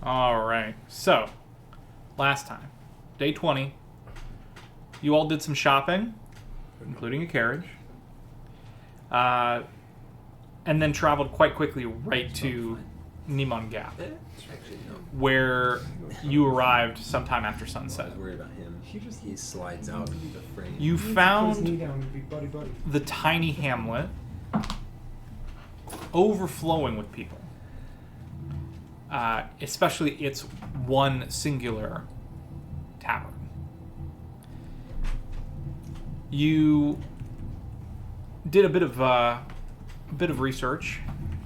All right. So, last time, day 20, you all did some shopping, including a carriage, and then traveled quite quickly right to Nimon Gap, where you arrived sometime after I sunset. was worried about him. He slides out of the frame. You Put his knee found down and be buddy. the tiny hamlet overflowing with people. Especially its one singular tavern. You did a bit of research,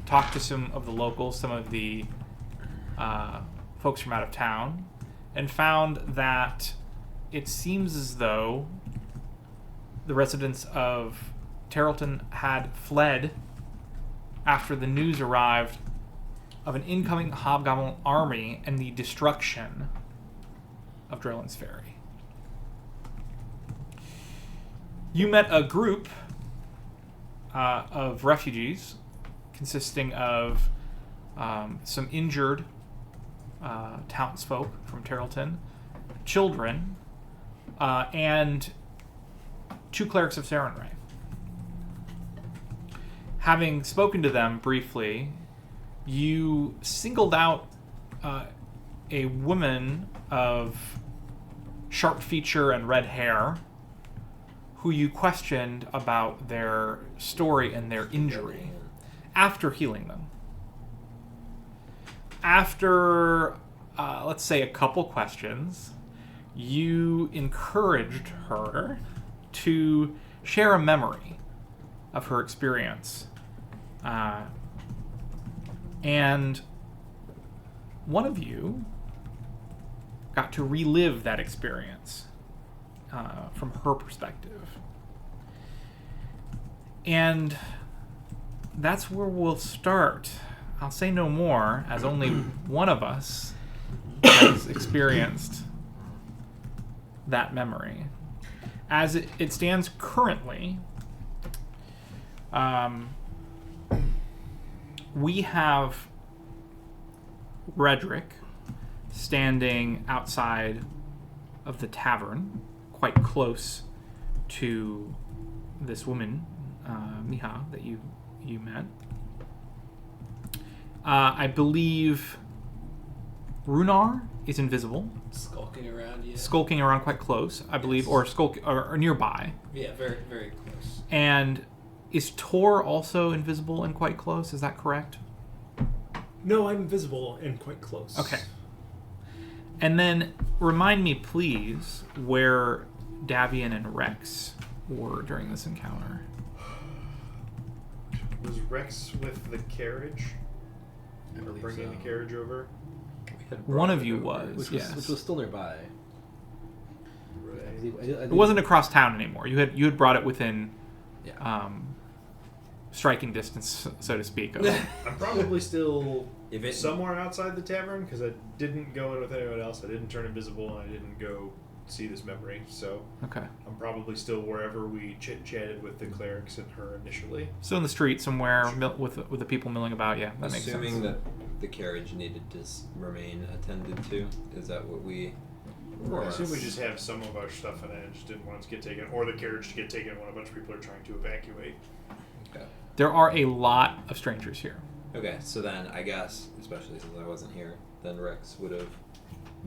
talked to some of the locals, some of the folks from out of town, and found that it seems as though the residents of Tarleton had fled after the news arrived of an incoming Hobgoblin army and the destruction of Drellin's Ferry. You met a group of refugees consisting of some injured townsfolk from Tarleton, children, and 2 clerics of Sarenrae. Having spoken to them briefly, you singled out a woman of sharp feature and red hair who you questioned about their story and their injury after healing them. After, let's say, a couple questions, you encouraged her to share a memory of her experience. And one of you got to relive that experience from her perspective. And that's where we'll start. I'll say no more, as only one of us has experienced that memory. As it stands currently, we have Redrick standing outside of the tavern, quite close to this woman, Miha, that you met. I believe Runar is invisible, skulking around quite close, I believe, Yes. or nearby. Yeah, very, very close. And is Tor also invisible and quite close? Is that correct? No, I'm invisible and quite close. Okay. And then remind me, please, where Davian and Rex were during this encounter. Was Rex with the carriage? Or bringing the carriage over? One of you was, yes. Which was still nearby. Right. It wasn't across town anymore. You had brought it within Yeah. striking distance, so to speak. Of, I'm probably still If it- somewhere outside the tavern because I didn't go in with anyone else. I didn't turn invisible and I didn't go see this memory. So okay. I'm probably still wherever we chit-chatted with the clerics and her initially. So in the street somewhere with the people milling about. Yeah, that makes Assuming sense. that the carriage needed to remain attended to, is that what we? I assume we just have some of our stuff in it. I just didn't want it to get taken, or the carriage to get taken when a bunch of people are trying to evacuate. Okay. There are a lot of strangers here. Okay, so then I guess, especially since I wasn't here, then Rex would have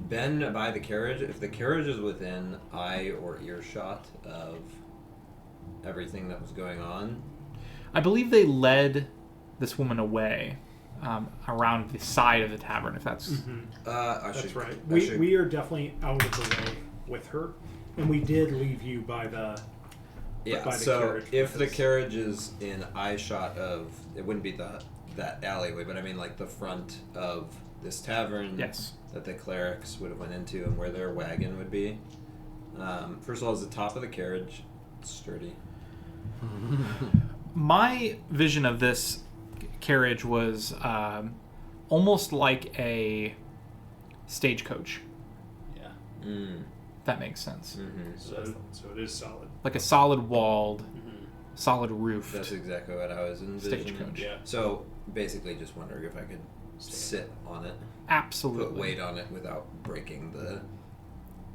been by the carriage. If the carriage is within eye or earshot of everything that was going on, I believe they led this woman away around the side of the tavern. If that's That's right. We are definitely out of the way with her, and we did leave you by the. yeah. by the So carriage if with the us. carriage is in eye shot of, it wouldn't be that alleyway, but I mean like the front of this tavern. yes. That the clerics would have went into and where their wagon would be. First of all, is the top of the carriage sturdy? My vision of this carriage was almost like a stagecoach. Yeah. Mm. If that makes sense. Mm-hmm. So it is solid. Like a solid walled, Mm-hmm. solid roofed. That's exactly what I was envisioning. Stagecoach. Yeah. So basically, just wondering if I could sit on it, Absolutely. put weight on it without breaking the.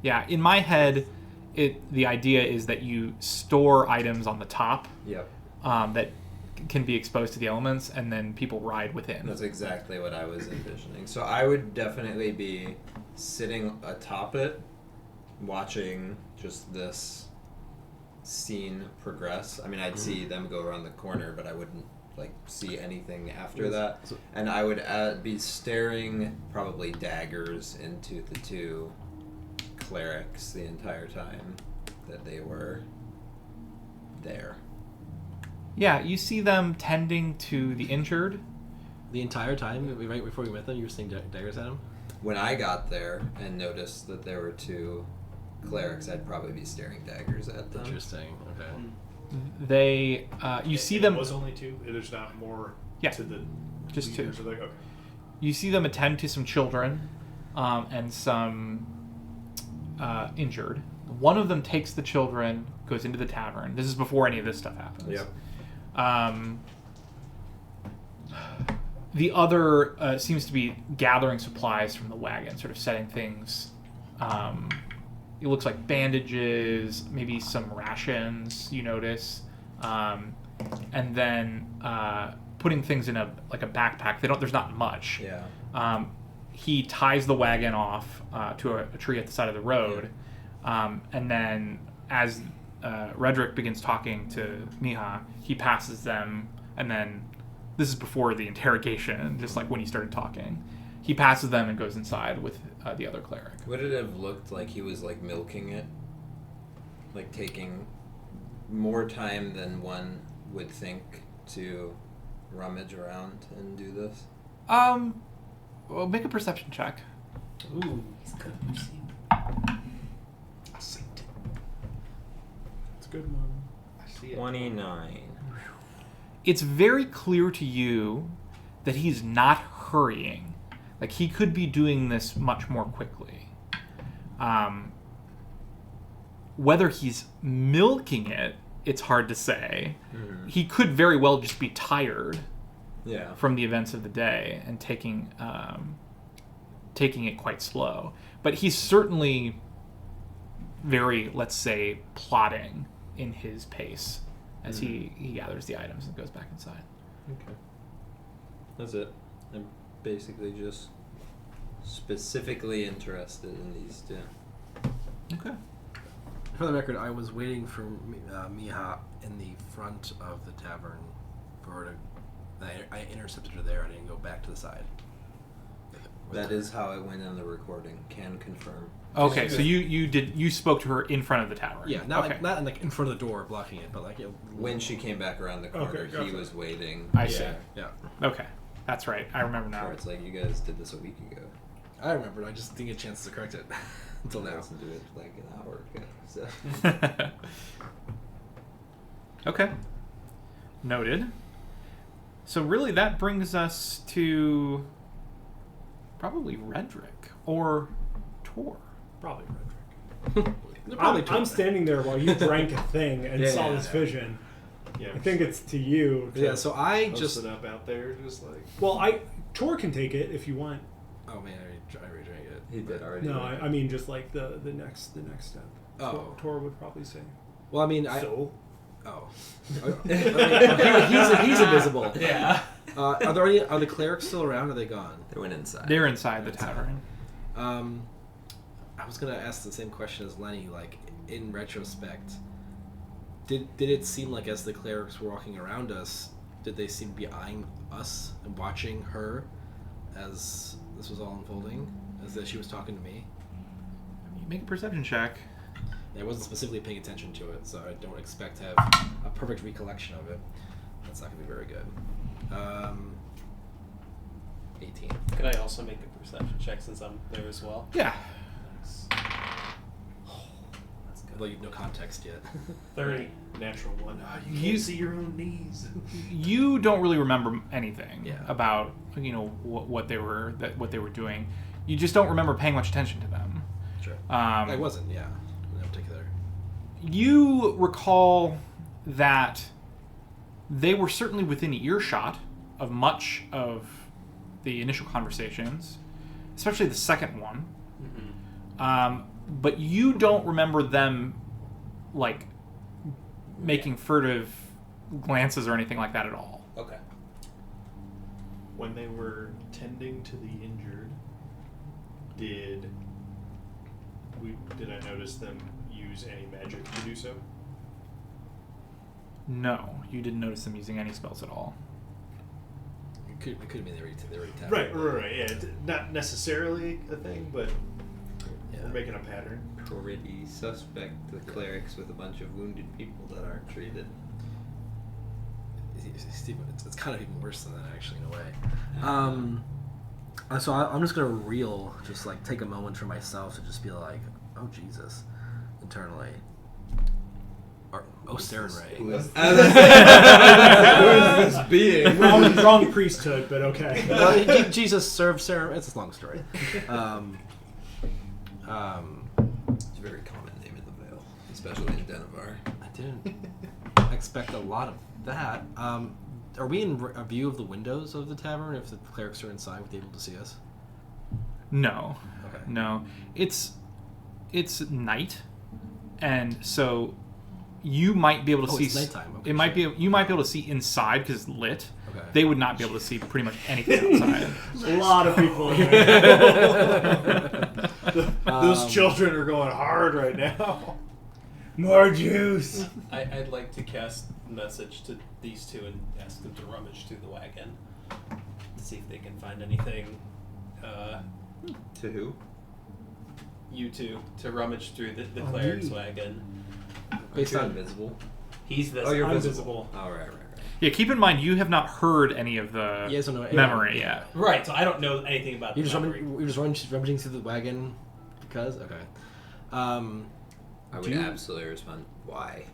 Yeah, in my head, the idea is that you store items on the top Yep. that can be exposed to the elements, and then people ride within. That's exactly what I was envisioning. So I would definitely be sitting atop it, watching just this scene progress. I mean, I'd see them go around the corner, but I wouldn't see anything after that. And I would be staring probably daggers into the two clerics the entire time that they were there. Yeah, you see them tending to the injured. The entire time, right before you met them, you were seeing daggers at him? When I got there and noticed that there were two clerics, I'd probably be staring daggers at them. Interesting. Okay. They, you see It them. was only two. There's not more Yeah, to the just two. leaders of okay. You see them attend to some children, and some injured. One of them takes the children, goes into the tavern. This is before any of this stuff happens. Yep. The other seems to be gathering supplies from the wagon, sort of setting things. It looks like bandages, maybe some rations. You notice, and then putting things in a backpack. There's not much. Yeah. He ties the wagon off to a tree at the side of the road, and then as Redrick begins talking to Miha, he passes them, and then this is before the interrogation, just like when he started talking. He passes them and goes inside with the other cleric. Would it have looked like he was milking it? Taking more time than one would think to rummage around and do this? Well, make a perception check. Ooh, he's good. It's a good one. I see it. 29. It's very clear to you that he's not hurrying. He could be doing this much more quickly. Whether he's milking it, it's hard to say. Mm-hmm. He could very well just be tired Yeah. from the events of the day and taking it quite slow. But he's certainly very, let's say, plodding in his pace as he gathers the items and goes back inside. Okay. That's it. I'm basically just specifically interested in these two. Okay. For the record, I was waiting for Miha in the front of the tavern for her to. I intercepted her there. I didn't go back to the side. That is how it went in the recording. Can confirm. Okay, so you spoke to her in front of the tavern. Yeah, not okay. not in front of the door blocking it, but When she came back around the corner, Okay, gotcha. he was waiting. I see. Yeah, Okay, that's right. I remember now. Or it's you guys did this a week ago. I remembered. I just didn't get a chance to correct it until I now. listened to it an hour ago. So. Okay. Noted. So really that brings us to probably Redrick or Tor. Probably Redrick. Probably I'm standing there while you drank a thing and saw this vision. Yeah. I think it's to you. Yeah, so I Post just. it up out there, just Well, Tor can take it if you want. Oh man, I already drank it. He did already. No, I mean just the next step. Oh. Tor would probably say. Well, I mean, So. Oh. he's invisible. Yeah. Are the clerics still around? Or are they gone? They went inside. They're inside the tavern. I was gonna ask the same question as Lenny. In retrospect, did it seem like as the clerics were walking around us, did they seem to be eyeing us and watching her as this was all unfolding, as that she was talking to me? Make a perception check. I wasn't specifically paying attention to it, so I don't expect to have a perfect recollection of it. That's not going to be very good. 18. Could I also make a perception check since I'm there as well? Yeah. Nice. That's good. Although you have no context yet. 30. Natural one. You You- can't see your own knees. You don't really remember anything Yeah. about what they were doing. You just don't remember paying much attention to them. Sure. I wasn't, yeah. In particular. You recall that they were certainly within earshot of much of the initial conversations, especially the second one. Mm-hmm. But you don't remember them, like, making furtive glances or anything like that at all. Okay. When they were tending to the injured, did I notice them use any magic to do so? No, you didn't notice them using any spells at all. It could have been they already tapped. Right. Yeah, not necessarily a thing, but Yeah. we're making a pattern. Pretty suspect, the clerics with a bunch of wounded people that aren't treated. Stephen, it's kind of even worse than that, actually, in a way. So I'm just gonna just like take a moment for myself to just be like, oh Jesus, internally. Saren Ray. Who is this being? Wrong priesthood, but okay. Well, Jesus served Saren. It's a long story. It's a very common name in the Vale, especially in Denevar. I didn't expect a lot of that. Are we in a view of the windows of the tavern? If the clerics are inside, would they be able to see us? No. Okay. No. It's night, and so you might be able to see. It's nighttime. Okay, you might be able to see inside because it's lit. Okay. They would not be able to see pretty much anything outside. A lot of people in there. Those children are going hard right now. More juice. I'd like to cast a message to these two and ask them to rummage through the wagon to see if they can find anything. To who? You two to rummage through the cleric's wagon. Based You're on invisible. He's visible. Oh, you're I'm visible. visible. Oh, right. Yeah, keep in mind you have not heard any of the You guys don't know memory yet. Right, so I don't know anything about You're the just memory. rummaging through the wagon because okay. I would Do you- absolutely respond. Why?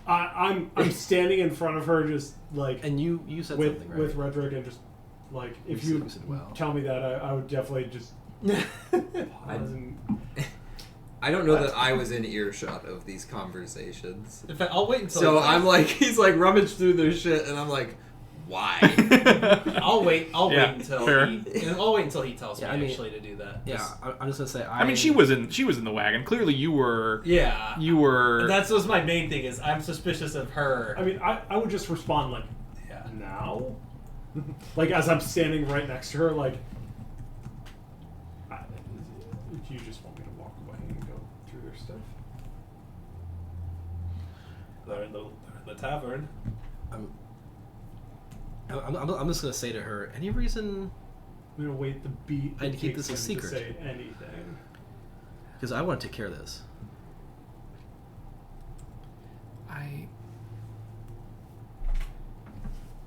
I'm standing in front of her, just like And you said with something, right? with Redrick, and just like if You you said well. tell me that, I would definitely just pause and I don't know that I was in earshot of these conversations. In fact, I'll wait until. So I'm like, he's like rummage through their shit, and I'm like, why? I'll wait. I'll Yeah, wait until fair. I'll wait until he tells Yeah, me I mean- actually to do that. Yeah, I'm just gonna say. I mean, she was in the wagon. Clearly, you were. Yeah. You were. That's what's my main thing is I'm suspicious of her. I mean, I would just respond like, Yeah. now, like as I'm standing right next to her, like, do you just want me to walk away and go through their stuff? They're in the tavern. I'm just gonna say to her, any reason? I'm gonna wait the beat. I'd it keep takes this a him to secret. say anything. Because I want to take care of this.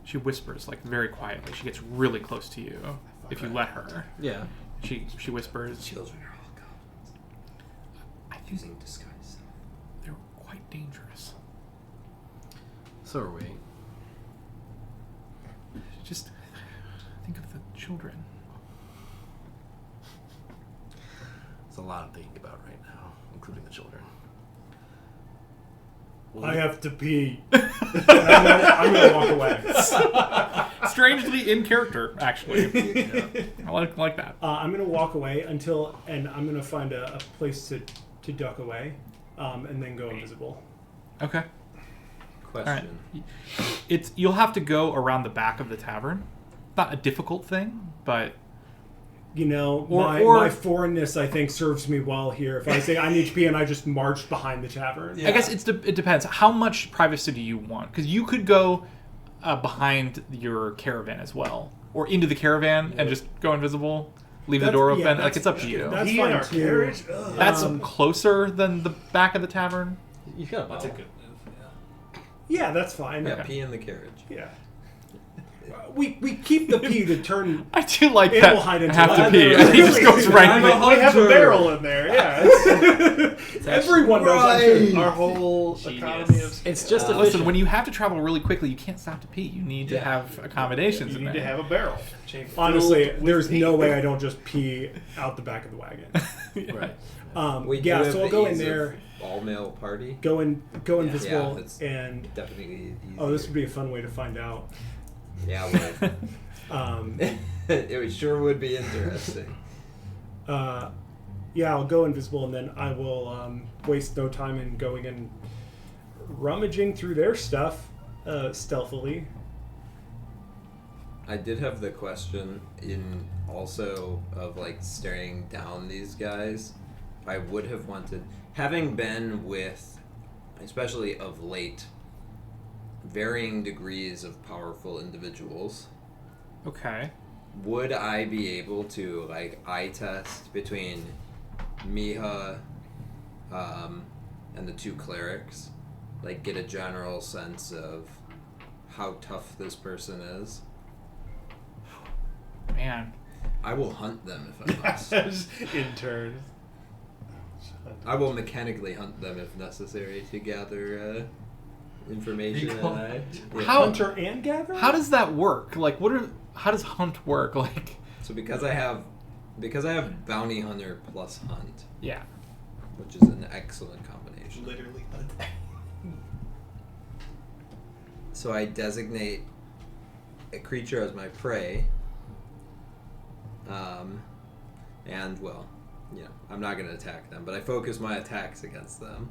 She whispers like very quietly. She gets really close to you if you let her. Yeah. She whispers. Children are all goblins. I think Using disguise. they're quite dangerous. So are we. Just think of the children. There's a lot I'm thinking about right now, including the children. I have to pee. I'm gonna walk away. Strangely in character, actually. Yeah. I like that. I'm gonna walk away and I'm gonna find a place to duck away, and then go invisible. Okay. Question. You'll have to go around the back of the tavern. Not a difficult thing, but You know, Or- my foreignness, I think, serves me well here. If I say I need to pee and I just march behind the tavern. I guess it depends. How much privacy do you want? Because you could go behind your caravan as well, or into the caravan and just go invisible, leave the That's- door yeah, open. Like that's- it's up to you. that's He fine in our too. carriage? Ugh. That's Um, closer than the back of the tavern. You got a That's a bottle. good move. Yeah. Yeah, that's fine. Yeah, Okay. pee in the carriage. Yeah. We keep the pee to turn. I do like It that. will hide I into have to leather. pee. And he just goes right. I'm in. a we have a barrel in there. Yeah, it's Everyone does that too. our whole Genius. economy of. It's just Uh, efficient. Listen, when you have to travel really quickly, you can't stop to pee. You need to Yeah. have accommodations You in need there. to have a barrel. Honestly, Filled with there's pee. no way I don't just pee out the back of the wagon. Right. We do Yeah, have so I'll the go in ease of there, all male party. go invisible, it's and Definitely easy. oh, this would be a fun way to find out. Yeah, it Um, would. Sure would be interesting. yeah, I'll go invisible, and then I will waste no time in going and rummaging through their stuff stealthily. I did have the question in also of like staring down these guys. I would have wanted, having been with, especially of late, varying degrees of powerful individuals, Okay. would I be able to like eye test between Miha and the two clerics, like get a general sense of how tough this person is? Man. I will hunt them if I must. In turn. I will mechanically hunt them if necessary to gather information. Recall- Yeah. How- Hunter and gatherer? How does that work? Like, how does hunt work? Like, So because I have bounty hunter plus hunt, yeah. which is an excellent combination. Literally. So I designate a creature as my prey. And well, you know, I'm not going to attack them, but I focus my attacks against them.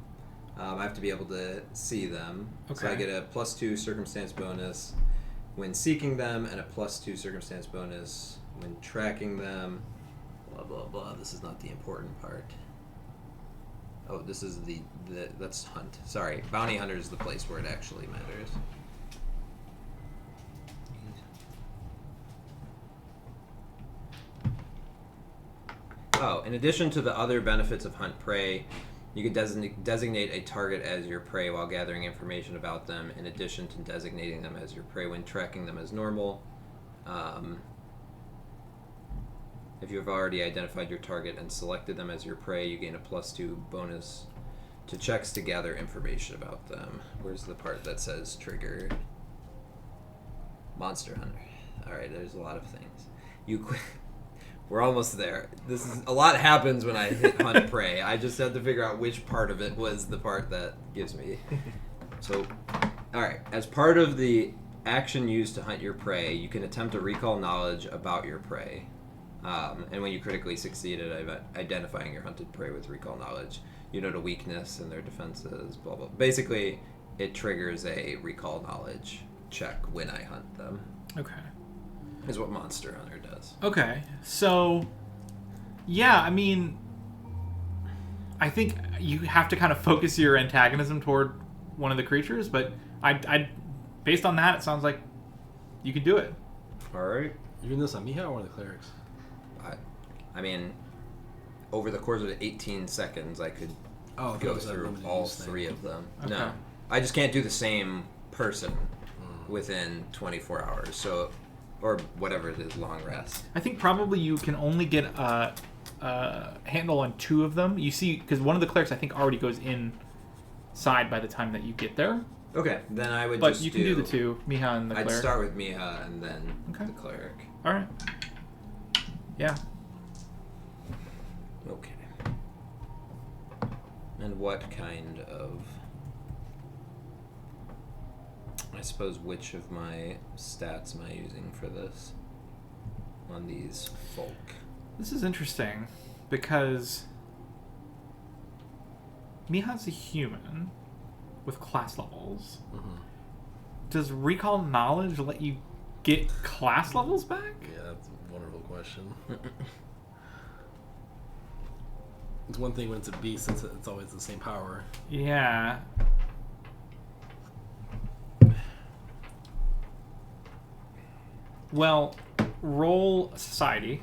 I have to be able to see them. So I Okay. get a +2 circumstance bonus when seeking them, and a +2 circumstance bonus when tracking them. Blah blah blah. This is not the important part. Oh, this is the that's hunt. Sorry, bounty hunter is the place where it actually matters. Oh, in addition to the other benefits of hunt prey, you can designate a target as your prey while gathering information about them, in addition to designating them as your prey when tracking them as normal. If you have already identified your target and selected them as your prey, you gain a +2 bonus to checks to gather information about them. Where's the part that says trigger? Monster Hunter. Alright, there's a lot of things. We're almost there. A lot happens when I hit hunt prey. I just had to figure out which part of it was the part that gives me. So, alright. As part of the action used to hunt your prey, you can attempt to recall knowledge about your prey. And when you critically succeed at identifying your hunted prey with recall knowledge, you note a weakness in their defenses, blah, blah. Basically, it triggers a recall knowledge check when I hunt them. Okay. Is what Monster Hunter does. Okay. So, yeah, I mean, I think you have to kind of focus your antagonism toward one of the creatures, but I based on that, it sounds like you could do it. Alright. You're doing this on Miha or one of the clerics? I mean, over the course of 18 seconds, I could Oh, go that through limited all use thing. three of them. Okay. No. I just can't do the same person within 24 hours. So, or whatever it is, long rest. I think probably you can only get a handle on two of them. You see, because one of the clerics I think already goes inside by the time that you get there. Okay, then I would But just you can do the two, Miha and the I'd cleric. start with Miha and then Okay. the cleric. All right. Yeah. Okay. And what kind of... I suppose which of my stats am I using for this? On these folk. This is interesting because Miha's a human with class levels. Mm-hmm. Does recall knowledge let you get class levels back? Yeah, that's a wonderful question. It's one thing when it's a beast, it's always the same power. Yeah. Well, roll society.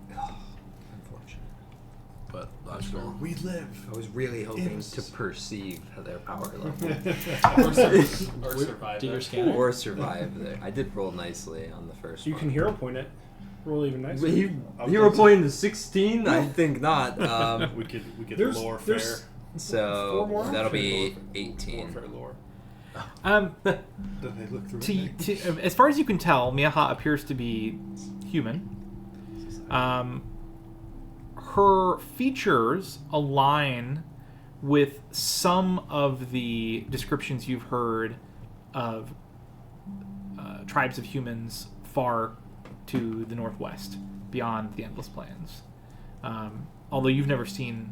Unfortunate. But optional. We live. I was really hoping Yes. to perceive their power level. Or survive Do your it. scanner? or survive there. I did roll nicely on the first You one. can hero point it. Roll even nicer. Hero point to 16? I think not. We could There's- lore there's- fair. So Four more? that'll be Lore 18. fair lore. Um, Then they look through it. as far as you can tell, Miaha appears to be human. Her features align with some of the descriptions you've heard of tribes of humans far to the northwest, beyond the Endless Plains. Although you've never seen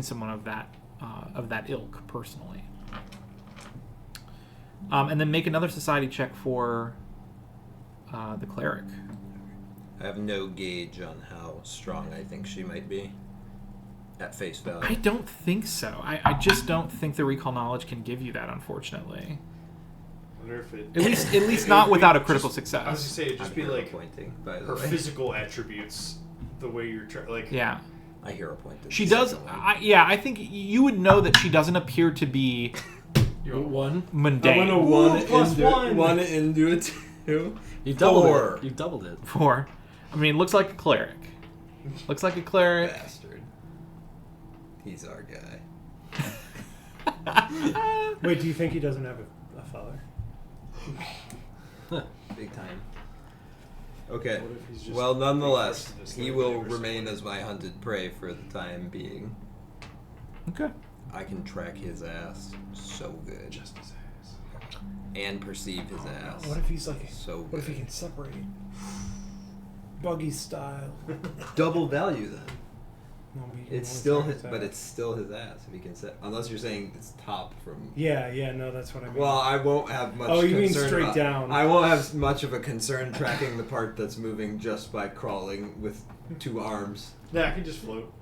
someone of that ilk personally. And then make another society check for the cleric. I have no gauge on how strong I think she might be at face value. I don't think so. I just don't think the recall knowledge can give you that, unfortunately. I wonder if it. At least not without a critical I was success. gonna say it'd just I'm be hero like pointing, by the her way. physical attributes, the way you're like. Yeah. I hero pointed. She the does. second one. I think you would know that she doesn't appear to be One. mundane. Ooh, +1. One into it too. You doubled Four. it. You doubled it. 4. I mean, looks like a cleric. Looks like a cleric. Bastard. He's our guy. Wait, do you think he doesn't have a father? Big time. Okay. What if he's just Well, nonetheless, being forced he into will slavery or remain something? as my hunted prey for the time being. Okay. I can track his ass so good. Just his ass. And perceive his ass. What if he's like? So What if he good. can separate? Buggy style. Double value then? No, but you can It's only still track his, his but ass. it's still his ass if he can set. Unless you're saying it's top from. Yeah, no, that's what I mean. Well, I won't have much. Oh, you mean concern straight about- down. I won't have much of a concern tracking the part that's moving just by crawling with 2 arms. Nah, I can just float.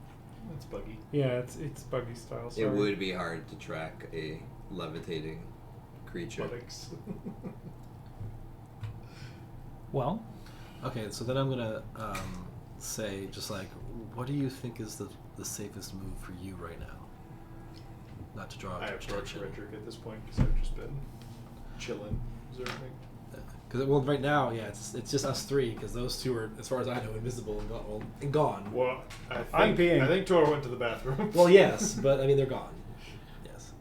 That's buggy. Yeah, it's buggy style. Sorry. It would be hard to track a levitating creature. Buttocks. Well, Okay, so then I'm gonna say just like, what do you think is the safest move for you right now? Not to draw I too much approach attention. Redrick at this point because I've just been chilling, observing. Because well, right now, yeah, it's just us 3. Because those 2 are, as far as I know, invisible and gone. Well, I I'm think being- Tor went to the bathroom. Well, yes, but I mean they're gone. Yes.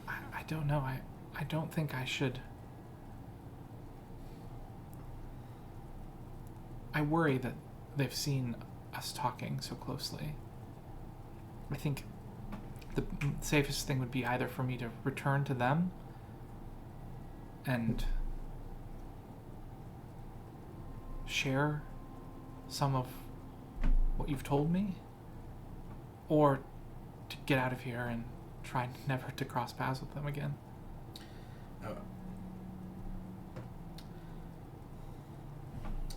I don't know. I don't think I should. I worry that they've seen us talking so closely. I think the safest thing would be either for me to return to them and share some of what you've told me, or to get out of here and try never to cross paths with them again.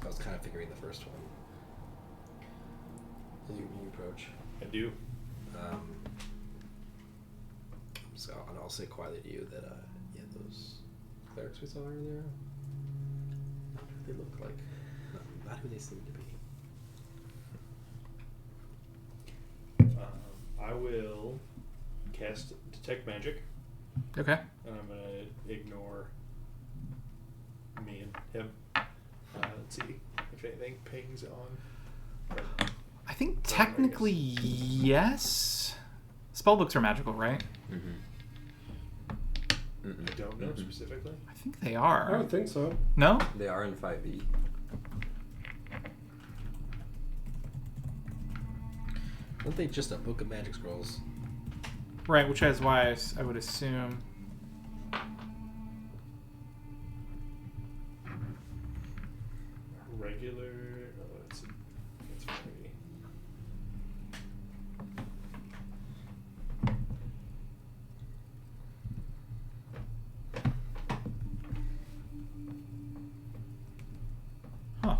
I was kind of figuring the first one. You approach. I do. So I'll say quietly to you that yeah, those clerics we saw earlier, not who they look like, not who they seem to be. I will cast Detect Magic, Okay. and I'm going to ignore me and him. Let's see if anything pings on. I think technically yes. Spellbooks are magical, right? I don't know specifically. I think they I are. don't think so. No? They are in 5e. Aren't they just a book of magic scrolls? Right, which is why I would assume. Regular. Oh, that's pretty. Huh.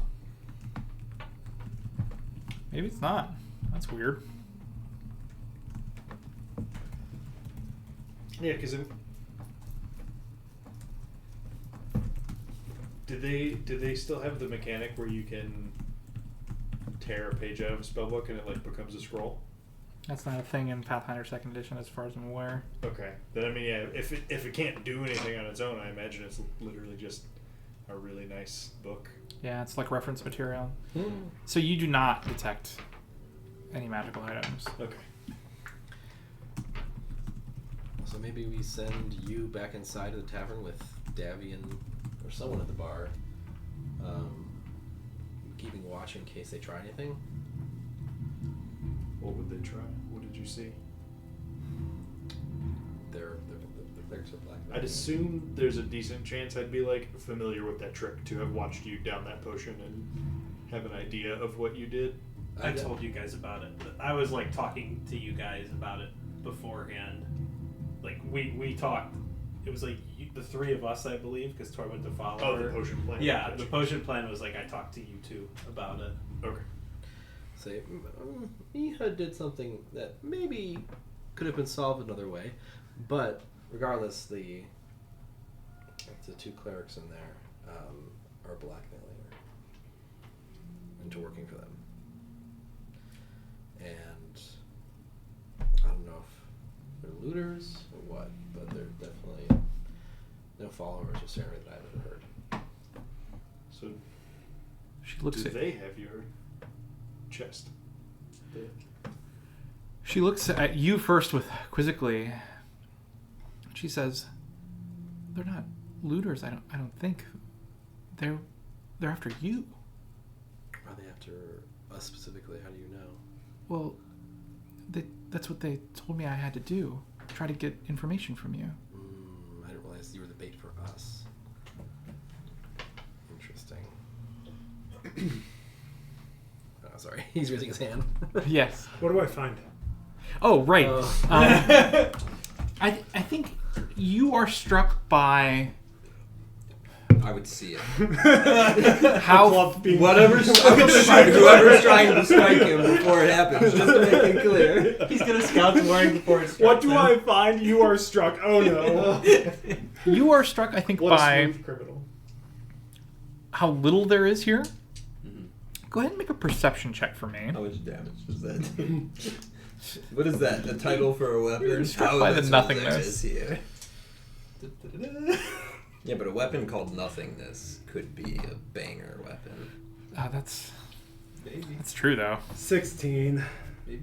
Maybe it's not. That's weird. Yeah, because did they still have the mechanic where you can tear a page out of a spellbook and it like becomes a scroll? That's not a thing in Pathfinder 2nd Edition as far as I'm aware. Okay, then I mean, yeah, if it can't do anything on its own, I imagine it's literally just a really nice book. Yeah, it's like reference material. So you do not detect any magical items. Okay. So maybe we send you back inside of the tavern with Davian or someone at the bar, keeping watch in case they try anything. What would they try? What did you see? They're Clerics are black. I'd assume there's a decent chance I'd be like familiar with that trick to have watched you down that potion and have an idea of what you did. I told you guys about it. I was like talking to you guys about it beforehand. Like we talked. It was like the three of us, I believe, because Tor went to follow Oh, her. the potion plan. Yeah, Gotcha. the potion plan was like I talked to you two about it. Okay. Say, Miha did something that maybe could have been solved another way, but regardless, the two clerics in there are blackmailing her into working for them. And I don't know if they're looters or what, but they're definitely no followers of Sarah that I've ever heard. So She looks do at they have your chest? She looks at you first with quizzically. She says, "They're not looters. I don't think. They're after you." Are they after us specifically? How do you know? Well, that's what they told me I had to do. Try to get information from you. I didn't realize you were the bait for us. Interesting. Oh, sorry. He's raising his hand. Yes. What do I find? Oh, right. Oh. I think you are struck by I would see it. how Whoever's trying to strike him before it happens, just to make it clear. He's gonna scout the warning before it's. What do I find? You are struck. Oh no. you are struck. I think What a by smooth criminal. how little there is here. Mm-hmm. Go ahead and make a perception check for me. How much damage does that do? What is that? The title for a weapon? You're struck How by the much nothingness. there is here. Yeah, but a weapon called nothingness could be a banger weapon. That's Maybe. that's true though. 16. Maybe.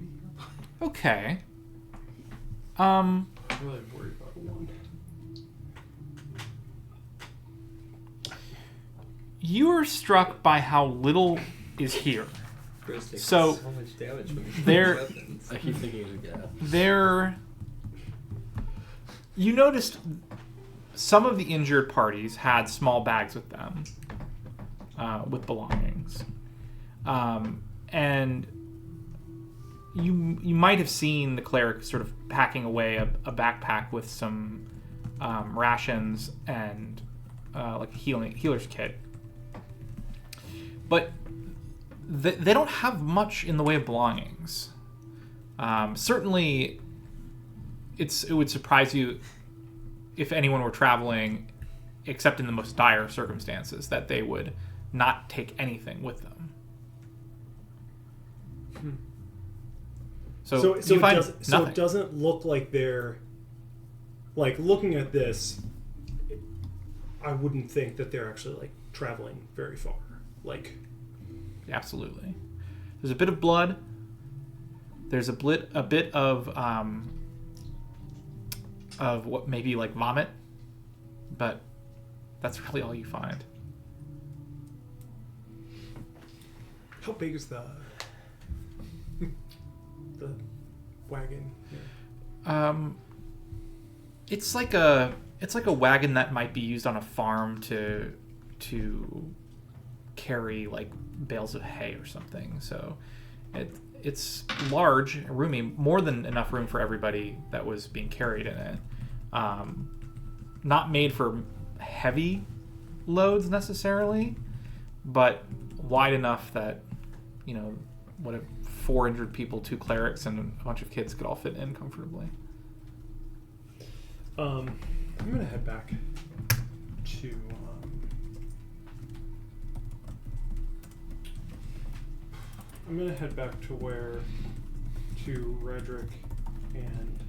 Okay. I'm really worried about one. You are struck by how little is here. Chris takes So, so much damage from there- weapons. I keep thinking of yeah. There. You noticed some of the injured parties had small bags with them, with belongings, and you might have seen the cleric sort of packing away a backpack with some rations and like a healer's kit, but they don't have much in the way of belongings. Certainly, it would surprise you if anyone were traveling, except in the most dire circumstances, that they would not take anything with them. So you find nothing. it doesn't look like they're like looking at this. I wouldn't think that they're actually like traveling very far. Like, Absolutely. There's a bit of blood. There's a bit of what maybe like vomit, but that's really all you find. how big is the wagon here? It's like a wagon that might be used on a farm to carry like bales of hay or something. So it's large, roomy, more than enough room for everybody that was being carried in it. Not made for heavy loads necessarily, but wide enough that, you know, what if 4 injured people, 2 clerics, and a bunch of kids could all fit in comfortably. I'm gonna head back to to Redrick and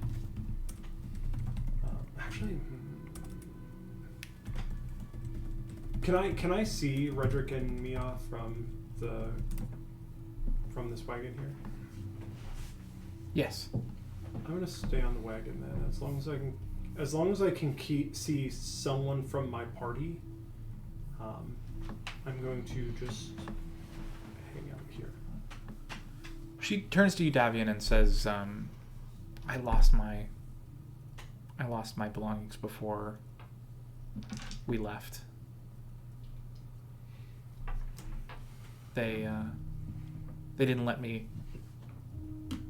actually, can I see Redrick and Mia from this wagon here? Yes. I'm gonna stay on the wagon then, as long as I can see someone from my party. I'm going to just hang out here. She turns to you, Davian, and says, I lost my I lost my belongings before we left. They didn't let me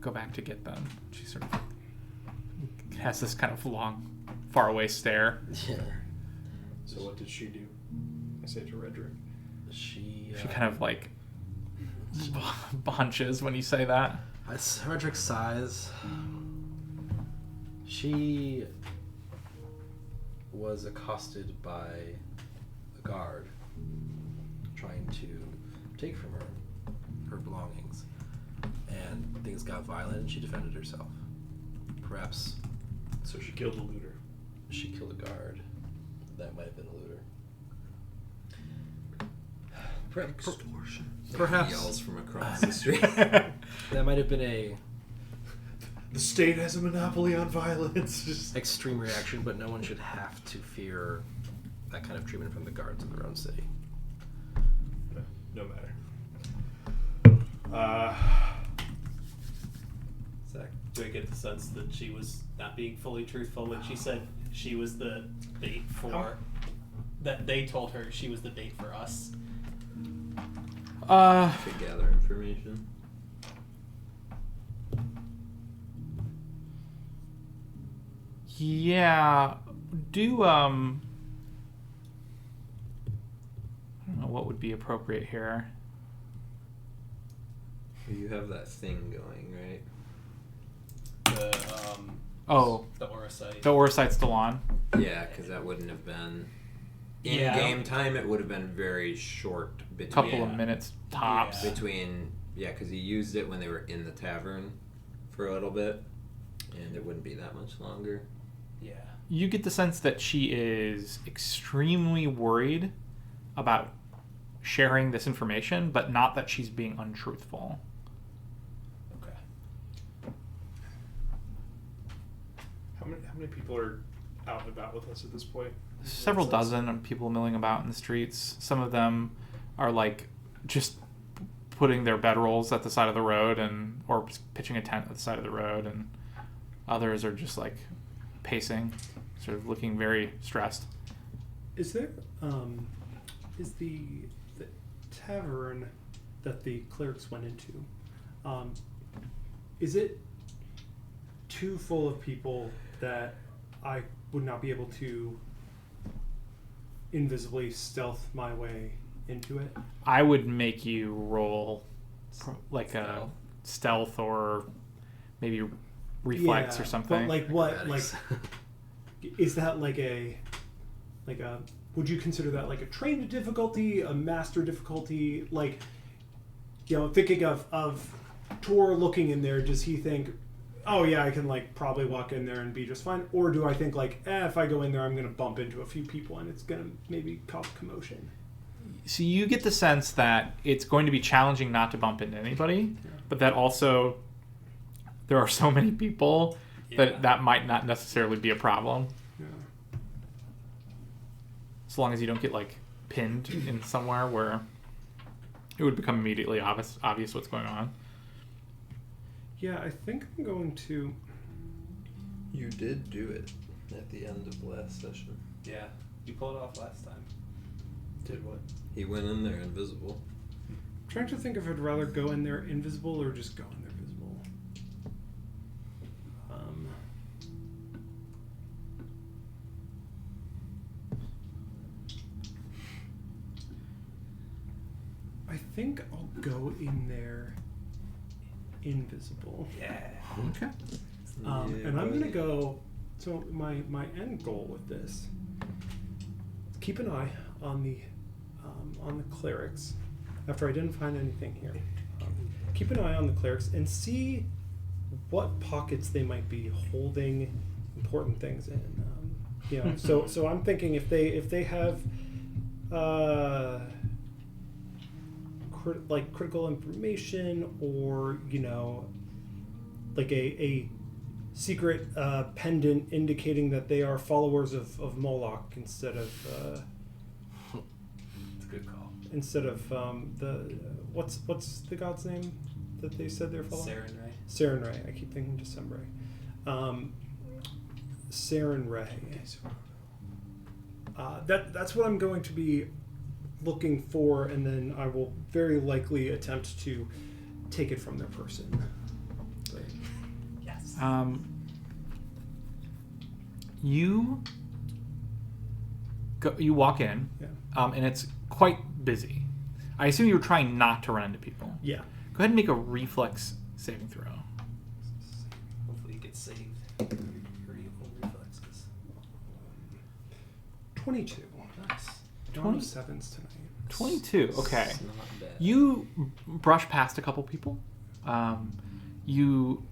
go back to get them. She sort of has this kind of long, faraway stare. Yeah. So what did she do? I say to Redrick. She kind of like bunches when you say that. Redrick sighs. She was accosted by a guard trying to take from her belongings, and things got violent and she defended herself. Perhaps So she killed the looter. she killed a guard. That might have been a looter. Extortion. Perhaps Yells from across the street. that might have been a The state has a monopoly on violence. Just extreme reaction, but no one should have to fear that kind of treatment from the guards of their own city. no matter. Zach. Do I get the sense that she was not being fully truthful when she said she was the bait for... That they told her she was the bait for us? To gather information. Yeah. Do I don't know what would be appropriate here. You have that thing going, right? The Orosite. The Orsite's still on. Yeah, because that wouldn't have been in Yeah. game time. It would have been very short between. Couple of minutes tops. Yeah. Between because he used it when they were in the tavern for a little bit, and it wouldn't be that much longer. Yeah. You get the sense that she is extremely worried about sharing this information, but not that she's being untruthful. Okay. How many people are out and about with us at this point? Several What's this? dozen of people milling about in the streets. Some of them are like just putting their bedrolls at the side of the road or pitching a tent at the side of the road, and others are just like pacing, sort of looking very stressed. Is there is the tavern that the clerics went into, is it too full of people that I would not be able to invisibly stealth my way into it? I would make you roll like a stealth or maybe reflex Yeah, or something. But like what? Like Acrobatics. is that like a would you consider that like a trained difficulty, a master difficulty? Like, thinking of Tor looking in there, does he think, oh yeah, I can like probably walk in there and be just fine? Or do I think like, if I go in there, I'm gonna bump into a few people and it's gonna maybe cause commotion? So you get the sense that it's going to be challenging not to bump into anybody, but that also there are so many people that might not necessarily be a problem. Yeah. As long as you don't get like pinned in somewhere where it would become immediately obvious what's going on. Yeah, I think I'm going to. You did do it at the end of last session. Yeah. You pulled it off last time. Did what? He went in there invisible. I'm trying to think if I'd rather go in there invisible or just go in there visible. I think I'll go in there invisible. Yeah. Okay. And I'm gonna go. So my end goal with this, keep an eye on the clerics. After I didn't find anything here, keep an eye on the clerics and see what pockets they might be holding important things in. So I'm thinking if they have critical information, or like a secret pendant indicating that they are followers of Moloch instead of It's a good call. the what's the god's name that they said they're following? Saren, right? Sarenrae. I keep thinking December. Saren Ray. That's what I'm going to be looking for, and then I will very likely attempt to take it from their person. But, Yes. You walk in, yeah. and it's quite busy. I assume you were trying not to run into people. Yeah. Go ahead and make a reflex saving throw. Hopefully you get saved. Your evil reflexes. 22. Nice. 27s tonight. 22. Okay. It's not bad. You brush past a couple people. You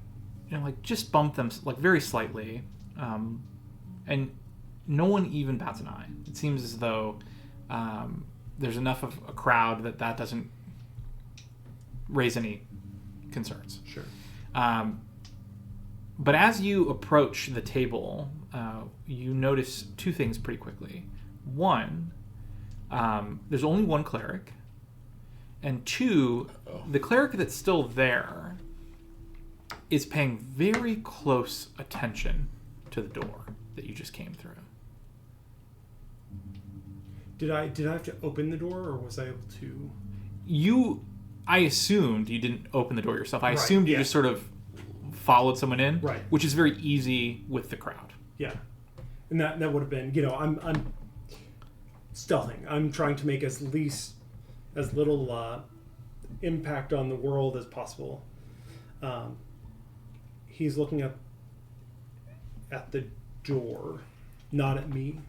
like just bump them like very slightly, and no one even bats an eye. It seems as though there's enough of a crowd that doesn't raise any concerns. Sure. But as you approach the table, you notice two things pretty quickly. One, there's only one cleric, and two, the cleric that's still there is paying very close attention to the door that you just came through. Did I have to open the door, or was I able to? I assumed you didn't open the door yourself. I Right, assumed you yeah. just sort of followed someone in, Right. which is very easy with the crowd. Yeah, and that would have been, I'm stealthing. I'm trying to make as little impact on the world as possible. He's looking at the door, not at me.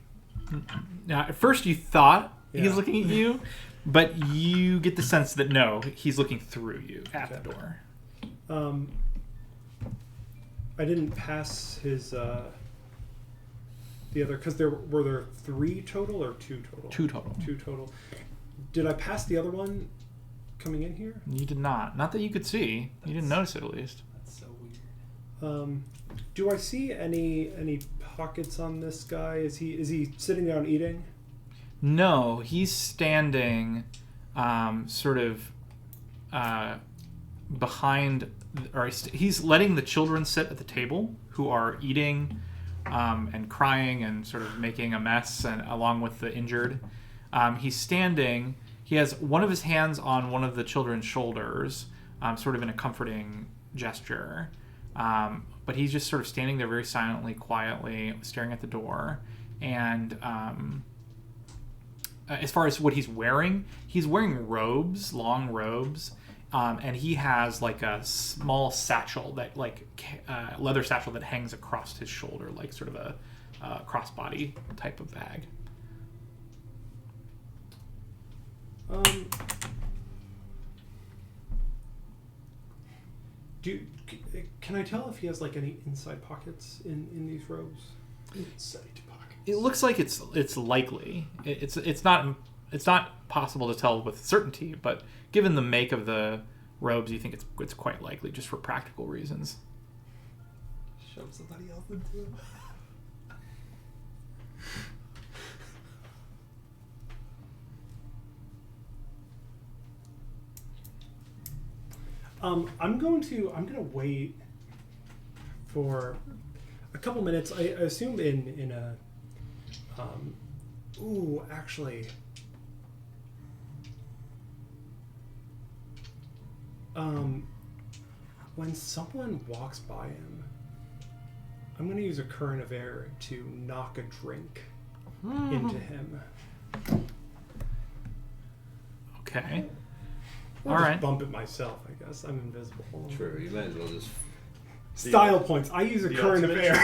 Now, at first you thought Yeah. he's looking at you, but you get the sense that no, he's looking through you at the door. I didn't pass his the other, because were there 3 total or 2 total? 2 total. 2 total. Did I pass the other one coming in here? You did not. Not that you could see. You didn't notice it at least. That's so weird. Do I see any pockets on this guy? Is he sitting down eating? No, he's standing sort of behind, or he's letting the children sit at the table who are eating and crying and sort of making a mess, and along with the injured. He's standing. He has one of his hands on one of the children's shoulders, sort of in a comforting gesture. But he's just sort of standing there very silently, quietly, staring at the door. And as far as what he's wearing robes, long robes. And he has like a small satchel that leather satchel that hangs across his shoulder, like sort of a crossbody type of bag. Can I tell if he has like any inside pockets in these robes? Inside pocket. It looks like it's likely. It's not possible to tell with certainty, but given the make of the robes, you think it's quite likely, just for practical reasons. Shove somebody else into it. I'm gonna wait for a couple minutes. I assume in a actually when someone walks by him, I'm gonna use a current of air to knock a drink into him. Okay. I'll All just right. bump it myself, I guess. I'm invisible. True, you might as well just. Style points. I use a current of air.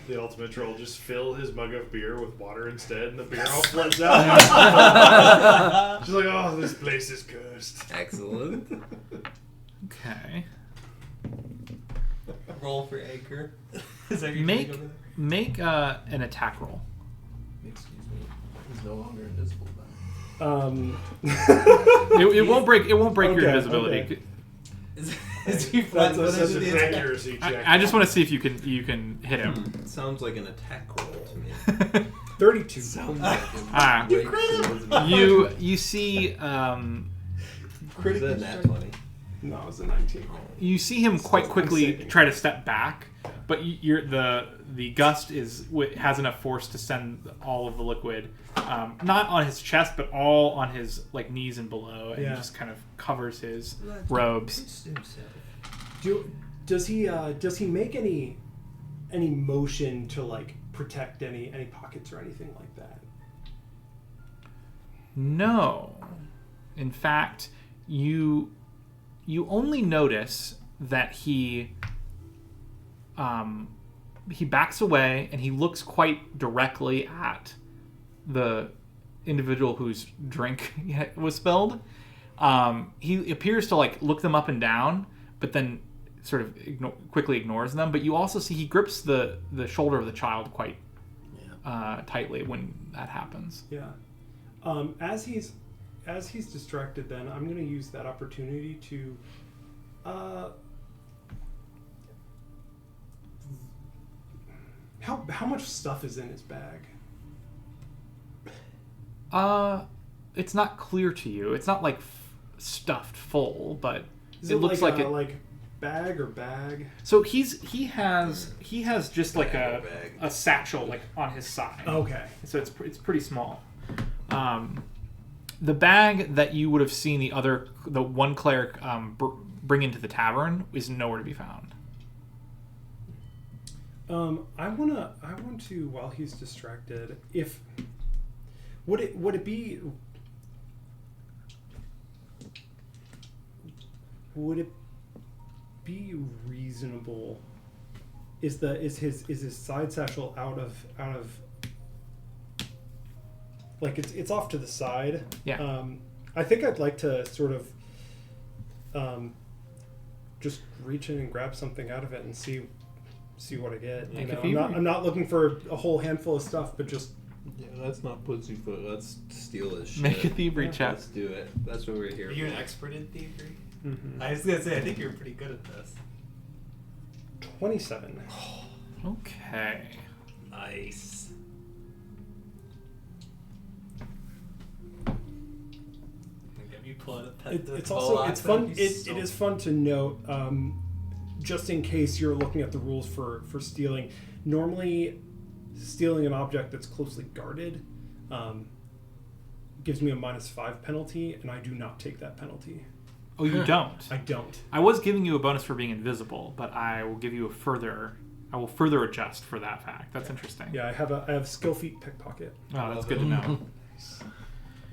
The ultimate troll, just fill his mug of beer with water instead, and the beer all floods out. She's like, oh, this place is cursed. Excellent. Okay. Roll for anchor. Is that your Make thing over make an attack roll. Excuse me. He's no longer invisible then. It won't break. It won't break your Okay, invisibility. okay. there? Is he That's This is the an attack? accuracy check. I just want to see if you can hit him. It sounds like an attack roll to me. 32. Sounds like Ah. you You see Is that a nat 20? No, it was a 19. You see him quite I'm quickly saving. try to step back, but you're the gust has enough force to send all of the liquid, not on his chest, but all on his like knees and below, and Yeah. just kind of covers his robes. Does he make any motion to like protect any pockets or anything like that? No, in fact, you only notice that he backs away and he looks quite directly at the individual whose drink was spilled. He appears to like look them up and down, but then sort of quickly ignores them. But you also see he grips the shoulder of the child quite tightly when that happens. Yeah. As he's distracted, then I'm going to use that opportunity to. How much stuff is in his bag? It's not clear to you. It's not like stuffed full, but Is it looks like a, it. like bag or bag? So he has just like Bag. a satchel like on his side. Okay. So it's pretty small. The bag that you would have seen the one cleric bring into the tavern is nowhere to be found. I want to while he's distracted, if would it be reasonable? Is his side satchel out of like it's off to the side? Yeah. I think I'd like to sort of just reach in and grab something out of it and see what I get. You Make a know, thievery. I'm not looking for a whole handful of stuff, but just Yeah, that's not pussyfoot. Let's steal his shit. Make a thievery Yeah. check. Let's do it. That's what we're here Are you an for. expert in thievery? mhm. I was gonna say, I think you're pretty good at this. 27. Okay. Nice. Have you pulled up It's also it's fun. It is fun to note, just in case you're looking at the rules for stealing. Normally, stealing an object that's closely guarded gives me a -5 penalty, and I do not take that penalty. Oh, you don't. I don't. I was giving you a bonus for being invisible, but I will give you I will further adjust for that fact. That's interesting. Yeah, I have skill feat pickpocket. Oh, that's Love good it. to know.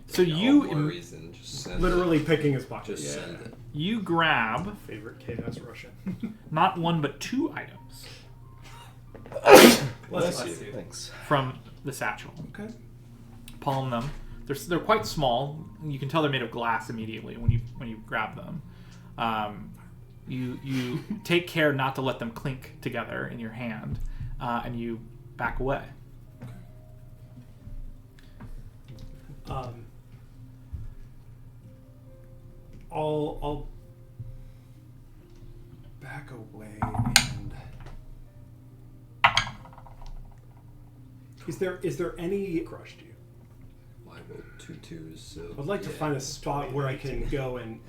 So No you more reason. Just send Literally it. picking his pocket. Just Yeah. send it. you grab Favorite chaos Russian. not one but two items Bless you. Thanks. from the satchel. Okay. Palm them. They're quite small. You can tell they're made of glass immediately when you grab them. You take care not to let them clink together in your hand, and you back away. I'll back away and is there any crushed you? I rolled 2 2s, so. I'd like to yeah. find a spot where I can go and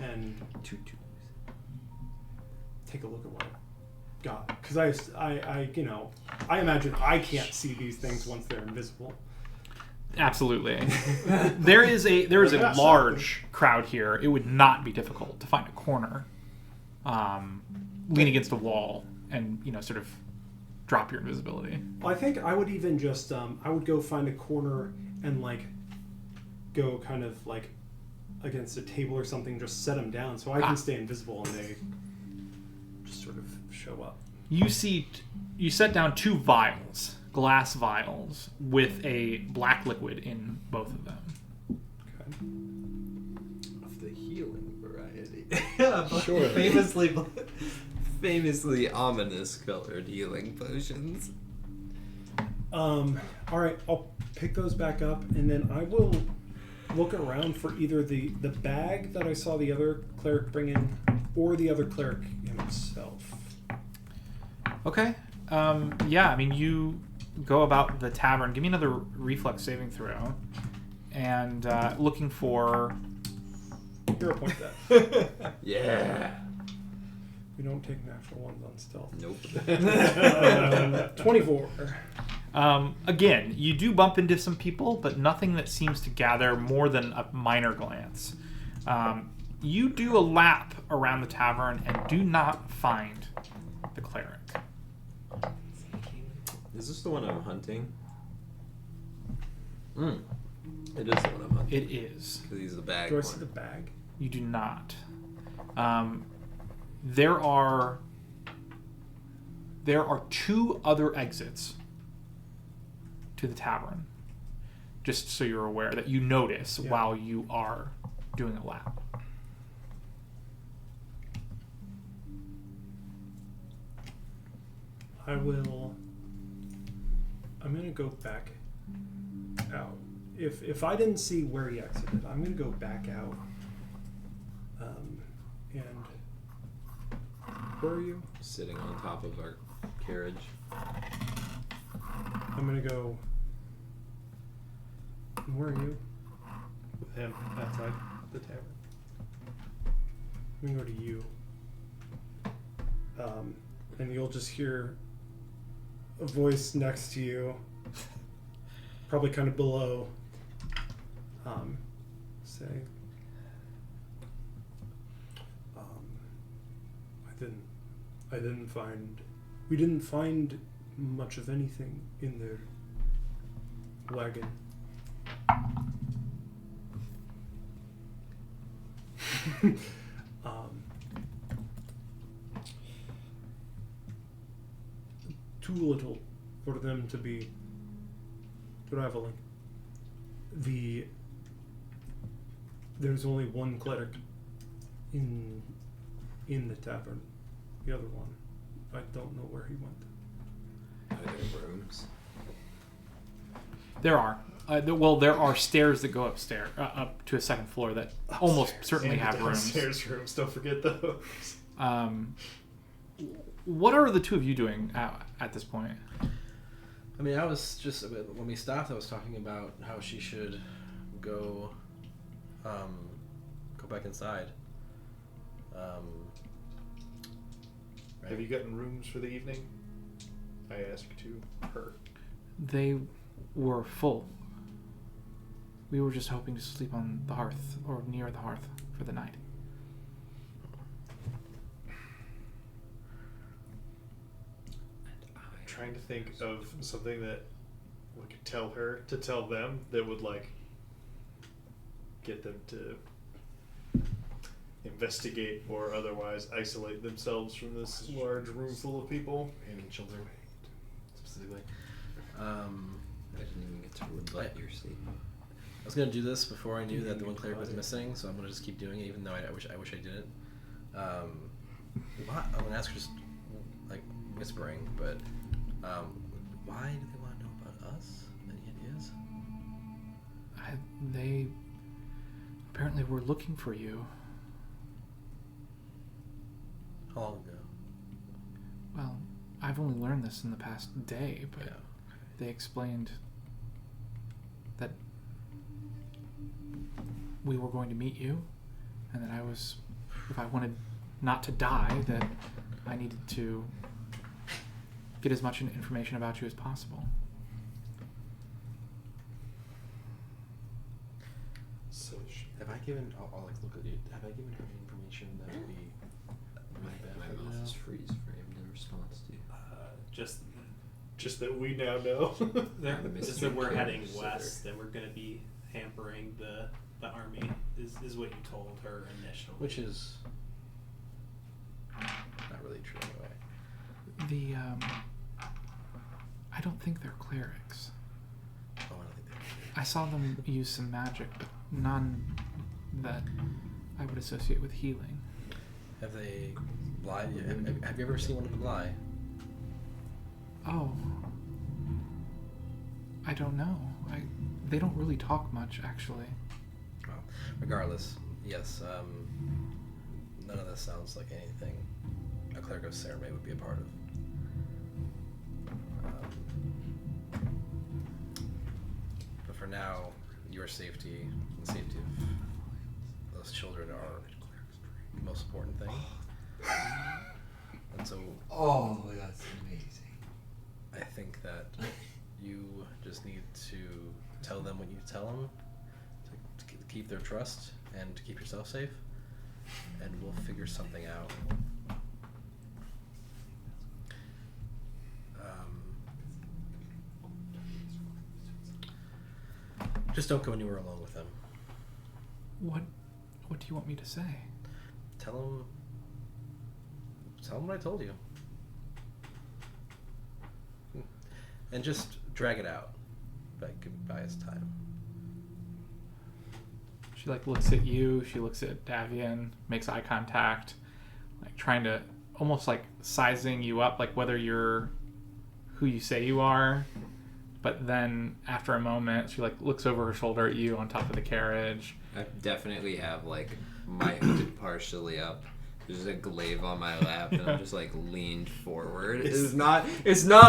2 2s. take a look at what I've got, because I you know, I imagine I can't see these things once they're invisible. Absolutely. there is a Yeah, large crowd here. It would not be difficult to find a corner, lean against a wall, and sort of drop your invisibility. I think I would even just I would go find a corner and like go kind of like against a table or something, just set them down so I can stay invisible and they just sort of show up. You set down 2 vials, glass vials, with a black liquid in both of them. Okay. Of the healing variety. Yeah, but Sure. famously. ominous colored healing potions. All right, I'll pick those back up, and then I will look around for either the bag that I saw the other cleric bring in, or the other cleric himself. Okay. Yeah, I mean, you go about the tavern. Give me another reflex saving throw. And looking for Hero point that. Yeah. We don't take natural ones on stealth. Nope. 24. Again, you do bump into some people, but nothing that seems to gather more than a minor glance. You do a lap around the tavern and do not find the cleric. Is this the one I'm hunting? It is the one I'm hunting. It is. Because he's the bag Do I one. see the bag? You do not. There are 2 other exits to the tavern. Just so you're aware that you notice Yeah. while you are doing a lap. I'm gonna go back out. If I didn't see where he exited, I'm gonna go back out. And where are you? Sitting on top of our carriage. I'm gonna go. Where are you? With him outside the tavern. I'm gonna go to you. And you'll just hear a voice next to you, probably kind of below, say, we didn't find much of anything in the wagon. Too little for them to be traveling. There's only one cleric in the tavern. The other one, I don't know where he went. Are there rooms? There are. There are stairs that go upstairs, up to a second floor that almost certainly And have rooms. downstairs rooms. Don't forget those. What are the two of you doing at this point? I mean, I was just when we stopped. I was talking about how she should go back inside. Right? Have you gotten rooms for the evening? I asked to her. They were full. We were just hoping to sleep on the hearth or near the hearth for the night. I'm trying to think of something that we could tell her to tell them that would like get them to investigate or otherwise isolate themselves from this large room full of people. And children, specifically. I didn't even get to rebut your statement. I was gonna do this before I knew that the one cleric was missing, so I'm gonna just keep doing it, even though I wish I didn't. I'm gonna ask her just like whispering, but why do they want to know about us? Any ideas? They apparently were looking for you. How long ago? Well, I've only learned this in the past day, but Yeah. they explained that we were going to meet you, and that if I wanted not to die, that I needed to get as much information about you as possible. So Have I given? I'll like look at you. Have I given her any information that would be really bad My for mouth you? is freeze framed in response to you. just that we now know. The Just that we're heading mystery west and we're going to be hampering the army is what you told her initially. Which is not really true anyway. I don't think they're clerics. Oh, I don't think they I saw them use some magic, but none that I would associate with healing. Have they lied? Have you ever seen one of them lie? Oh. I don't know. They don't really talk much, actually. Well, regardless, yes. None of this sounds like anything a cleric of Ceramé would be a part of. But for now, your safety and the safety of those children are the most important thing. And so Oh, that's amazing. I think that you just need to tell them what you tell them to keep their trust and to keep yourself safe, and we'll figure something out. Just don't go anywhere alone with them. What do you want me to say? Tell them what I told you. And just drag it out. But buy us time. She like looks at you, she looks at Davian, makes eye contact, like trying to almost like sizing you up, like whether you're who you say you are. But then after a moment, she like looks over her shoulder at you on top of the carriage. I definitely have like my hood partially up. There's a glaive on my lap, and I'm just like leaned forward. It's not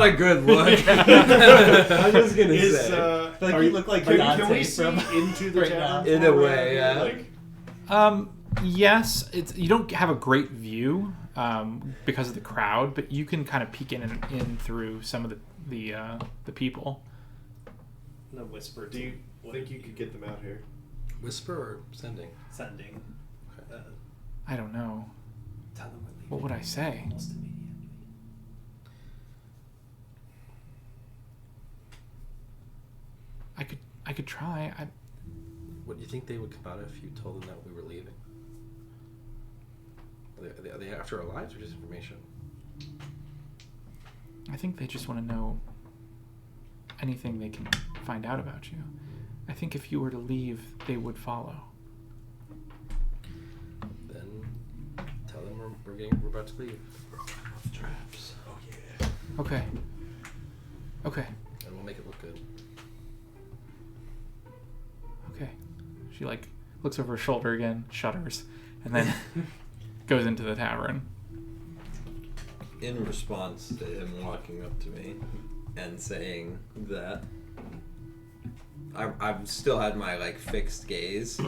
a good look. I'm just gonna say. Like Are you you- look like can Dante we see from into the right tavern? now. In a way, yeah. Like, Yes, you don't have a great view because of the crowd, but you can kind of peek in through some of the people. The whisper. do you think you could get them out here? Whisper or sending? Sending. I don't know. Tell them we're leaving. What would I say? Almost immediately. I could try. What do you think they would come out if you told them that we were leaving? Are they after our lives or just information? I think they just want to know anything they can find out about you. I think if you were to leave, they would follow. Then tell them we're about to leave. Traps. Oh yeah. Okay. Okay. And we'll make it look good. Okay. She like looks over her shoulder again, shudders, and then goes into the tavern. In response to him walking up to me and saying that I've still had my like fixed gaze.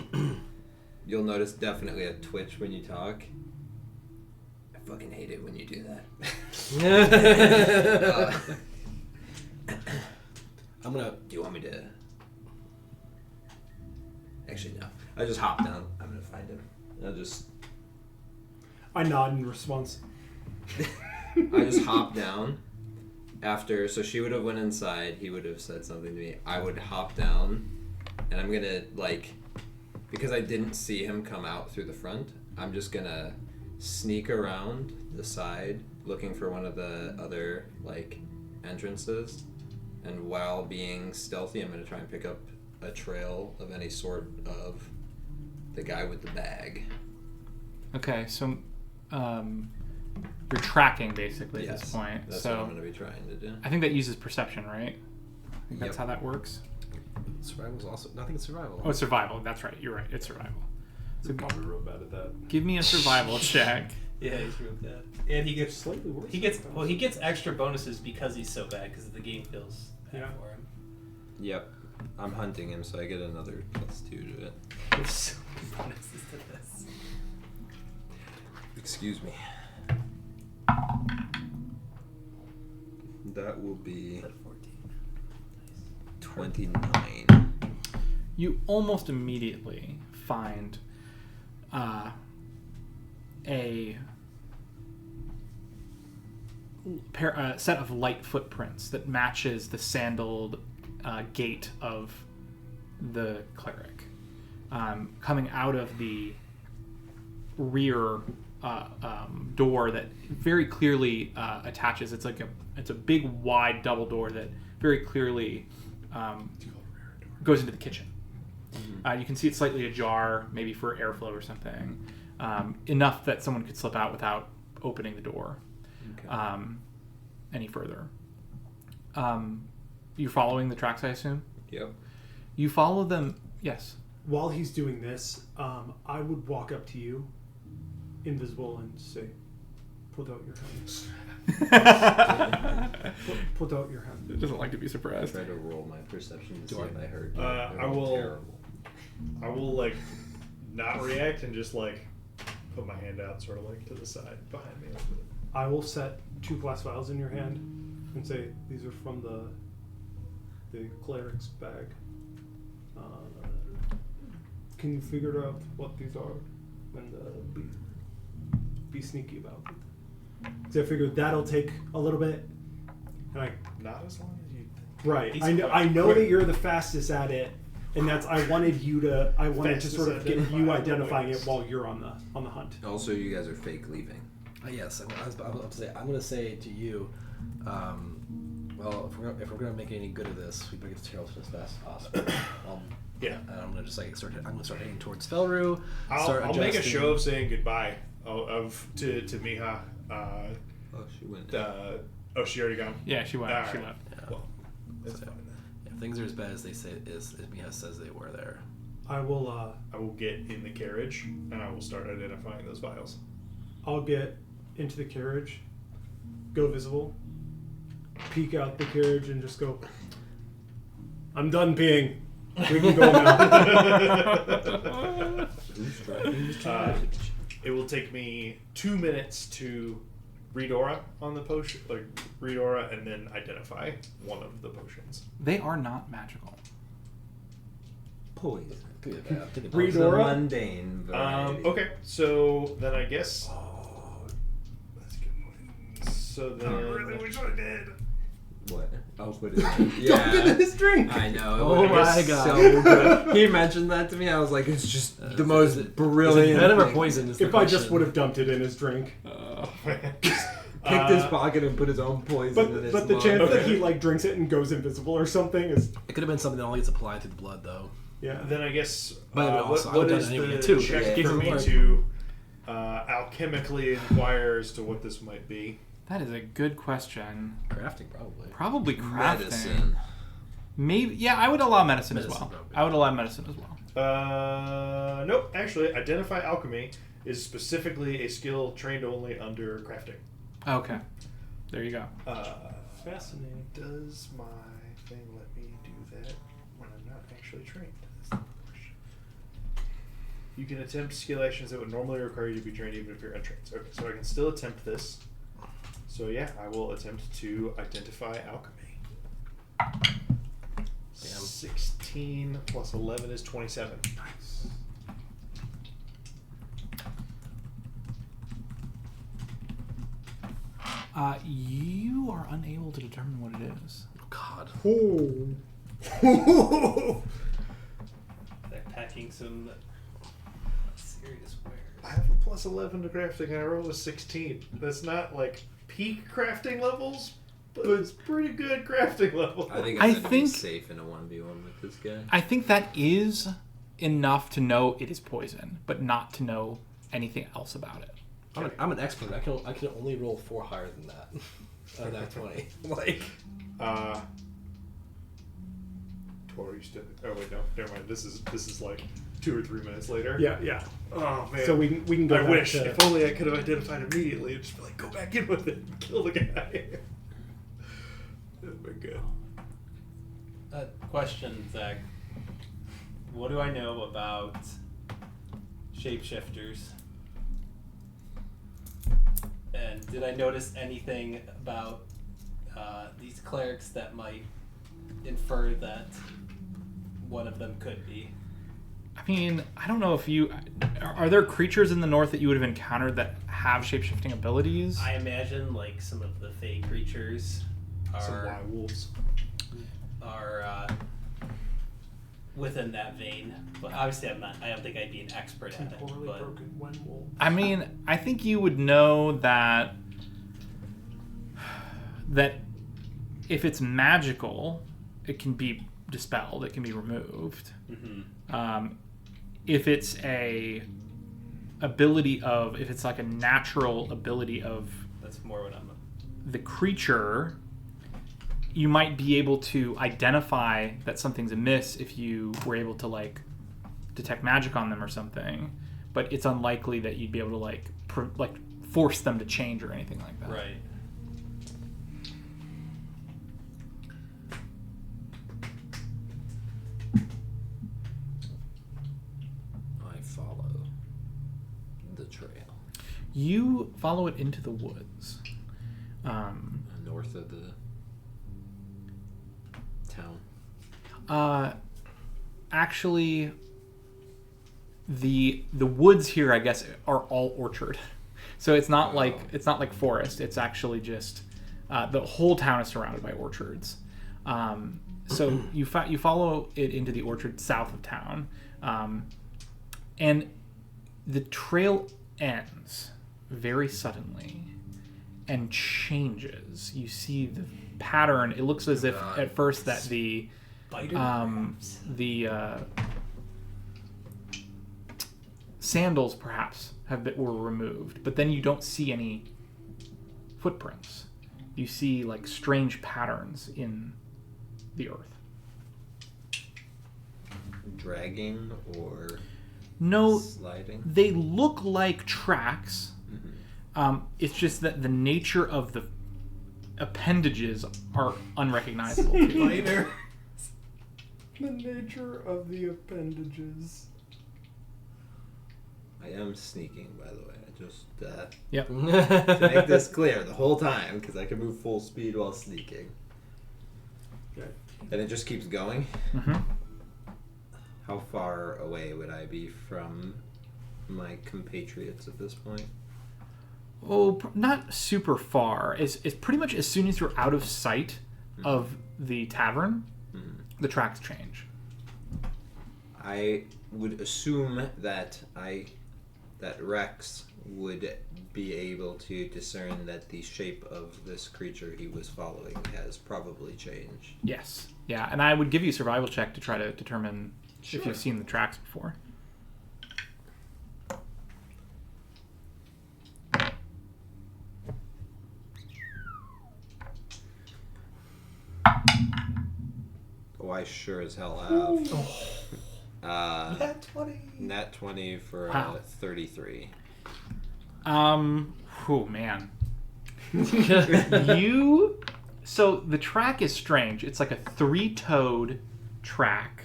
You'll notice definitely a twitch when you talk. I fucking hate it when you do that. I'm gonna. Do you want me to? Actually, no. I just hop down. I'm gonna find him. I nod in response. I just hop down after. So she would have went inside. He would have said something to me. I would hop down, and I'm gonna like, because I didn't see him come out through the front. I'm just gonna sneak around the side, looking for one of the other like entrances, and while being stealthy, I'm gonna try and pick up a trail of any sort of the guy with the bag. Okay, so you're tracking basically at this point. That's so what I'm gonna be trying to do. I think that uses perception, right? I think that's Yep. how that works. Survival's also nothing. It's survival. Oh, it's survival. That's right. You're right. It's survival. So probably real bad at that. Give me a survival check. Yeah, he's real bad. And he gets Slightly worse. he gets extra bonuses because he's so bad because the game feels bad Yeah. for him. Yep. I'm hunting him, so I get another +2 to it. There's so many bonuses to this. Excuse me. That will be Is that 14? 29. You almost immediately find a set of light footprints that matches the sandaled gait of the cleric, coming out of the rear door that very clearly attaches. It's like it's a big wide double door that very clearly goes into the kitchen. You can see it's slightly ajar, maybe for airflow or something, enough that someone could slip out without opening the door any further. You're following the tracks, I assume? Yep. You follow them, yes. While he's doing this, I would walk up to you, invisible, and say, "Put out your hands. Put out your hands." It doesn't like to be I surprised. try to roll my perception to Do see I- if I heard. I will- Terrible. I will like not react and just like put my hand out, sort of like to the side behind me. A little bit. I will set 2 glass vials in your hand and say these are from the cleric's bag. Can you figure out what these are and be sneaky about it? Because I figured that'll take a little bit. And Not as long as you think. right. He's I know quick. that you're the fastest at it, and I wanted to Fastest sort of get you identifiable identifying it waste. while you're on the hunt. Also, you guys are fake leaving. Yes, I'm going to say to you, well, if we're gonna make any good of this, we better get to Tarleton as fast as possible. Yeah. And I'm gonna just like start heading towards Felru. I'll make a show of saying goodbye to Miha. Oh, she went. Oh, she already gone. Yeah, she went. She Alright. left. Yeah. Well, that's fine then. If things are as bad as they say, as Miha says they were there. I will. I will get in the carriage and I will start identifying those vials. I'll get into the carriage, go visible, peek out the carriage, and just go. I'm done peeing. We can go now. It will take me 2 minutes to read aura on the potion, like read aura, and then identify one of the potions. They are not magical. Poison. Read The aura? mundane variety. Okay, so then I guess. That's a good point. So then. I really wish I did. What? I'll put it in. Yeah. Dump it in his drink. I know. It Oh would my be God. So good. He mentioned that to me. I was like, it's just the most brilliant. Is it venom or thing. poison? Is the If I just question. would have dumped it in his drink. Picked his pocket and put his own poison in his But the mug. chance that Okay. he like drinks it and goes invisible or something is It could have been something that only gets applied through the blood, though. yeah. Then I guess. But also, I what would've is done it anyway, the too. check Yeah. for me Like- to alchemically inquire as to what this might be? That is a good question. Crafting, probably. Probably crafting. Medicine. Maybe. Yeah, I would allow medicine as Medicine, well. probably. I would allow medicine as well. Nope. Actually, identify alchemy is specifically a skill trained only under crafting. Okay. There you go. Fascinating. Does my thing let me do that when I'm not actually trained? That's the question. You can attempt skill actions that would normally require you to be trained even if you're untrained. Okay, so I can still attempt this. So yeah, I will attempt to identify alchemy. 16 plus 11 is 27. Nice. You are unable to determine what it is. God. Oh. They're packing some serious I wares. have a plus 11 to crafting and I rolled a 16. That's not like peak crafting levels, but it's pretty good crafting levels. I think I I'm gonna be think- safe in a 1v1 with this guy. I think that is enough to know it is poison, but not to know anything else about it. I'm an expert. I can only roll 4 higher than that. Out of that 20. Like. Tor, you still. Oh wait, no, never mind. This is like 2 or 3 minutes later. Yeah. Oh man. So we can go. I back wish. to- If only I could have identified immediately and just be like, go back in with it and kill the guy. That'd been good. Question, Zach. What do I know about shapeshifters? And did I notice anything about these clerics that might infer that one of them could be? I mean, I don't know if you... Are there creatures in the north that you would have encountered that have shape-shifting abilities? I imagine like some of the fey creatures Some are wild wolves. within that vein, but obviously I don't think I'd be an expert at it. Temporally But broken when wolf. I mean, I think you would know that if it's magical, it can be dispelled, it can be removed. If it's if it's like a natural ability of that's more what I'm. the creature, you might be able to identify that something's amiss if you were able to like detect magic on them or something, but it's unlikely that you'd be able to like force them to change or anything like that. Right. I follow The trail. You follow it into the woods. North of the town. Actually, the woods here, I guess, are all orchard. So it's not like forest. It's actually just the whole town is surrounded by orchards. So you follow it into the orchard south of town, and the trail ends very suddenly and changes. You see the pattern. It looks as if at first that the sandals perhaps were removed, but then you don't see any footprints. You see like strange patterns in the earth. Dragging or No, sliding? they look like tracks. It's just that the nature of the appendages are unrecognizable to you. The nature of the appendages. I am sneaking, by the way. I just Yep. to make this clear the whole time, because I can move full speed while sneaking. Okay. And it just keeps going. Mm-hmm. How far away would I be from my compatriots at this point? Oh, not super far. It's pretty much as soon as you're out of sight of the tavern, the tracks change. I would assume that Rex would be able to discern that the shape of this creature he was following has probably changed. Yes. Yeah, and I would give you a survival check to try to determine if you've seen the tracks before. Oh, I sure as hell have. Nat 20. Nat 20 for Wow. 33. Oh man. So the track is strange. It's like a 3-toed track.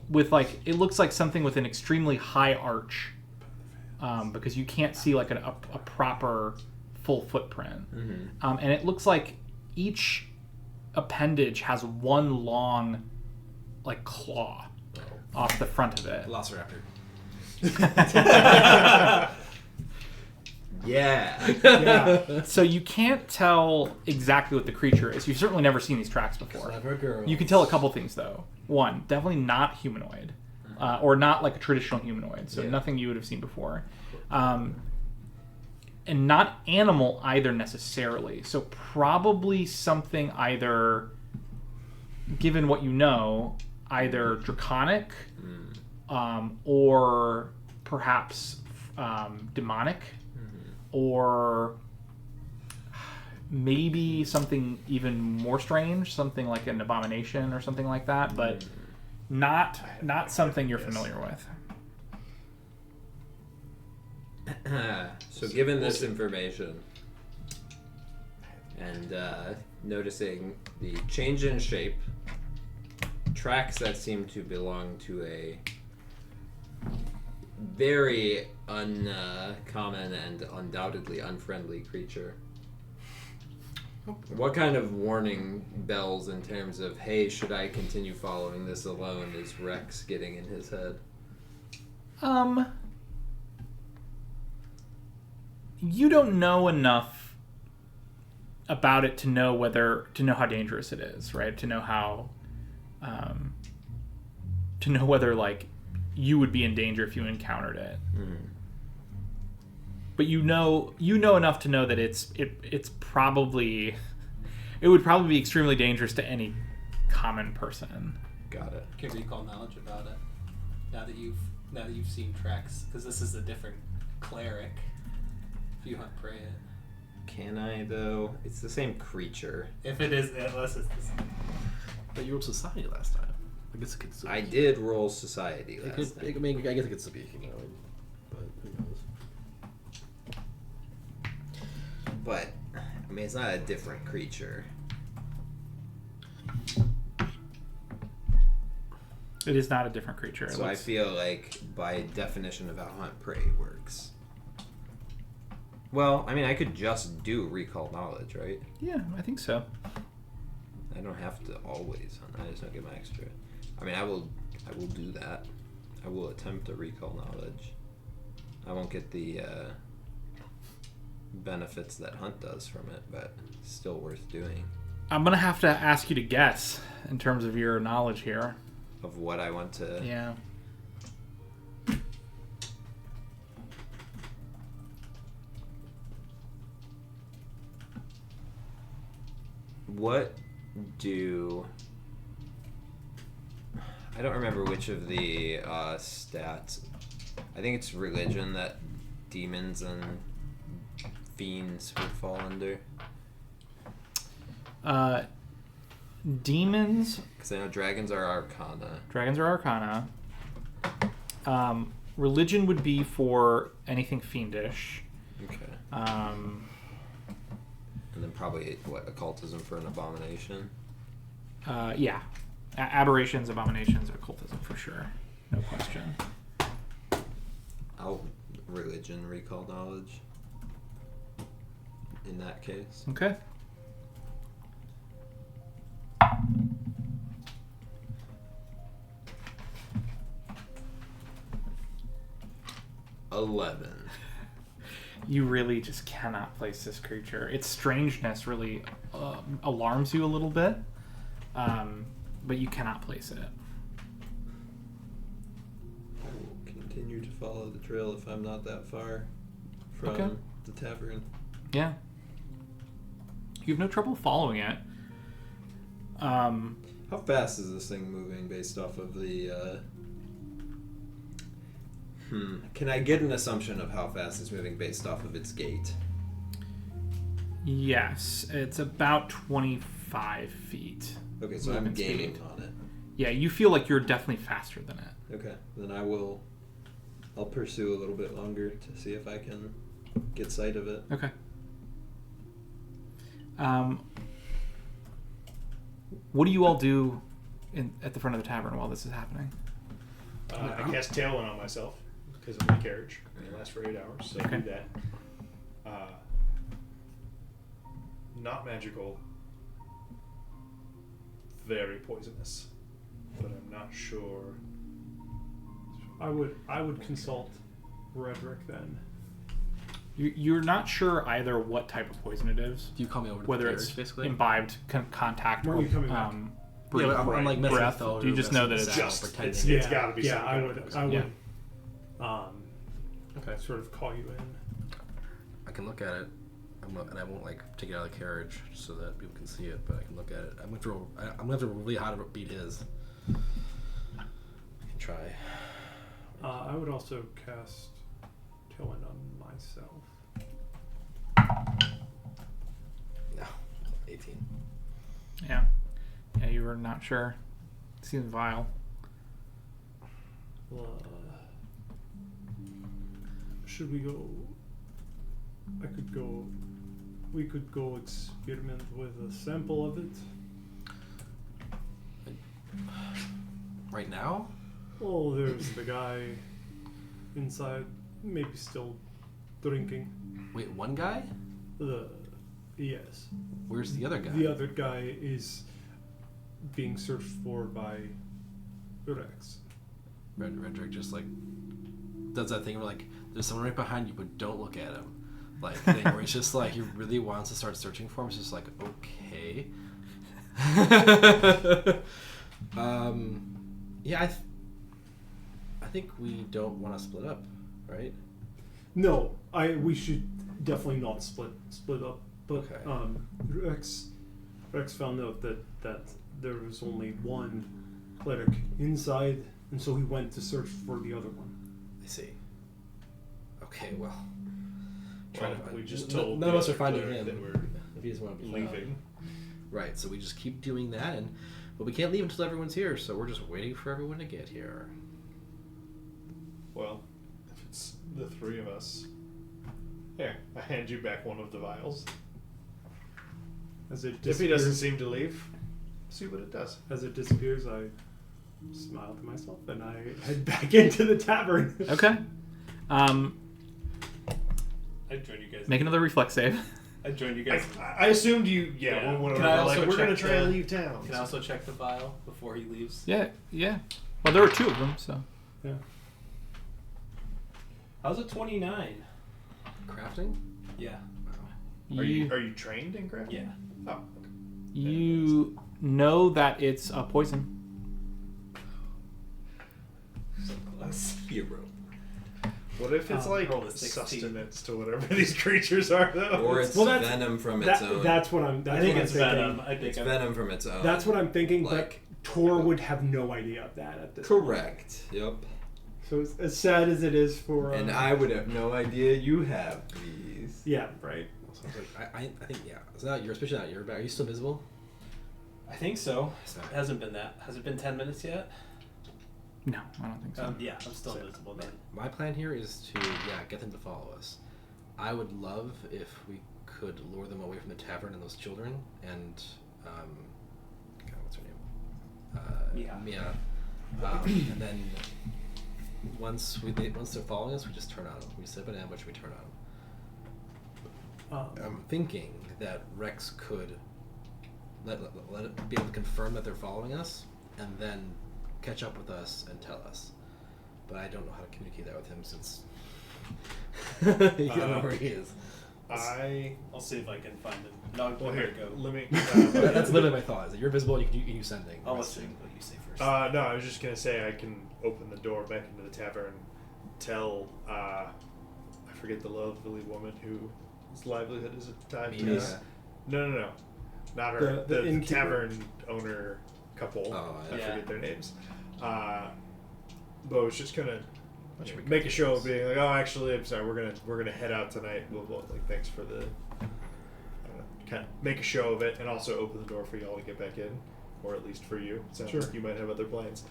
With like, it looks like something with an extremely high arch. Because you can't see like a proper full footprint. And it looks like each appendage has one long like claw off the front of it. Velociraptor. Yeah. So you can't tell exactly what the creature is. You've certainly never seen these tracks before. Clever girl. You can tell a couple things though. One, definitely not humanoid, or not like a traditional humanoid. So Yeah. nothing you would have seen before, and not animal either necessarily. So probably something either, given what you know, either draconic, or perhaps demonic, or maybe something even more strange, something like an abomination or something like that, but not something you're familiar with. So given this information and noticing the change in shape, tracks that seem to belong to a very uncommon and undoubtedly unfriendly creature, what kind of warning bells in terms of, hey, should I continue following this alone, is Rex getting in his head? You don't know enough about it to know how dangerous it is, right? To know how, to know whether like you would be in danger if you encountered it. But you know enough to know that it's probably, it would probably be extremely dangerous to any common person. Got it. Can recall knowledge about it now that you've seen tracks, because this is a different cleric. If you hunt prey it. Can I, though? It's the same creature. If it is, unless it's the same. But you rolled society last time. I guess it could still I be. did roll society It last could, time. I mean, I guess it could still be humanoid. But who knows? But, I mean, it's not a different creature. It is not a different creature. It So I looks- feel like, by definition of how hunt prey works. Well, I mean, I could just do recall knowledge, right? Yeah, I think so. I don't have to always hunt. I just don't get my extra. I mean, I will do that. I will attempt to recall knowledge. I won't get the benefits that hunt does from it, but still worth doing. I'm gonna have to ask you to guess in terms of your knowledge here. Of what I want to. Yeah. What do. I don't remember which of the stats. I think it's religion that demons and fiends would fall under. Demons. Because I know dragons are arcana. Dragons are arcana. Religion would be for anything fiendish. Okay. Um, And then probably, what, occultism for an abomination? yeah. Aberrations, abominations, occultism for sure. No question. I'll religion recall knowledge. In that case. Okay. You really just cannot place this creature. Its strangeness really alarms you a little bit, but you cannot place it. I will continue to follow the trail if I'm not that far from Okay. the tavern. Yeah. You have no trouble following it. How fast is this thing moving based off of the... Can I get an assumption of how fast it's moving based off of its gait? Yes, it's about 25 feet. Okay, so I'm Movement gaining speed. on it. Yeah, you feel like you're definitely faster than it. Okay, then I'll pursue a little bit longer to see if I can get sight of it. Okay. What do you all do at the front of the tavern while this is happening? I cast Tailwind on myself because of my carriage. It lasts for 8 hours, so I Okay. do that. Not magical. Very poisonous, but I'm not sure. I would consult Redrick then. You're not sure either what type of poison it is, Do you call me over to whether the it's carriage, basically? imbibed contact When or are you coming back? Yeah, breath. but I'm like messing breath. with Do you just know that it's Just pretending. it's Yeah, got to be. yeah, some I kind would. of I poison. would. Okay. Sort of call you in. I can look at it, and I won't like take it out of the carriage so that people can see it. But I can look at it. I'm gonna have to really hard to beat his. I can try. I would also cast Tailwind on myself. No, 18. Yeah. Yeah, you were not sure. Seems vile. Should we go? I could go. We could go experiment with a sample of it. Right now? Oh, there's the guy inside, maybe still drinking. Wait, one guy? Yes. Where's the other guy? The other guy is being searched for by Rex. Redrick just like does that thing where like there's someone right behind you, but don't look at him. Like thing where he's just like he really wants to start searching for him. It's just like okay. Yeah, I think we don't want to split up, right? No, we should definitely not split up. But Okay. Rex found out that there was only one cleric inside, and so he went to search for the other one. I see. Okay, well. We just told none of the us are other finding cleric him. that we're If he doesn't want to be found. leaving. Right, so we just keep doing that, but we can't leave until everyone's here, so we're just waiting for everyone to get here. Well, if it's the three of us, here, I hand you back one of the vials. As it If he doesn't disappears, seem to leave, see what it does. as it disappears, I smile to myself, and I head back into the tavern. Okay. I'd join you guys. Make another reflex save. I'd join you guys. I assumed you. Yeah. When Can I we're also like, we're gonna check try to the- leave town. Can I also check the vial before he leaves? Yeah. Well, there were 2 of them, so. Yeah. How's a 29? Crafting? Yeah. Are you trained in crafting? Yeah. Oh. Okay. You know that it's a poison. So close. Hero. What if it's like roll a 16. sustenance to whatever these creatures are, though? Or it's Well, that's- venom from its own. That's what I'm. That's I think what it's I'm thinking. venom. I think It's I'm- venom from its own. That's what I'm thinking. Like- but Tor would have no idea of that at this point. correct. Yep. So as sad as it is for. And I would have no idea you have these. Yeah. Right. So I was like, I think, yeah. It's not your, especially not your back. Are you still visible? I think so. So- It hasn't been that. Has it been 10 minutes yet? No, I don't think so. Yeah, I'm still So, invisible then. My plan here is to, get them to follow us. I would love if we could lure them away from the tavern and those children, and, God, what's her name? Mia. And then once they're following us, we just turn on them. We set up an ambush, we turn on them. I'm thinking that Rex could let it be able to confirm that they're following us, and then catch up with us and tell us. But I don't know how to communicate that with him since you don't know where he is. I'll see if I can find him. No, Well, here here, go. let me. That's literally my thought. Is that you're visible, and you can do sending. I'll listen what you say first. No, I was just gonna say I can open the door back into the tavern, tell I forget the lovely woman whose livelihood is tied to Mia. this. No, not her. The The innkeeper? tavern owner couple. Oh, I yeah. forget their names. But I was just gonna That should be make a good. show of being like, oh, actually, I'm sorry, we're gonna head out tonight. We'll like, thanks for the. Kind of make a show of it, and also open the door for y'all to get back in, or at least for you. It sounds Sure. like you might have other plans.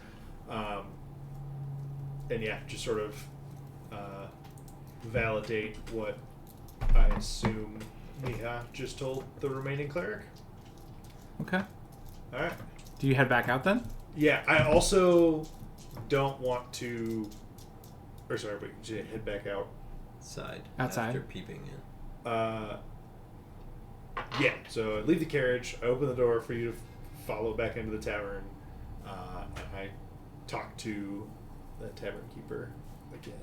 And yeah, just sort of validate what I assume Miha just told the remaining cleric. Okay. All right. Do you head back out then? Yeah, I also don't want to. Or sorry, but you head back out. Outside. After peeping in. Yeah, so I leave the carriage. I open the door for you to follow back into the tavern, and I talk to the tavern keeper again.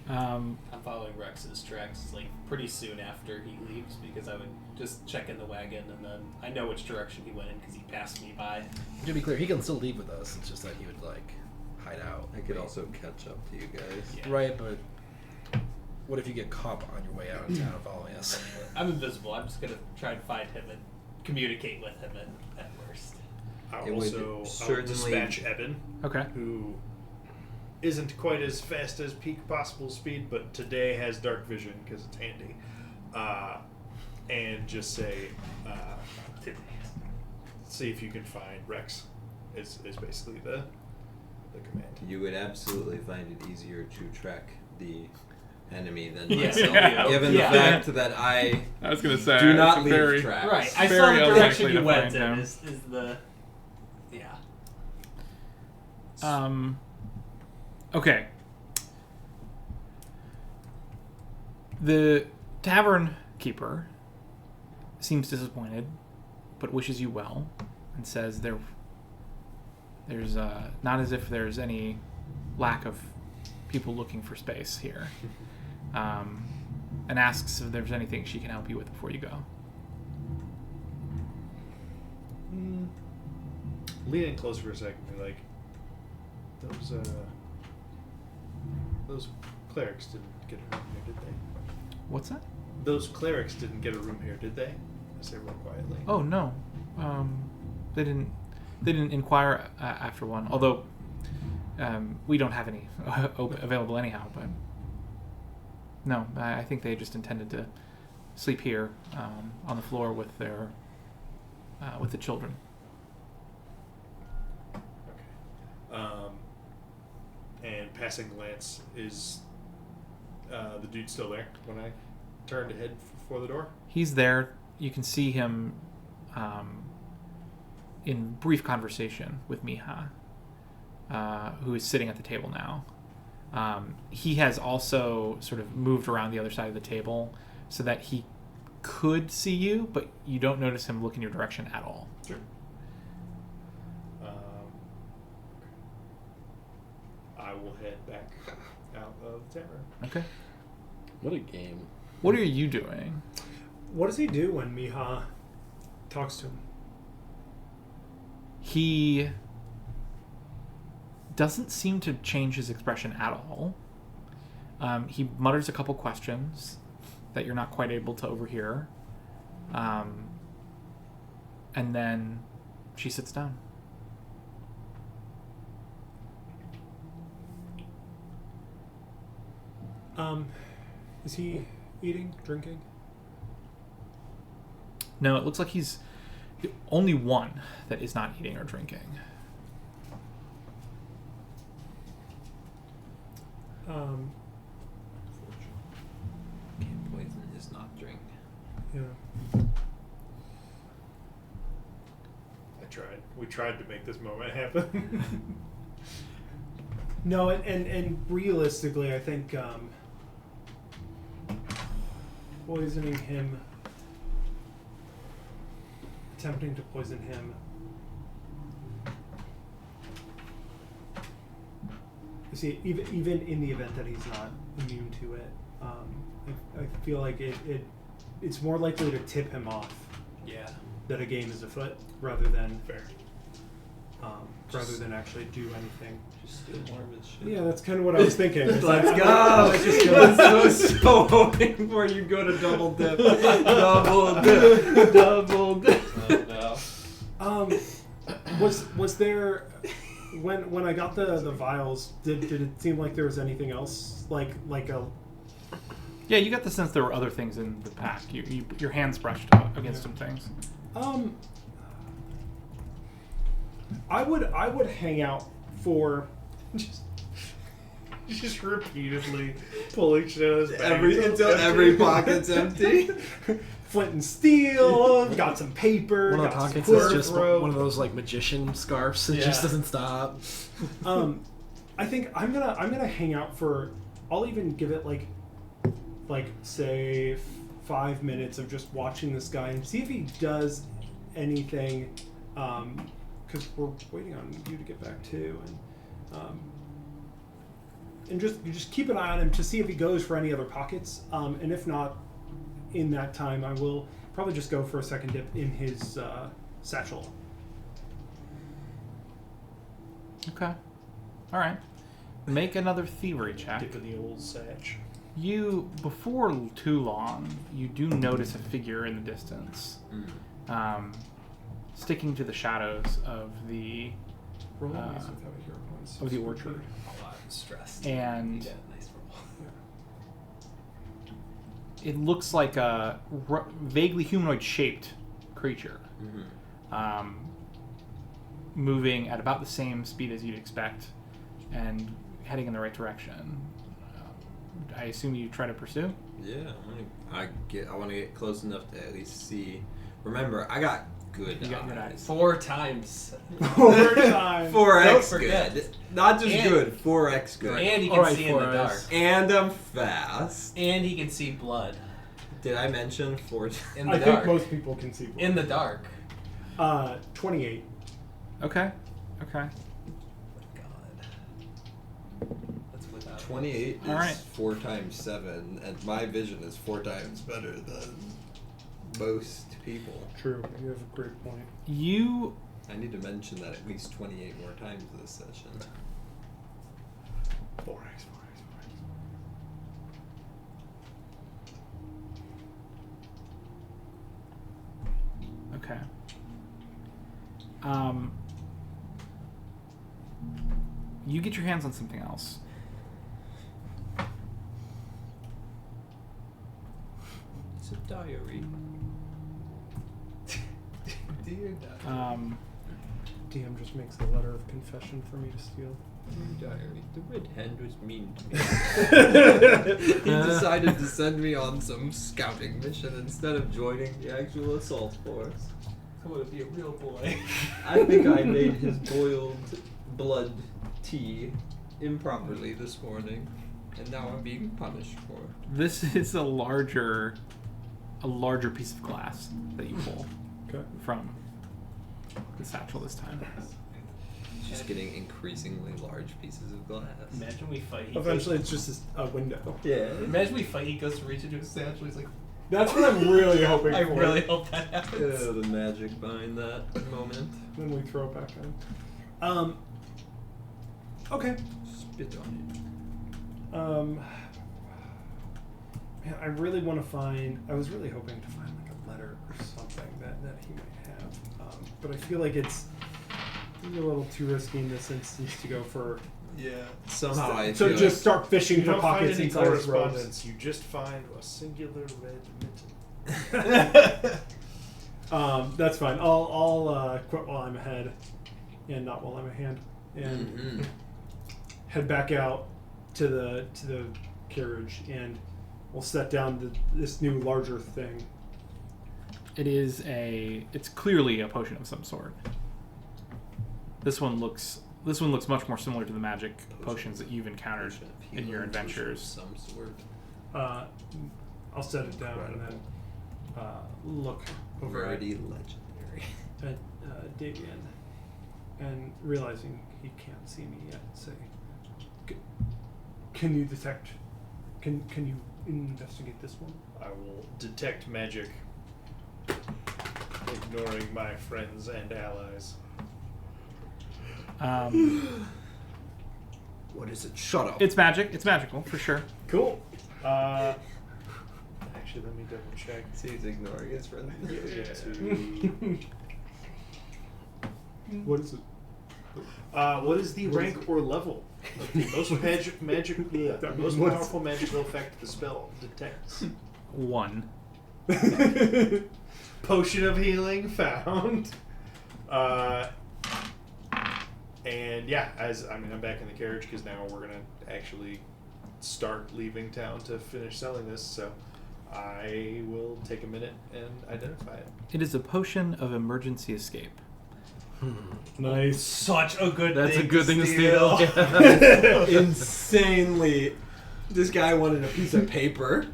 Um, I'm following Rex's tracks like pretty soon after he leaves because I would just check in the wagon and then I know which direction he went in because he passed me by. To be clear, he can still leave with us. It's just that he would hide out. I could Wait. also catch up to you guys. Yeah. Right, but what if you get caught on your way out of town following us? I'm invisible. I'm just gonna try and find him and communicate with him at worst. I'll It would also certainly- dispatch Eben, okay. who isn't quite as fast as peak possible speed, but today has dark vision because it's handy. And just say, see if you can find Rex. Is basically the command. You would absolutely find it easier to track the enemy than Yeah. myself, Yeah. given Yeah. the fact that I I was gonna say do not leave tracks. Right. I Very saw the unlikely direction to you went find in. him. Is the yeah. Okay. The tavern keeper seems disappointed, but wishes you well, and says there's not as if there's any lack of people looking for space here, and asks if there's anything she can help you with before you go. Lean in close for a second. Be like, those clerics didn't get a room here, did they? What's that? Those clerics didn't get a room here, did they? I say real quietly. Oh no, they didn't inquire after one. Although we don't have any available anyhow. But no, I think they just intended to sleep here on the floor with their with the children. And passing glance, is the dude still there when I turn to head for the door? He's there. You can see him in brief conversation with Miha, who is sitting at the table now. He has also sort of moved around the other side of the table so that he could see you, but you don't notice him look in your direction at all. Sure. I will head back out of the tavern. Okay. What a game. What are you doing? What does he do when Miha talks to him? He doesn't seem to change his expression at all. He mutters a couple questions that you're not quite able to overhear. And then she sits down. Is he eating, drinking? No, it looks like he's the only one that is not eating or drinking. Can't poison is not drink. Yeah. I tried. We tried to make this moment happen. No, and realistically, I think poisoning him, attempting to poison him, you see, even in the event that he's not immune to it, I feel like it's more likely to tip him off Yeah. that a game is afoot rather than Fair. rather than actually do anything. Just steal more of his shit. Yeah, that's kind of what I was thinking. Let's I go! was just gonna- I was so hoping for you go to double dip. Double dip. Double dip. Oh, no. Was there when I got the vials? Did it seem like there was anything else like a? Yeah, you got the sense there were other things in the pack. Your hands brushed up against some things. I would hang out for just repeatedly pulling shit out of his bag. Until every pocket's empty. flint and steel. Got some paper. One of the got some pockets is quirt just rope. one of those like magician scarves that just Yeah. doesn't stop. I think I'm gonna hang out for. I'll even give it like say 5 minutes of just watching this guy and see if he does anything. Because we're waiting on you to get back too, and just keep an eye on him to see if he goes for any other pockets. And if not, in that time, I will probably just go for a second dip in his satchel. Okay. All right. Make another thievery check. Dip in the old satch. You, before too long, you do notice a figure in the distance, sticking to the shadows of the Roll Uh, these without a hero points. of the orchard, Oh, I'm stressed. and You got a nice roll. it looks like a vaguely humanoid-shaped creature, moving at about the same speed as you'd expect, and heading in the right direction. I assume you try to pursue. Yeah, I want to get close enough to at least see. Remember, I got good You got good eyes. 4 times. Overtime. 4x Don't forget. good. Not just And- good, 4x good. And he can Alright, see in the 4 dark. eyes. And I'm fast. And he can see blood. Did I mention 4 In the I dark. think most people can see. In the dark. 28. Okay. God. That's without 28 is All right. 4 times 7, and my vision is 4 times better than most people. True. You have a great point. You I need to mention that at least 28 more times this session. 4x. okay? You get your hands on something else. It's a diary. Dear diary. DM just makes a letter of confession for me to steal. Dear diary. The Red Hand was mean to me. He decided to send me on some scouting mission instead of joining the actual assault force. I want to be a real boy. I think I made his boiled blood tea improperly this morning, and now I'm being punished for it. This is a larger piece of glass that you pull Okay. from the satchel this time. Just getting increasingly large pieces of glass. Imagine we fight. Eventually, it's just a window. Yeah. Imagine we fight. He goes to reach into his satchel. He's like, That's what I'm really hoping I for. really hope that happens. The magic behind that moment. Then we throw it back in. Okay. Spit on Man, I really want to find. I was really hoping to find like a letter or something that he might have, but I feel like it's a little too risky in this instance to go for. Yeah. it. Somehow I So feel just start fishing You for don't find pockets any inside his robes. correspondence. You just find a singular red mitten. That's fine. I'll quit while I'm ahead, and not while I'm ahead, and Mhm. head back out to the carriage, and we'll set down this new larger thing. It's clearly a potion of some sort. This one looks much more similar to the magic potions that you've encountered Potion of in your healing, potion of adventures. some sort. I'll set it down and then look over at Already legendary. Davian, and realizing he can't see me yet, say, "Can you detect? Can you investigate this one?" I will detect magic, ignoring my friends and allies. What is it? Shut up. It's magic. It's magical for sure. Cool. Actually, let me double check. See, he's ignoring his friends. What is it? What is the What is rank or level of the most the most What is- powerful magical effect the spell detects? 1. Potion of healing found. And yeah, I'm back in the carriage because now we're gonna actually start leaving town to finish selling this. So I will take a minute and identify it. It is a potion of emergency escape. Nice. Such a good. That's a thing good thing to steal. steal. Insanely. This guy wanted a piece of paper.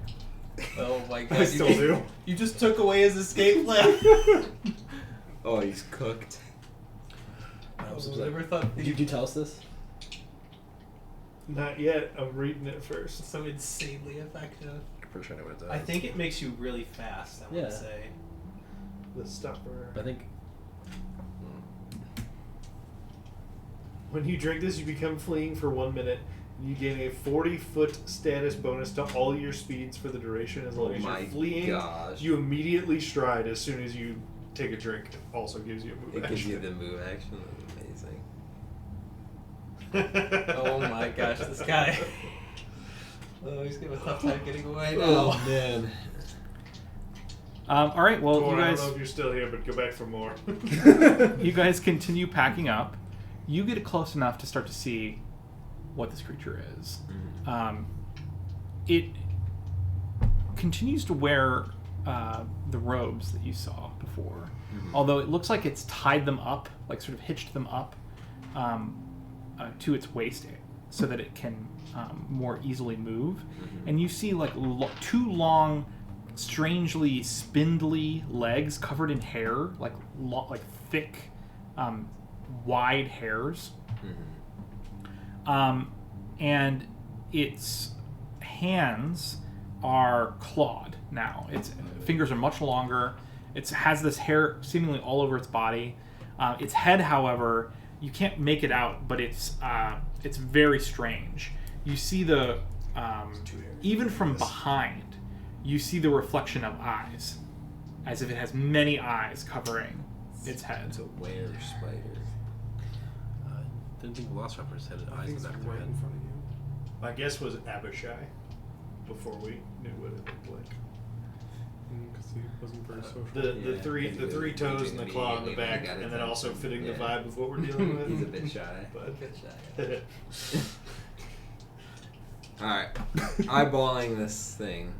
Oh my god! I still do. You just took away his escape plan. Oh, he's cooked. I never thought Did you tell us this? Not yet. I'm reading it first. so insanely effective. I'm pretty sure I know what it does. I think it makes you really fast. I would Yeah. say. The stopper. I think. When you drink this, you become fleeing for 1 minute. You gain a 40-foot status bonus to all your speeds for the duration as long Oh as my you're fleeing. gosh. You immediately stride as soon as you take a drink. It also gives you a move It action. gives you the move action. That's amazing. Oh my gosh, this guy. Oh, he's gonna have a tough time getting away now. Oh man. All right. Well, Thor, you I guys. don't know if you're still here, but go back for more. You guys continue packing up. You get close enough to start to see what this creature is. It continues to wear the robes that you saw before, although it looks like it's tied them up, like sort of hitched them up to its waist so that it can more easily move. And you see like two long, strangely spindly legs covered in hair, like thick, wide hairs. And its hands are clawed now. Its fingers are much longer. It has this hair seemingly all over its body. Its head, however, you can't make it out, but it's very strange. You see the even from behind, you see the reflection of eyes, as if it has many eyes covering its head. It's a were spider. Didn't think Velociraptors had I eyes think in it's the back of their right head. in front of you. My guess was Abishai before we knew what it looked like. Because he wasn't very social. The Yeah, three I think the it three was toes and the reaching claw on the immediately when back, he got and then also attention. fitting the Yeah. vibe of what we're dealing with. He's a bit shy. But- A bit shy. Alright. Eyeballing this thing.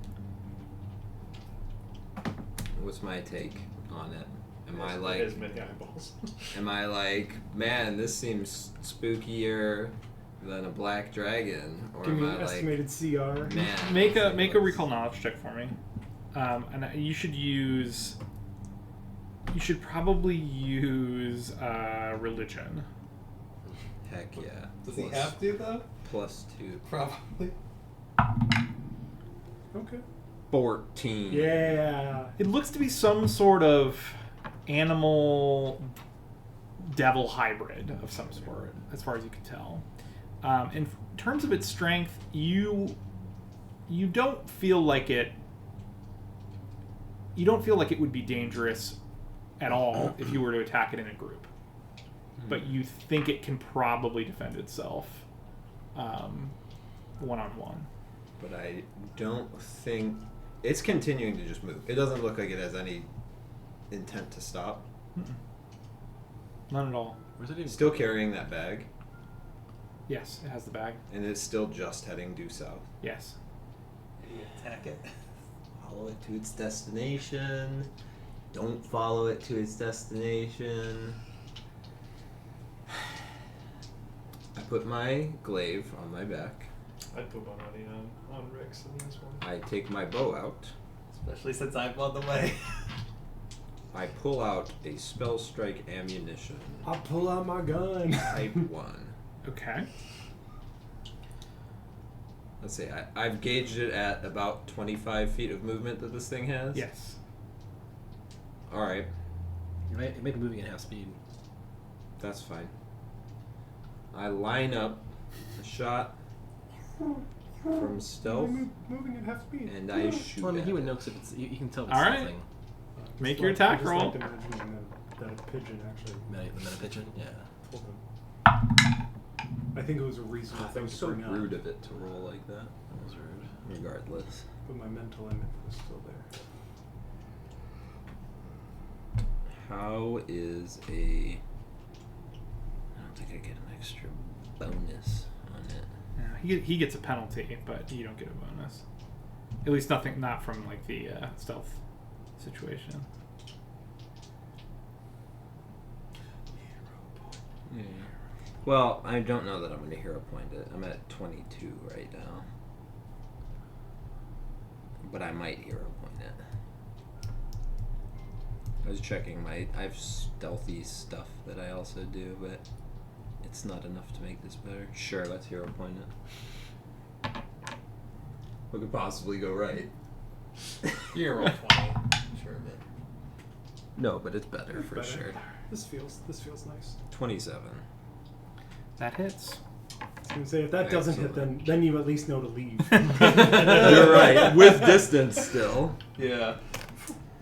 What's my take on it? Am I As like, many eyeballs. am I like, man, this seems spookier than a black dragon, or Give am me I an like, estimated CR. man, Make this a looks- recall knowledge check for me, and you should use. You should probably use religion. Heck yeah. Does he Plus- have to though? +2. Probably. Okay. 14. Yeah. It looks to be some sort of animal devil hybrid of some sort, as far as you can tell. In terms of its strength, you don't feel like it. You don't feel like it would be dangerous at all if you were to attack it in a group, but you think it can probably defend itself one-on-one. But I don't think it's continuing to just move. It doesn't look like it has any intent to stop. None at all. Where's it even? Still carrying that bag, Yes, it has the bag. and it's still just heading due south. Yes. Did he attack it? Follow it to its destination. Don't follow it to its destination. I put my glaive on my back. I'd put my money on Rex in this one. I take my bow out. Especially since I'm on the way. I pull out a spell strike ammunition. I'll pull out my gun. Type 1. Okay. Let's see, I've gauged it at about 25 feet of movement that this thing has. Yes. Alright, It might be moving at half speed. that's fine. I line up a shot from stealth, Moving at half speed. and I shoot Well, I mean, at he would it. know because you can tell if it's All right. something. Make Just your like- attack I just roll. like to imagine that a pigeon actually The meta pigeon? Yeah. told him. I think it was a reasonable That thing was to so bring up, rude of it to roll like that. That was rude. Regardless. but my mental image was still there. How is a... I don't think I get an extra bonus on it. Yeah, he gets a penalty, but you don't get a bonus. At least not from like the stealth situation. Yeah. Well, I don't know that I'm going to hero point it. I'm at 22 right now. But I might hero point it. I was checking I have stealthy stuff that I also do, but it's not enough to make this better. Sure, let's hero point it. What could possibly go right? You're roll 20. Sure of it. No, but it's better for Better. sure. This feels nice. 27. That hits. I was gonna say if that doesn't hit, then you at least know to leave. You're right. With distance still. Yeah.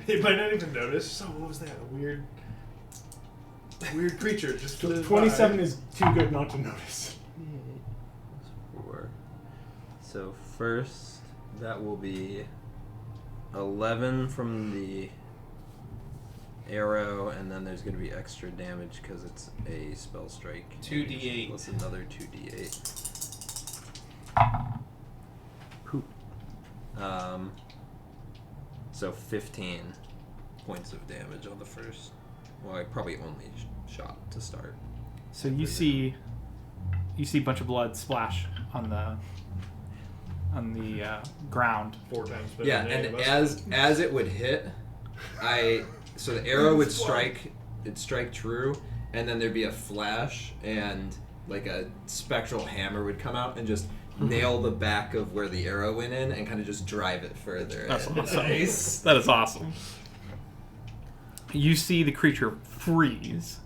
He might not even notice. So what was that? A weird creature just flew 27 by. is too good not to notice. 4. So first, that will be 11 from the arrow, and then there's going to be extra damage because it's a spell strike. 2d8. Plus another 2d8. So 15 points of damage on the first. Well, I probably only shot to start. So you see a bunch of blood splash on the ground. 4 times better Yeah, than any and of us. as it would hit, so the arrow would strike true, and then there'd be a flash, and like a spectral hammer would come out and just nail the back of where the arrow went in, and kind of just drive it further. That's in. awesome. Nice. That is awesome. You see the creature freeze,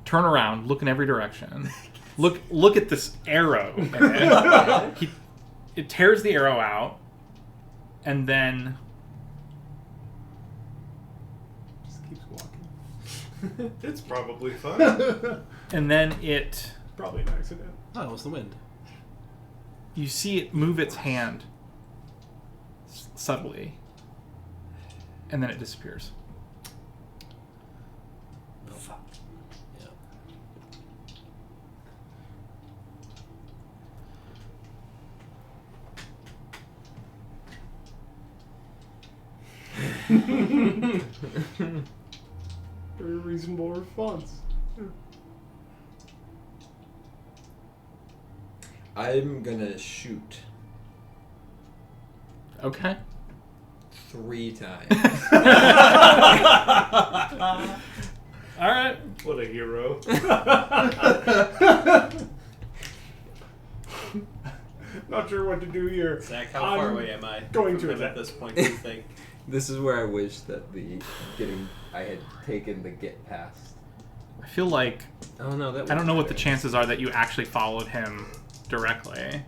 turn around, look in every direction. Look at this arrow. It tears the arrow out, and then Just keeps walking. It's probably fun. it Probably an accident. Oh, it was the wind. you see it move its hand subtly, and then it disappears. Fuck. Yeah. Very reasonable response. I'm gonna shoot Okay. 3 times. All right. What a hero. Not sure what to do here. Zach, how far I'm away am I going from to him attack. at this point, do you think? This is where I wish that I had taken the get past. I feel like Oh no, that. I don't know what the chances are that you actually followed him directly.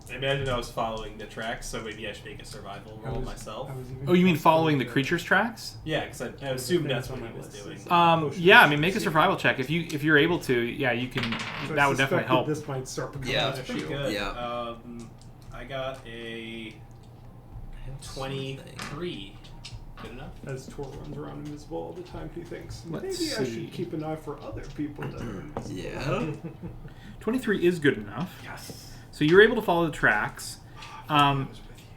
I imagine I was following the tracks, so maybe I should make a survival roll myself. Oh, you mean following the creature's tracks? Yeah, because I assumed that's what he was doing. Yeah, I mean, make a survival check if you're able to. Yeah, you can. That would definitely help. This might start becoming Yeah. an That's issue. pretty good. Yeah. I got a 23. Good enough? As Tor runs around invisible all the time, he thinks, maybe Let's I see. should keep an eye for other people that are invisible. Yeah. 23 is good enough. Yes. So you're able to follow the tracks.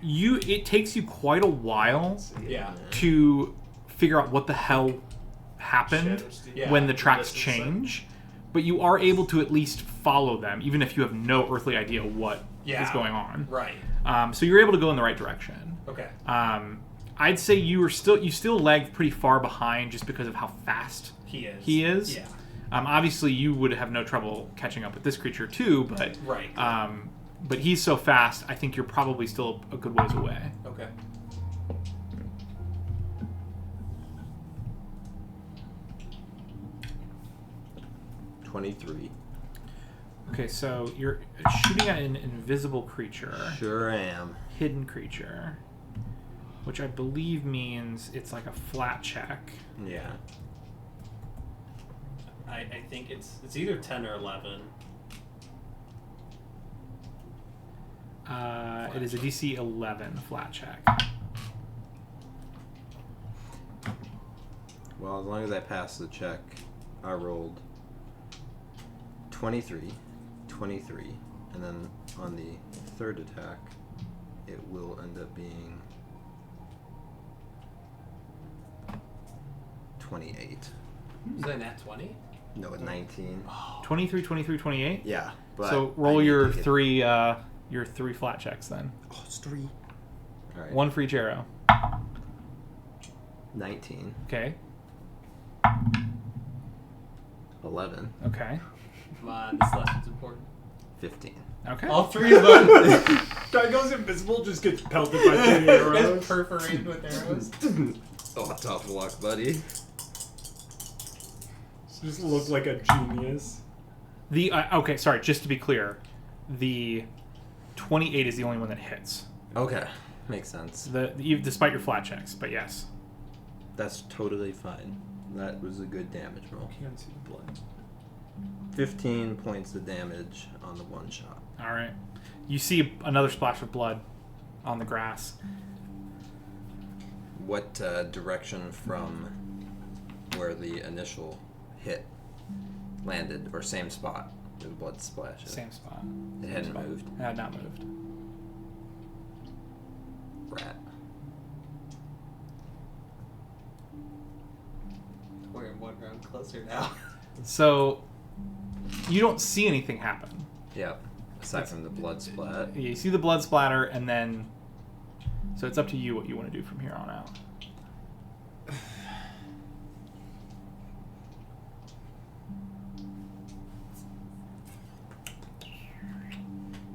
It takes you quite a while Yeah. to figure out what the hell happened Yeah, when the tracks distance thing. change, but you are able to at least follow them, even if you have no earthly idea what is Yeah. going on. Right. So you're able to go in the right direction. Okay. I'd say you still lagged pretty far behind just because of how fast He is. he is. Yeah. Obviously, you would have no trouble catching up with this creature too, but Right. but he's so fast. I think you're probably still a good ways away. Okay. $23. Okay, so you're shooting at an invisible creature, Sure am. hidden creature, which I believe means it's like a flat check. Yeah. I think it's either 10 or 11. It is a DC 11 flat check. Well, as long as I pass the check, I rolled 23, 23, and then on the third attack, it will end up being 28. Was that nat 20? No, 19. 23, 23, 28. Yeah, but So I roll need your to hit- three flat checks then. Oh, it's 3. All right. One for each arrow. 19, Okay. 11, Okay. Come on, this lesson's important. 15. Okay. All three of them Guy goes invisible, just gets pelted by 3 is arrows. perforated with arrows. Oh, tough luck, buddy. Just look like a genius. The okay, sorry. Just to be clear, the 28 is the only one that hits. Okay, makes sense. Despite your flat checks, but yes. That's totally fine. That was a good damage roll. Can't see the blood. 15 points of damage on the one shot. All right. You see another splash of blood on the grass. What direction from where the initial hit landed, or same spot? The blood splash. Same spot. It hadn't Spot. moved. It had not moved. Rat. We're one round closer now. So you don't see anything happen. Yep. Aside from the blood splat. You see the blood splatter, and then so it's up to you what you want to do from here on out.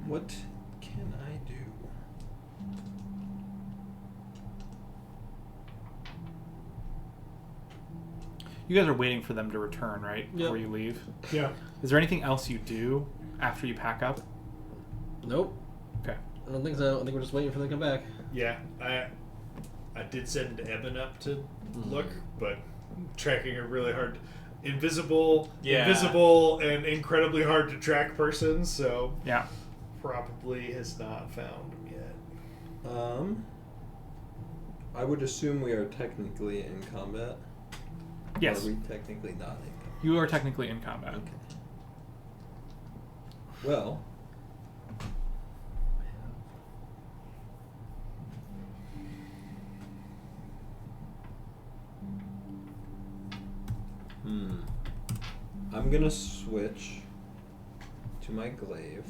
What can I do? You guys are waiting for them to return, right? Before you leave. Yeah. Is there anything else you do after you pack up? Nope. Okay. I don't think so. I think we're just waiting for them to come back. Yeah, I did send Eben up to look, but tracking a really hard, invisible, and incredibly hard to track person, so Yeah. probably has not found him yet. I would assume we are technically in combat. Yes. Or are we technically not in combat? You are technically in combat. Okay. Well. gonna switch to my glaive.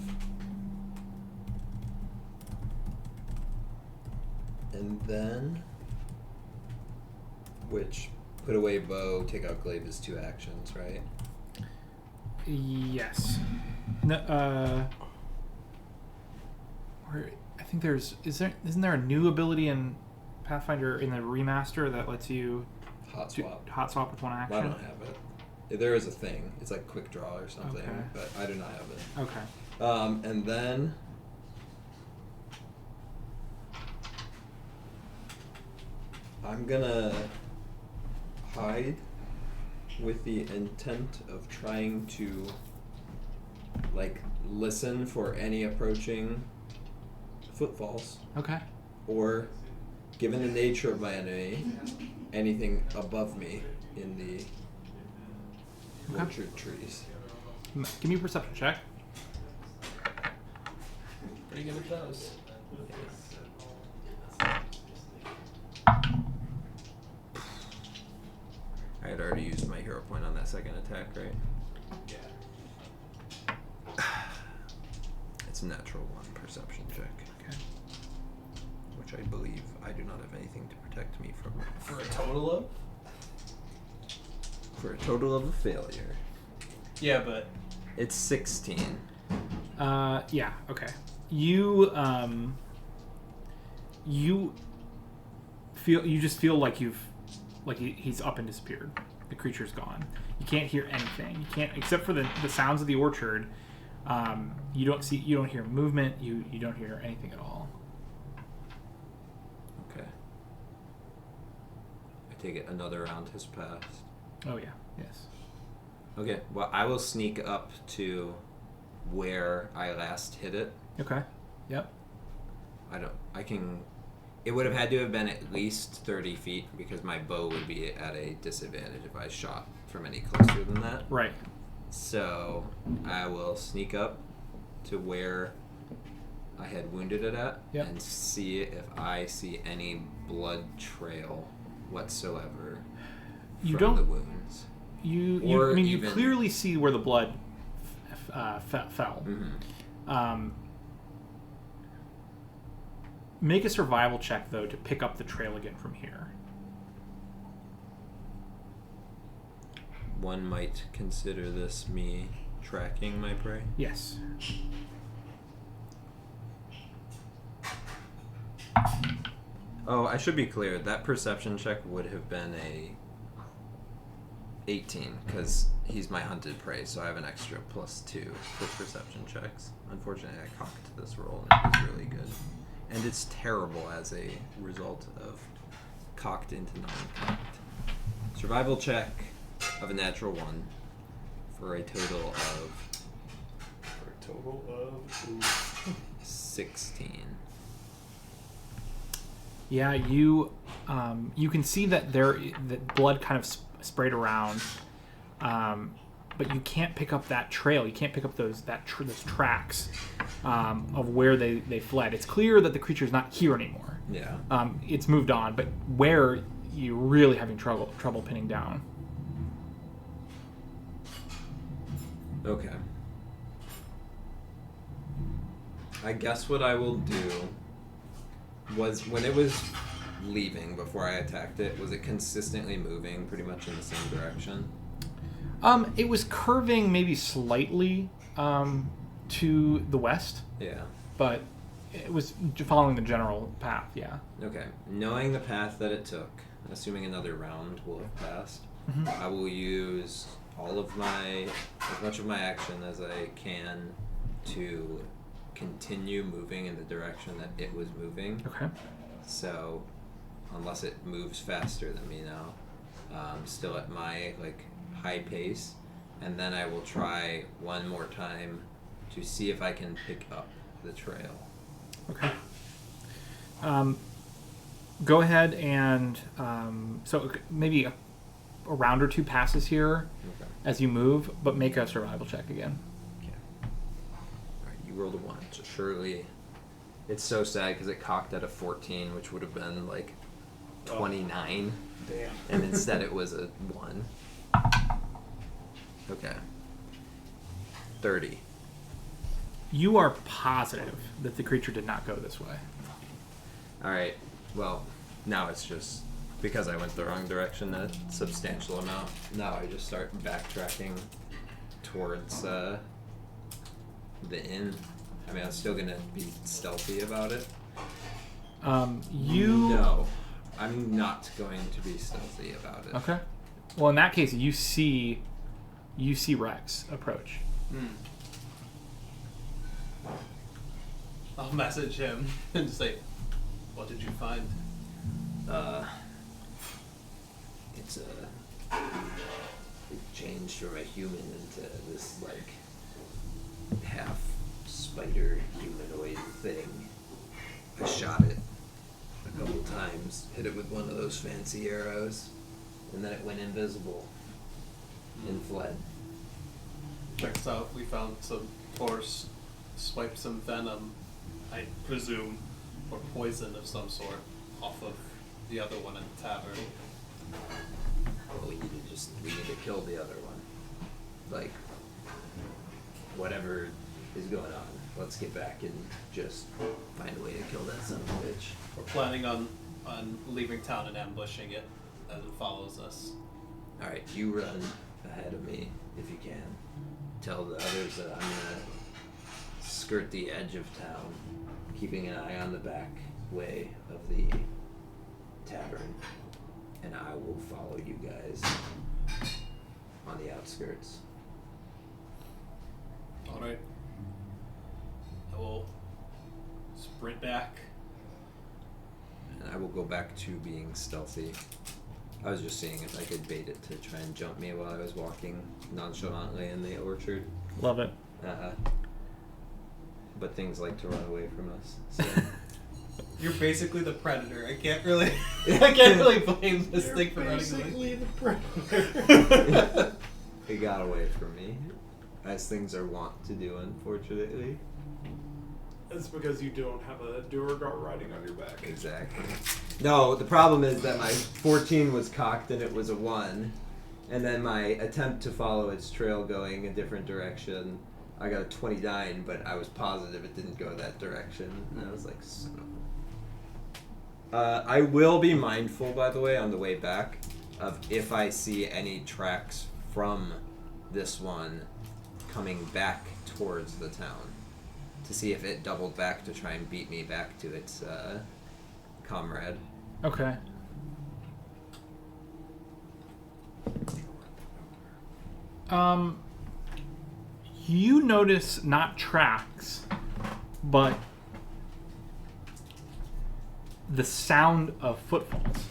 And then, which, put away bow, take out glaive is 2 actions, right? Yes. No, where, I think isn't there a new ability in Pathfinder in the remaster that lets you Hot swap. hot swap with 1 action? I don't have it. There is a thing. It's like quick draw or something, Okay. but I do not have it. Okay. And then I'm gonna hide with the intent of trying to like listen for any approaching footfalls, Okay. or given the nature of my enemy, anything above me in the Okay. orchard trees. Give me a perception check. Pretty good at those. I had already used my hero point on that second attack, right? It's a natural 1 perception check, Okay. which I believe I do not have anything to protect me from. For a total of? For a total of a failure. Yeah, but It's 16. Yeah. Okay. You just feel like he's up and disappeared. The creature's gone. You can't hear anything. You can't, except for the sounds of the orchard. You don't hear movement. You don't hear anything at all. Okay. I take it another round has passed. Oh yeah. Yes. Okay, well, I will sneak up to where I last hit it. Okay. Yep. It would have had to have been at least 30 feet because my bow would be at a disadvantage if I shot from any closer than that. Right. So I will sneak up to where I had wounded it at Yep. and see if I see any blood trail whatsoever You from don't. the wounds. You Or you even- clearly see where the blood fell. Mm-hmm. Make a survival check though to pick up the trail again from here. One might consider this me tracking my prey. Yes. Oh, I should be clear. That perception check would have been a 18 because he's my hunted prey, so I have an extra +2 for perception checks. Unfortunately, I cocked this roll and it was really good. And it's terrible as a result of cocked into non-cocked. Survival check of a natural 1 for a total of For a total of 16. Yeah, you can see that that blood kind of sprayed around, but you can't pick up that trail. You can't pick up those tracks of where they fled. It's clear that the creature's not here anymore. Yeah. It's moved on, but where you're really having trouble pinning down. Okay. I guess what I will do was when it was leaving before I attacked it, was it consistently moving pretty much in the same direction? It was curving maybe slightly to the west, Yeah. but it was following the general path. Yeah. Okay. Knowing the path that it took, assuming another round will have passed, I will use as much of my action as I can to continue moving in the direction that it was moving. Okay. So, unless it moves faster than me now, still at my high pace, and then I will try one more time to see if I can pick up the trail. Okay. Go ahead and so maybe a round or two passes here Okay. as you move, but make a survival check again. Alright, you rolled a 1, so surely it's so sad because it cocked at a 14, which would have been 29, damn. and instead it was a 1. Okay. 30. You are positive that the creature did not go this way. All right. Well, now it's just because I went the wrong direction a substantial amount. Now I just start backtracking towards the inn. I mean, I'm still gonna be stealthy about it. No, I'm not going to be stealthy about it. Okay. Well, in that case, you see Rex approach. I'll message him and say, "What did you find?" It's a change from a human into this like half spider humanoid thing. I shot it a couple times, hit it with one of those fancy arrows, and then it went invisible and fled. Turns out we found some horse, swiped some venom, I presume, or poison of some sort, off of the other one in the tavern. Well, we need to kill the other one. Like, whatever is going on, let's get back and just find a way to kill that son of a bitch. We're planning on leaving town and ambushing it as it follows us. Alright, you run ahead of me if you can. Tell the others that I'm gonna skirt the edge of town, keeping an eye on the back way of the tavern, and I will follow you guys on the outskirts. Alright. I will sprint back. And I will go back to being stealthy. I was just seeing if I could bait it to try and jump me while I was walking nonchalantly in the orchard. Love it. But things like to run away from us. So. You're basically the predator. I can't really blame this You're thing for running basically away. the predator. It got away from me, as things are wont to do, unfortunately. That's because you don't have a Duergar riding on your back. Exactly. No, the problem is that my 14 was cocked and it was a 1. And then my attempt to follow its trail going a different direction, I got a 29, but I was positive it didn't go that direction. And I was like, son of a... I will be mindful, by the way, on the way back, of if I see any tracks from this one coming back towards the town, to see if it doubled back to try and beat me back to its comrade. Okay. You notice not tracks, but the sound of footfalls.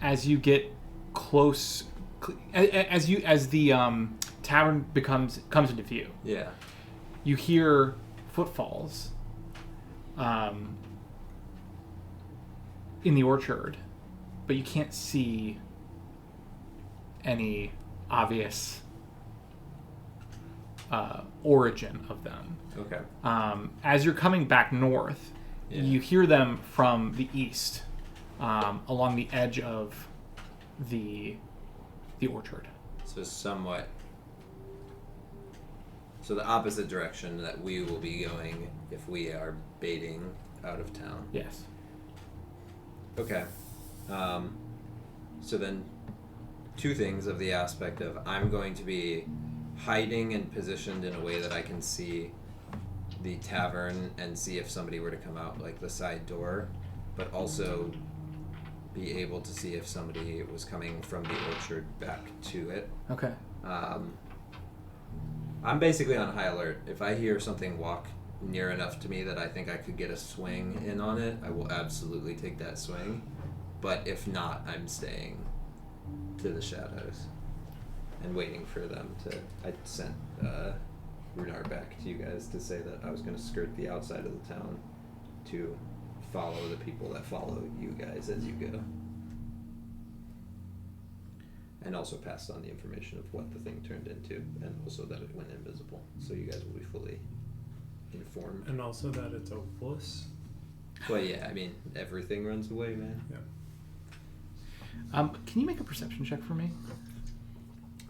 As you get close, as the tavern comes into view, Yeah. you hear footfalls in the orchard, but you can't see any obvious origin of them. Okay. As you're coming back north, Yeah. you hear them from the east, along the edge of the orchard. So somewhat. So the opposite direction that we will be going if we are baiting out of town. Yes. Okay. So then, two things of the aspect of I'm going to be hiding and positioned in a way that I can see the tavern and see if somebody were to come out like the side door, but also be able to see if somebody was coming from the orchard back to it. Okay. I'm basically on high alert. If I hear something walk near enough to me that I think I could get a swing in on it, I will absolutely take that swing. But if not, I'm staying to the shadows and waiting for them to... I sent Runar back to you guys to say that I was going to skirt the outside of the town to follow the people that follow you guys as you go. And also passed on the information of what the thing turned into, and also that it went invisible. So you guys will be fully informed. And also that it's a wuss. Well, yeah, I mean, everything runs away, man. Yeah. Can you make a perception check for me?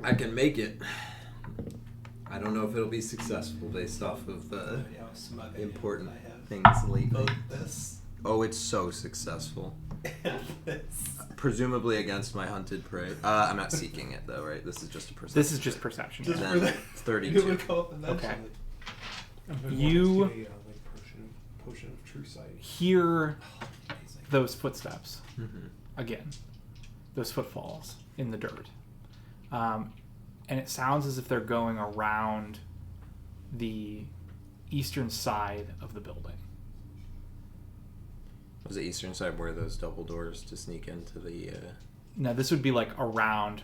I can make it. I don't know if it'll be successful based off of important things lately. Both this Oh, it's so successful. and this. Presumably against my hunted prey. I'm not seeking it though, right? This is just a perception. This is just perception. Just yeah. for Then the- 32. It would come up eventually. Okay. I've been You- wanting to get a potion of true sight. Hear Amazing. those footsteps Mhm. again, those footfalls in the dirt, and it sounds as if they're going around the eastern side of the building. Was the eastern side where those double doors to sneak into the? Now this would be like around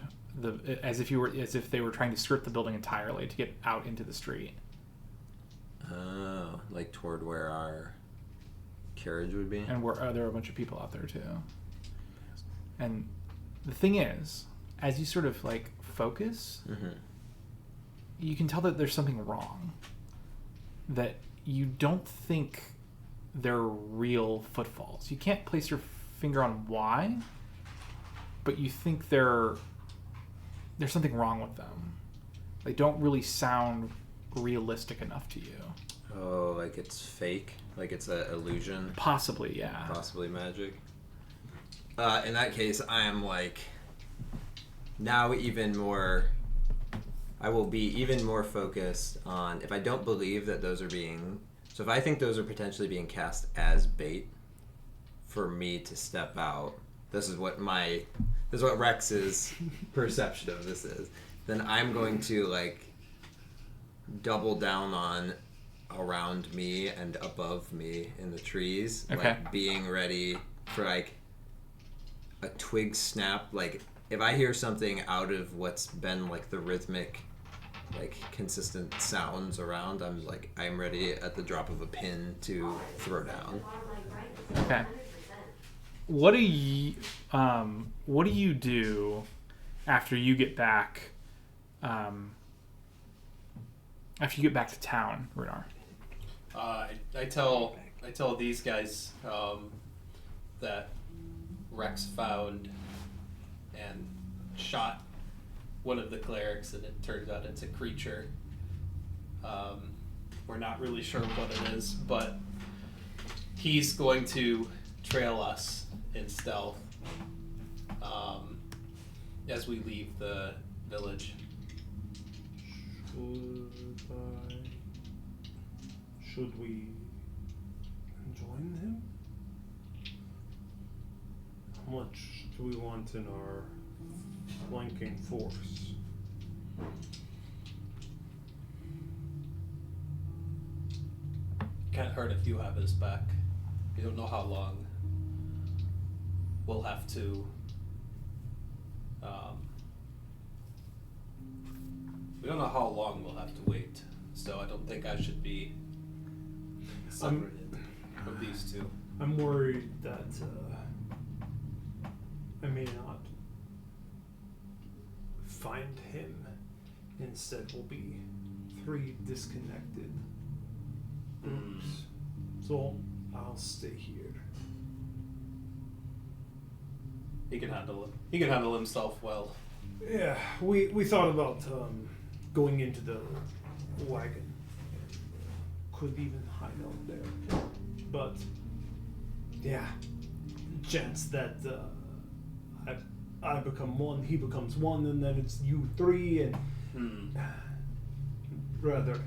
as if they were trying to skirt the building entirely to get out into the street. Oh, like toward where our carriage would be. And there are a bunch of people out there too. And the thing is, as you sort of like focus, Mm-hmm. you can tell that there's something wrong. That you don't think they're real footfalls. You can't place your finger on why, but you think there's something wrong with them. They don't really sound realistic enough to you. Oh, like it's fake, like it's an illusion, Possibly, yeah. possibly magic. In that case, I am like now even more. I will be even more focused on if I don't believe that those are being. So if I think those are potentially being cast as bait for me to step out, this is what Rex's perception of this is. Then I'm going to like double down on around me and above me in the trees, Okay. like being ready for like a twig snap. Like if I hear something out of what's been like the rhythmic, like consistent sounds around, I'm ready at the drop of a pin to throw down. Okay. What do you do after you get back? After you get back to town, Runar? I tell these guys that Rex found and shot one of the clerics, and it turns out it's a creature. We're not really sure what it is, but he's going to trail us in stealth as we leave the village. Should we join him? How much do we want in our flanking force? Can't hurt if you have his back. You don't know how long we'll have to. We don't know how long we'll have to wait, so I don't think I should be separated from these two. I'm worried that I may not find him. Instead, we'll be three disconnected groups. So I'll stay here. He can handle it. He can handle himself well. Yeah, we thought about going into the wagon. Could even hide out there. But yeah, chance that I become one, he becomes one, and then it's you three, and rather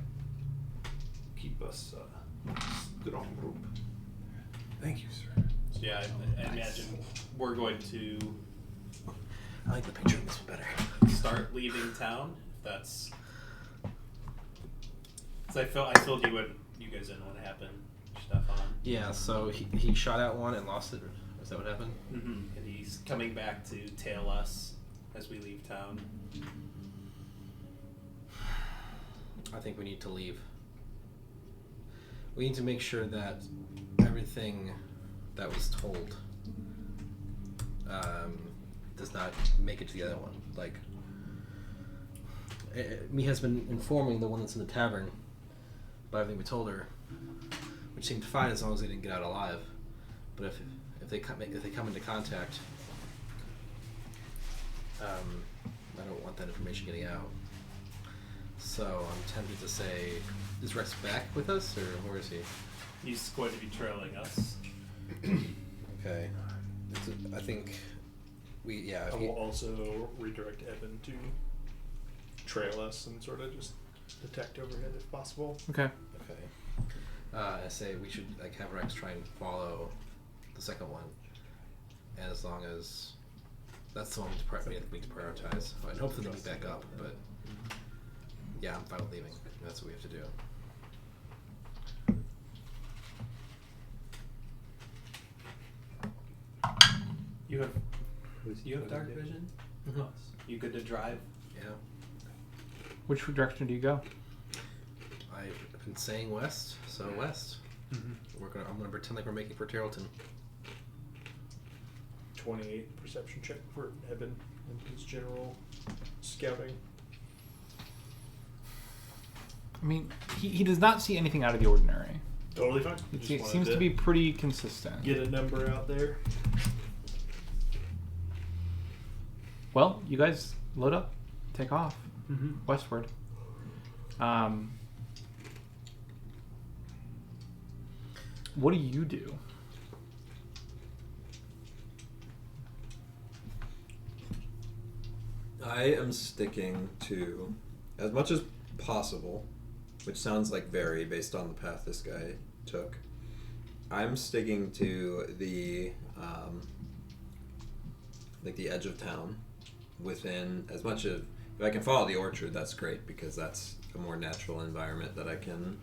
keep us strong group. Thank you, sir. So yeah, I imagine we're going to I like the picture of this one better. start leaving town. If that's, because I filled you in. You guys didn't know what happened, Stefan. Yeah, so he shot at one and lost it. Is that what happened? Mm-hmm. And he's coming back to tail us as we leave town. I think we need to leave. We need to make sure that everything that was told does not make it to the other one. Like, me has been informing the one that's in the tavern about everything we told her, which seemed fine as long as they didn't get out alive. But if they come into contact, I don't want that information getting out. So I'm tempted to say, is Rex back with us, or where is he? He's going to be trailing us. Okay. I think we, I if will he, also redirect Evan to trail us and sort of just detect overhead if possible. Okay. okay. I say we should like have Rex try and follow the second one, and as long as that's the one we need to prioritize, and hopefully we can back up. But yeah, I'm fine with leaving. That's what we have to do. You have dark vision? Mhm. You good to drive? Yeah, Which direction do you go? I've been saying west, so west. Mm-hmm. I'm gonna pretend like we're making for Tarleton. 28 perception check for Evan and his general scouting. I mean, he does not see anything out of the ordinary. Totally fine. It Just wanted seems to be pretty consistent. get a number out there. Well, you guys load up, take off Mm-hmm. westward. What do you do? I am sticking to, as much as possible, which sounds like very based on the path this guy took. I'm sticking to the like the edge of town, within as much of, if I can follow the orchard, that's great because that's a more natural environment that I can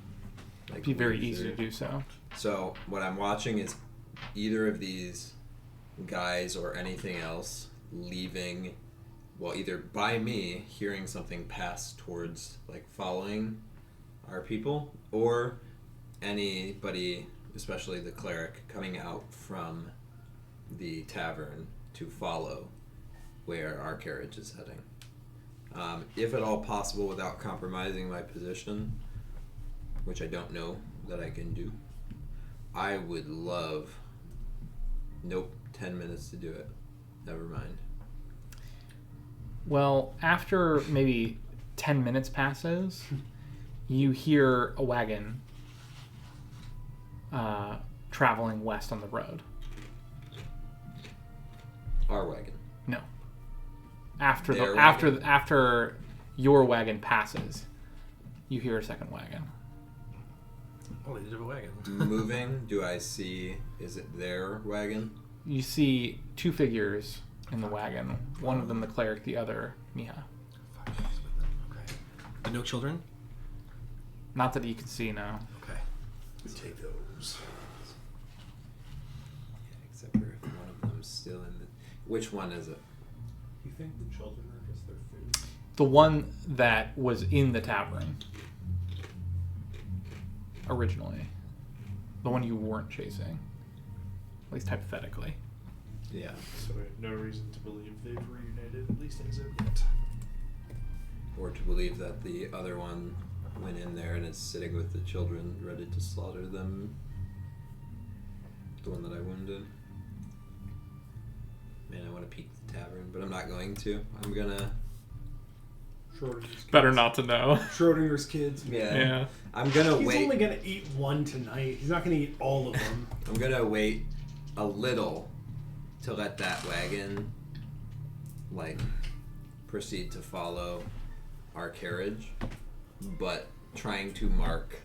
like. It'd be very weave easy to through. do so. So what I'm watching is either of these guys or anything else leaving, well, either by me hearing something pass towards like following our people, or anybody, especially the cleric, coming out from the tavern to follow where our carriage is heading. If at all possible without compromising my position, which I don't know that I can do, I would love, 10 minutes to do it. Never mind. Well, after maybe 10 minutes passes, you hear a wagon traveling west on the road. Our wagon. No. After Their after your wagon passes, you hear a second wagon. Oh, they did have a wagon. Moving, do I see, is it their wagon? You see two figures in the wagon. One of them the cleric, the other Miha. Okay. And no children? Not that you can see now. Okay. We take those. Yeah, except for if one of them's still in the... Which one is it? You think the children are just their food? The one that was in the tavern originally. The one you weren't chasing. At least hypothetically. Yeah. So we have no reason to believe they've reunited, at least as of yet. Or to believe that the other one went in there and is sitting with the children ready to slaughter them. The one that I wounded. Man, I want to peek the tavern, but I'm not going to. I'm gonna... Schrodinger's kids. Better not to know. Schrodinger's kids. Yeah. I'm gonna He's wait. only gonna eat one tonight. He's not gonna eat all of them. I'm gonna wait a little to let that wagon, like, proceed to follow our carriage, but trying to mark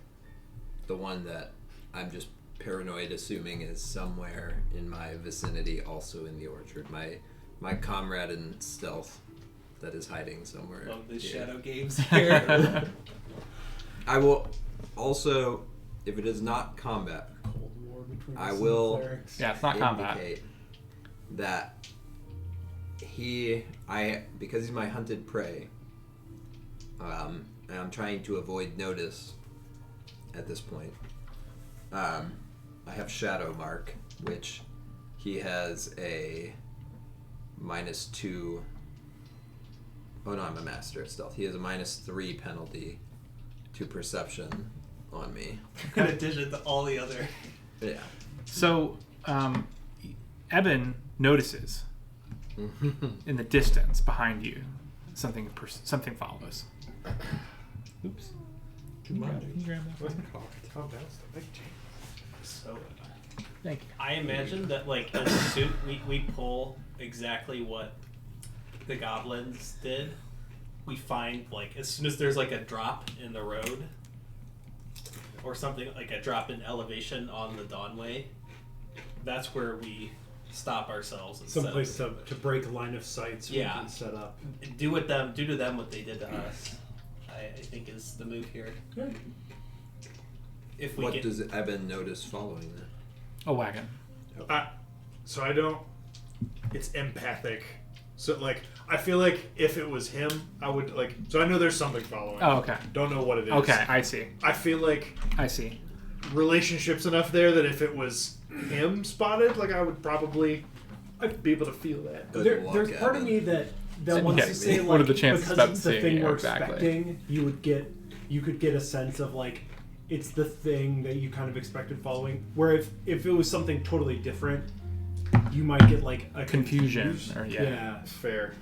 the one that I'm just paranoid assuming is somewhere in my vicinity, also in the orchard. My comrade in stealth that is hiding somewhere. Love the here. shadow games here. I will also, if it is not combat, Cold war between I us will- and the clerics. Yeah, it's not combat. indicate that because he's my hunted prey, and I'm trying to avoid notice at this point. I have Shadow Mark, which he has a -2. Oh no, I'm a master at stealth. He has a -3 penalty to perception on me. In addition to all the other. Yeah. So, Eben notices in the distance behind you something follows. Oops. Can you grab that? Calm down, stop making changes. So Thank you. I imagine that like as soon we pull exactly what the goblins did, we find like as soon as there's like a drop in the road or something like a drop in elevation on the Dawnway, that's where we stop ourselves and Someplace to break line of sight so we can set up. do to them what they did to us. I think is the move here. Good. If we What get does Eben notice following that? A wagon. So I don't. It's empathic. So like, I feel like if it was him, I would like. So I know there's something following. Oh, okay. Don't know what it is. Okay, I see. I feel like I see. relationships enough there that if it was him spotted, like I'd be able to feel that. Good luck, There's part of Evan. me that wants Yeah, to say like what are the chances because about it's the seeing thing you? we're Exactly. expecting, you could get a sense of like it's the thing that you kind of expected following. Where if it was something totally different, you might get like a Confusion, confused- or yeah. Fair.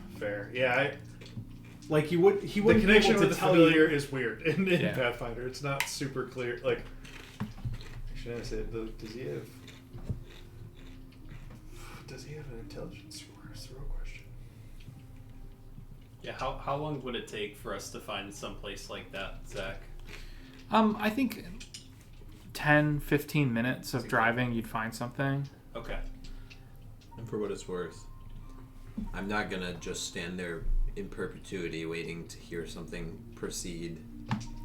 Yeah. Like he wouldn't The be connection able with to the tell familiar you. is weird in Yeah. Pathfinder. It's not super clear. Like, should I say, does he have? Does he have an intelligence score? That's the real question. yeah, how long would it take for us to find some place like that, Zach? I think 10, 15 minutes of driving, you'd find something. Okay. And for what it's worth, I'm not gonna just stand there in perpetuity waiting to hear something proceed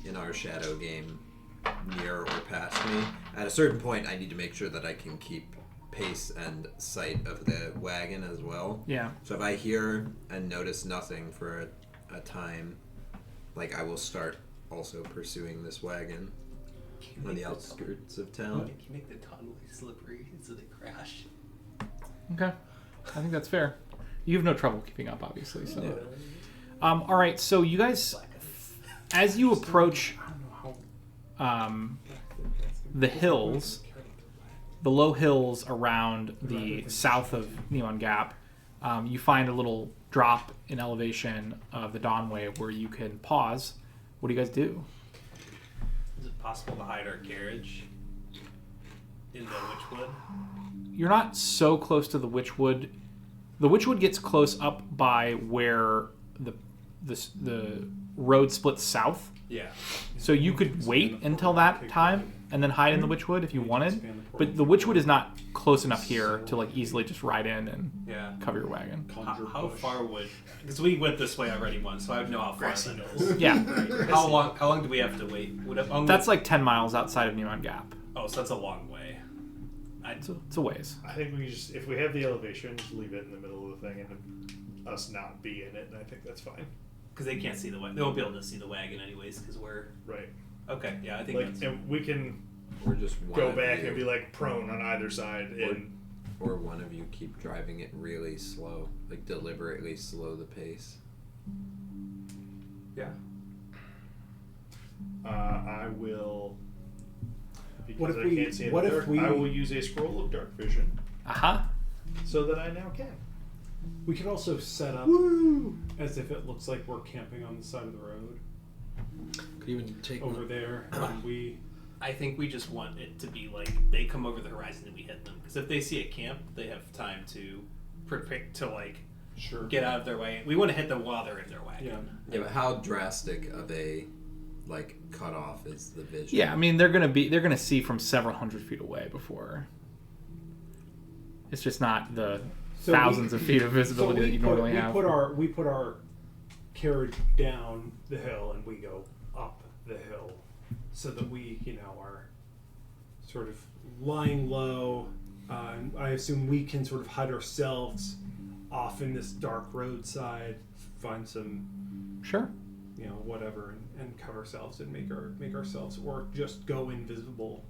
in our shadow game near or past me. At a certain point, I need to make sure that I can keep pace and sight of the wagon as well. Yeah. So if I hear and notice nothing for a time, like I will start also pursuing this wagon on the outskirts of town. Can you make the Dawnway slippery so they crash? Okay. I think that's fair. You have no trouble keeping up, obviously. So. Yeah. All right. So you guys, as you approach the hills, the low hills around the south of Neon Gap, you find a little drop in elevation of the Dawnway where you can pause. What do you guys do? Is it possible to hide our carriage in the Witchwood? You're not so close to the Witchwood. The Witchwood gets close up by where the road splits south. Yeah. So you could wait until that time and then hide in the Witchwood if you wanted. But the Witchwood is not close enough here to like easily just ride in and Yeah. cover your wagon. How far would? Because we went this way already once, so I would know how far that is. Yeah. How long do we have to wait? That's like 10 miles outside of Neon Gap. Oh, so that's a long way. It's a ways. I think we just, if we have the elevation, just leave it in the middle of the thing and us not be in it, and I think that's fine. Because they can't see the wagon. They won't be able to see the wagon anyways. Because we're Right. okay. Yeah, I think Like, that's. and we can Or just one go of back you, and be like prone on either side, and or one of you keep driving it really slow, like deliberately slow the pace. Yeah. I will. Because What if I we- can't see in what the if dark, we- I will use a scroll of dark vision Aha. so that I now can. We could also set up as if it looks like we're camping on the side of the road Could even take over there, and we. I think we just want it to be like they come over the horizon and we hit them. Because if they see a camp, they have time to prepare to like Sure. get out of their way. We want to hit them while they're in their wagon. Yeah. Yeah, but how drastic of a like cutoff is the vision? Yeah, I mean they're gonna see from several hundred feet away before. It's just not the So thousands of feet of visibility that you normally have. We put our carriage down the hill and we go up the hill, so that we, are sort of lying low. I assume we can sort of hide ourselves off in this dark roadside, find some, Sure. whatever, and cover ourselves and make ourselves, or just go invisible.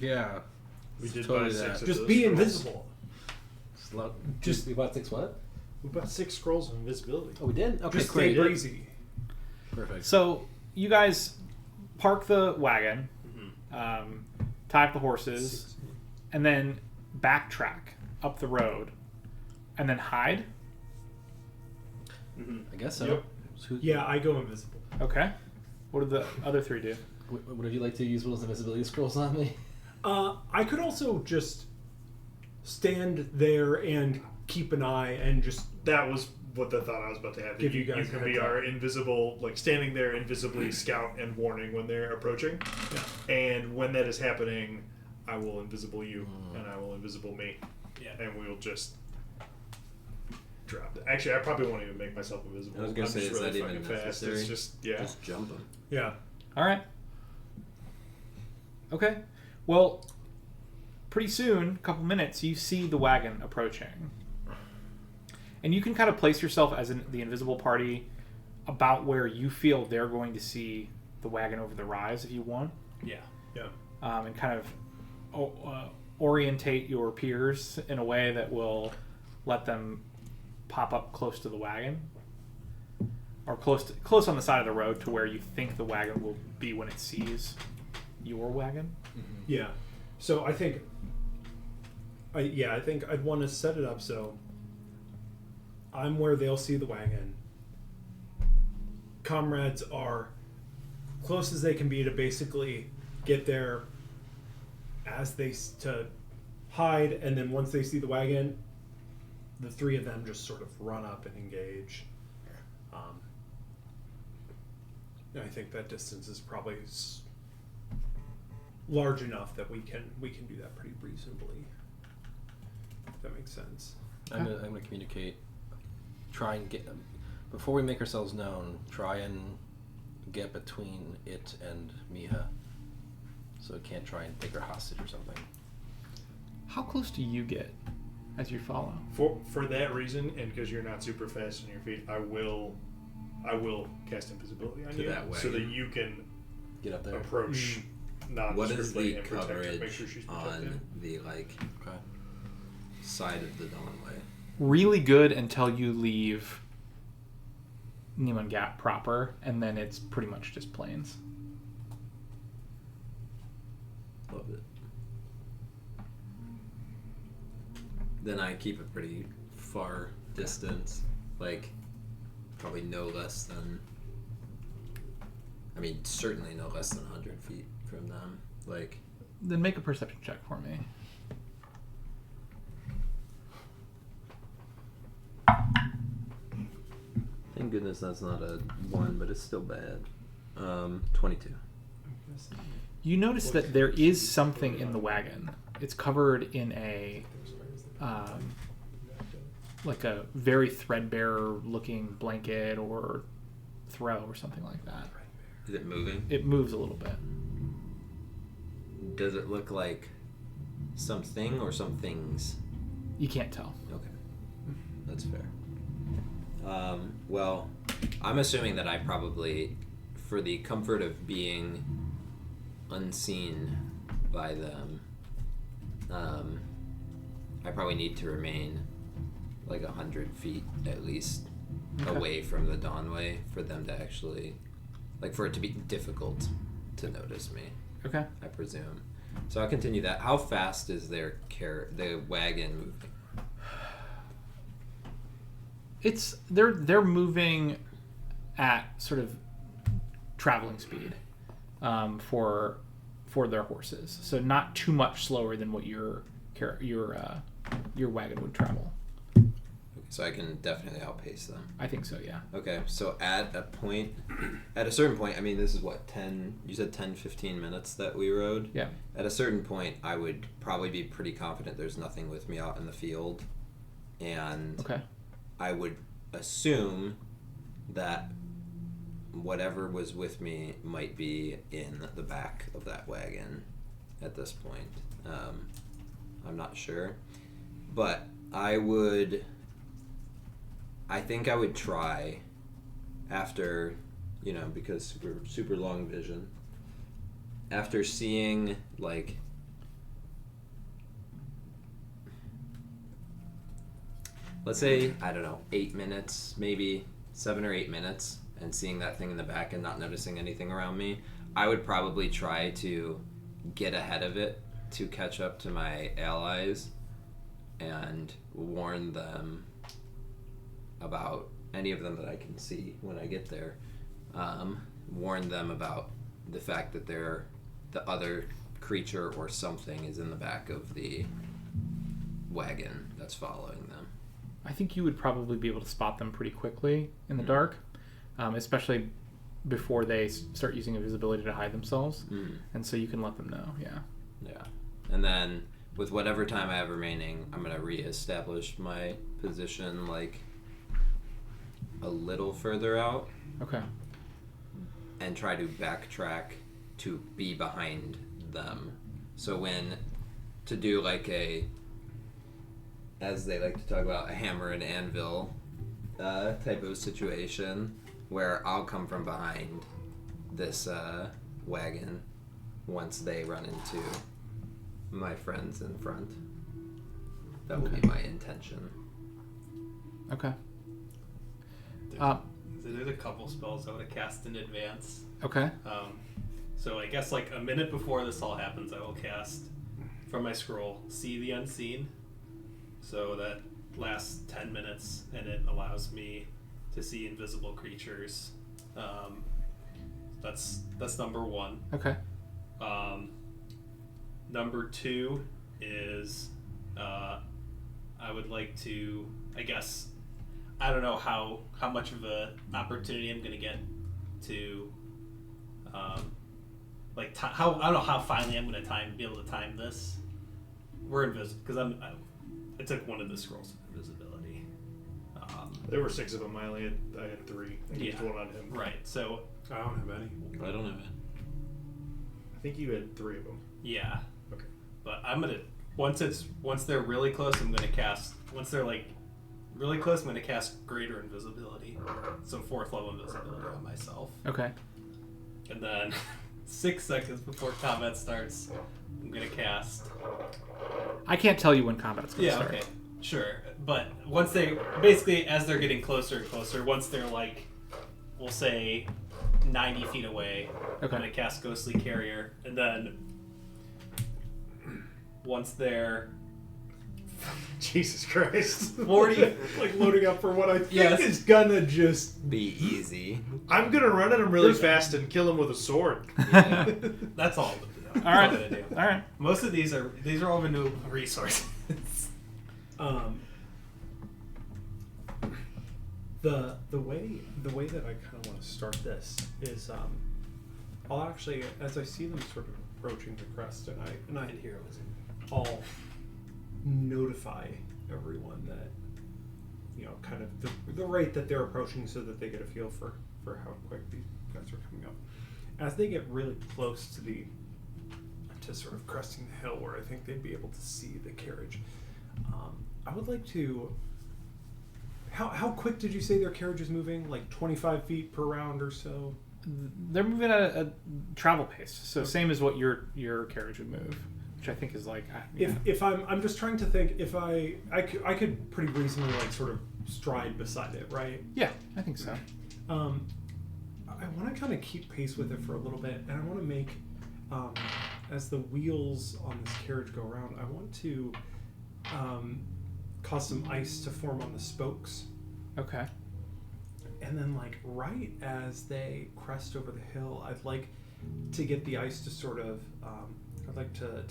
Yeah. We did Totally buy that. 6 of Just those be scrolls. invisible. Just we bought 6 what? We bought 6 scrolls of invisibility. Oh, we did. Okay, Just great. stay breezy. Perfect. So you guys park the wagon, Mm-hmm. tie up the horses, and then backtrack up the road, and then hide. Mm-hmm. I guess so. Yep. Yeah, I go invisible. Okay. What do the other three do? Would you like to use one of those invisibility scrolls on me? I could also just stand there and keep an eye and just. That was what the thought I was about to have. Give you guys You can a be heads up. our invisible, like standing there invisibly scout and warning when they're approaching. Yeah. And when that is happening, I will invisible you and I will invisible me. Yeah. And we'll just drop it. Actually, I probably won't even make myself invisible. I was gonna I'm say, just is really that even fucking fast. necessary? It's just, yeah. Just jump them. Yeah. All right. Okay. Well, pretty soon, a couple minutes, you see the wagon approaching. And you can kind of place yourself as the invisible party about where you feel they're going to see the wagon over the rise if you want. Yeah. Yeah. And kind of orientate your peers in a way that will let them pop up close to the wagon. Or close on the side of the road to where you think the wagon will be when it sees your wagon. Yeah. So I think I'd want to set it up so I'm where they'll see the wagon. Comrades are close as they can be to basically get there as to hide, and then once they see the wagon, the three of them just sort of run up and engage. I think that distance is probably large enough that we can do that pretty reasonably. If that makes sense. I'm gonna communicate. Try and get before we make ourselves known. Try and get between it and Miha, so it can't try and take her hostage or something. How close do you get as you follow? For that reason, and because you're not super fast on your feet, I will cast invisibility on To you that so that wagon. you can Get up there. approach What is nondescriptly the and protect her. coverage Make sure she's protected. on the like Okay. side of the Dawnway? Really good until you leave Neiman Gap proper, and then it's pretty much just plains. Love it. Then I keep a pretty far distance, like probably no less than. I mean, certainly no less than 100 feet from them. Like, Then make a perception check for me. thank goodness that's not a 1, but it's still bad. 22. You notice that there is something in the wagon. It's covered in a like a very threadbare looking blanket or throw or something like that. Is it moving? It moves a little bit. Does it look like something or some things? You can't tell. Okay, that's fair. Well, I'm assuming that I probably, for the comfort of being unseen by them, I probably need to remain like 100 feet at least Okay. away from the Dawnway for them to actually, like, for it to be difficult to notice me, Okay. I presume. So I'll continue that. How fast is the wagon moving? They're moving at sort of traveling speed for their horses, so not too much slower than what your wagon would travel. So I can definitely outpace them. I think so, yeah. Okay, so at a certain point, I mean, this is what, 15 minutes that we rode? Yeah. At a certain point, I would probably be pretty confident there's nothing with me out in the field. And Okay. I would assume that whatever was with me might be in the back of that wagon at this point. I'm not sure. But I think I would try after, because we're super long vision, after seeing, like, let's say, I don't know, 8 minutes, maybe 7 or 8 minutes, and seeing that thing in the back and not noticing anything around me, I would probably try to get ahead of it to catch up to my allies and warn them about any of them that I can see when I get there, warn them about the fact that the other creature or something is in the back of the wagon that's following them. I think you would probably be able to spot them pretty quickly in the dark, especially before they start using invisibility to hide themselves. And so you can let them know. Yeah. And then with whatever time I have remaining, I'm going to reestablish my position like a little further out Okay. and try to backtrack to be behind them. So to do like as they like to talk about, a hammer and anvil type of situation where I'll come from behind this wagon once they run into my friends in front. That will be my intention. Okay. There's a couple spells I would have cast in advance. Okay. So I guess like a minute before this all happens, I will cast from my scroll See the Unseen. So that lasts 10 minutes, and it allows me to see invisible creatures. That's number one. Okay. Number two is I would like to, I guess, I don't know how much of a opportunity I'm gonna get to I don't know how finally I'm gonna be able to time this. We're invisible because I took one of the scrolls of invisibility. There were 6 of them. I had 3. I used one on him. Right. So I don't have any. I don't have it. I think you had 3 of them. yeah. Okay. But I'm gonna once they're really close, I'm gonna cast. Once they're like really close, I'm gonna cast Greater Invisibility, so 4th level invisibility on myself. Okay. And then 6 seconds before combat starts, I'm gonna cast. I can't tell you when combat's going to Yeah. start. Okay. Sure. But once they basically as they're getting closer and closer, once they're like, we'll say 90 feet away, Okay. I'm gonna cast Ghostly Carrier, and then once they're Jesus Christ. 40 Like loading up for what I think Yes. is gonna just. Be easy. I'm gonna run at him really fast and kill him with a sword. Yeah. That's all. All right. I'm gonna do. All right. Most of these are all new resources. The way that I kind of want to start this is I'll actually, as I see them sort of approaching the crest, and I Here it was. I'll notify everyone that, you know, kind of the rate that they're approaching, so that they get a feel for how quick these guys are coming up. As they get really close to sort of cresting the hill where I think they'd be able to see the carriage, I would like to. How quick did you say their carriage is moving? Like 25 feet per round or so? They're moving at a travel pace, so same as what your carriage would move, which I think is like. If I'm just trying to think, if I could pretty reasonably like sort of stride beside it, right? Yeah, I think so. I want to kind of keep pace with it for a little bit, and I want to make, as the wheels on this carriage go around, I want to cause some ice to form on the spokes. Okay. And then, like, right as they crest over the hill, I'd like to get the ice to sort of, I'd like to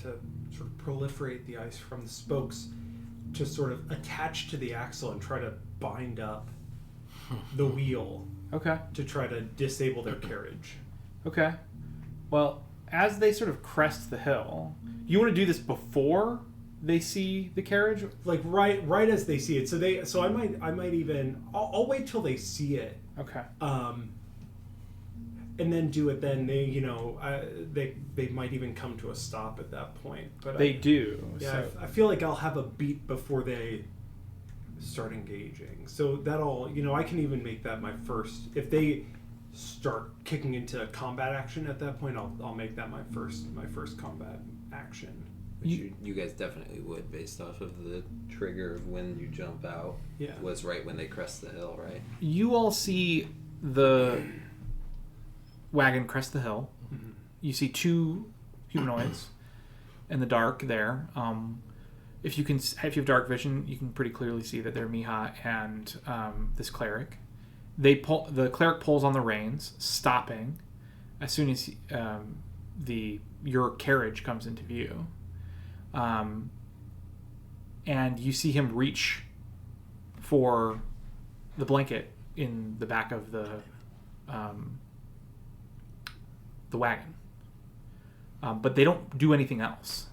sort of proliferate the ice from the spokes to sort of attach to the axle and try to bind up the wheel Okay. to try to disable their carriage. Okay. Well, as they sort of crest the hill, you want to do this before they see the carriage? Like right as they see it. So I might even I'll wait till they see it. Okay. And then do it then. They might even come to a stop at that point. But They do. Yeah, So, I feel like I'll have a beat before they start engaging. So that'll, I can even make that my first. If they start kicking into combat action at that point, I'll make that my first combat action. Which you guys definitely would, based off of the trigger of when you jump out. Yeah. Was right when they crest the hill, right? you all see the wagon crest the hill. Mhm. You see 2 humanoids in the dark there. If you have dark vision, you can pretty clearly see that they're Miha and this cleric. The cleric pulls on the reins, stopping as soon as your carriage comes into view. And you see him reach for the blanket in the back of the wagon. But they don't do anything else.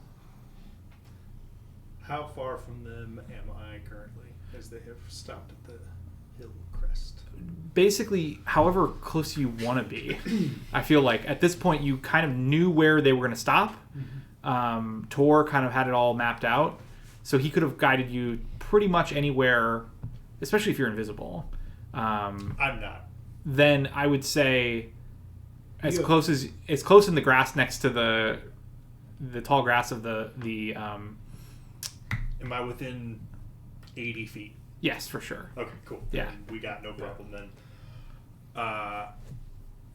How far from them am I currently, as they have stopped at the hill crest? Basically, however close you want to be. I feel like at this point you kind of knew where they were going to stop. Tor kind of had it all mapped out, so he could have guided you pretty much anywhere, especially if you're invisible. I'm not. Then I would say as close in the grass next to the tall grass of the Am I within 80 feet? yes, for sure. Okay, cool. Yeah. Then we got no problem then. I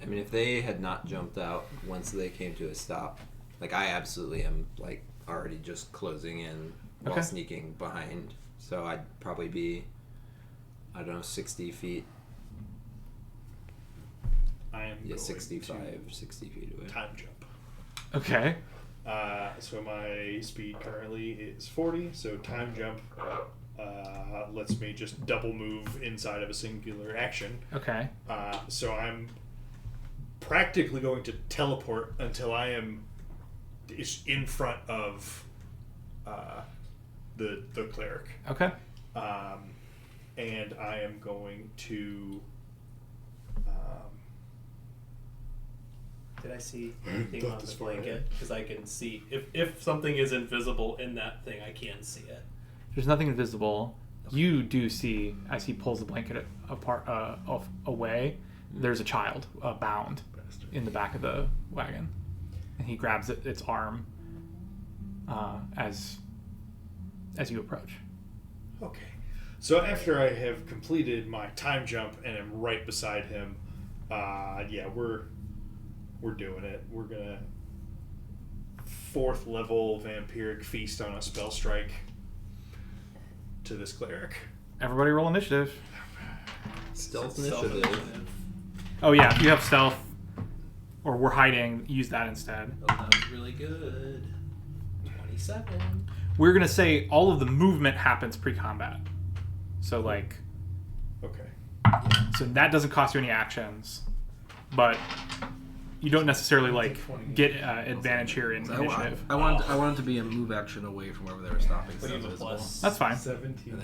mean, if they had not jumped out once they came to a stop, like I absolutely am like already just closing in while Okay. sneaking behind. So I'd probably be, I don't know, 60 feet. I am Yeah, going 65, 60 feet away. to time jump. Okay. So my speed currently is 40, so time jump lets me just double move inside of a singular action. Okay. So I'm practically going to teleport until I am in front of the cleric. Okay. And I am going to Did I see anything Not on this the far ahead. blanket? Because I can see if something is invisible in that thing, I can see it. There's nothing invisible. You do see, as he pulls the blanket away, there's a child bound in the back of the wagon, and he grabs its arm as you approach. Okay. So after I have completed my time jump and am right beside him, we're doing it. We're gonna 4th level vampiric feast on a spell strike to this cleric. Everybody roll initiative. Stealth Stealth initiative. Oh yeah, if you have stealth or we're hiding, use that instead. Oh, that was really good. 27. We're gonna say all of the movement happens pre-combat. So like, Okay. so that doesn't cost you any actions, but you don't necessarily like get advantage here in initiative. I wanted to be a move action away from wherever they were stopping. But so use a invisible. plus. That's fine. 17.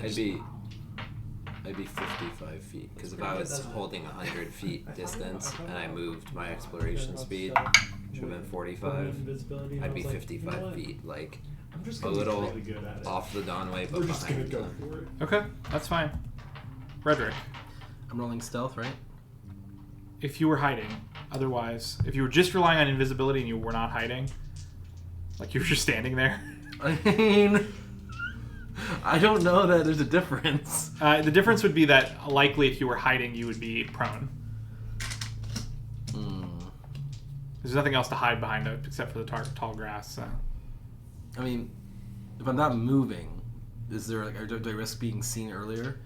I'd be 55 feet because if I was holding 100 feet distance and I moved my exploration speed, which would have been 45, I'd be 55 feet, like I'm just a gonna be little really good at it. off the Donway, but We're just gonna behind go them. for it. Okay, that's fine. Frederick, I'm rolling stealth, right? if you were hiding, otherwise, if you were just relying on invisibility and you were not hiding, like you were just standing there, I mean, I don't know that there's a difference. the difference would be that likely if you were hiding, you would be prone. There's nothing else to hide behind except for the tall grass. So. I mean, if I'm not moving, is there like, do I risk being seen earlier?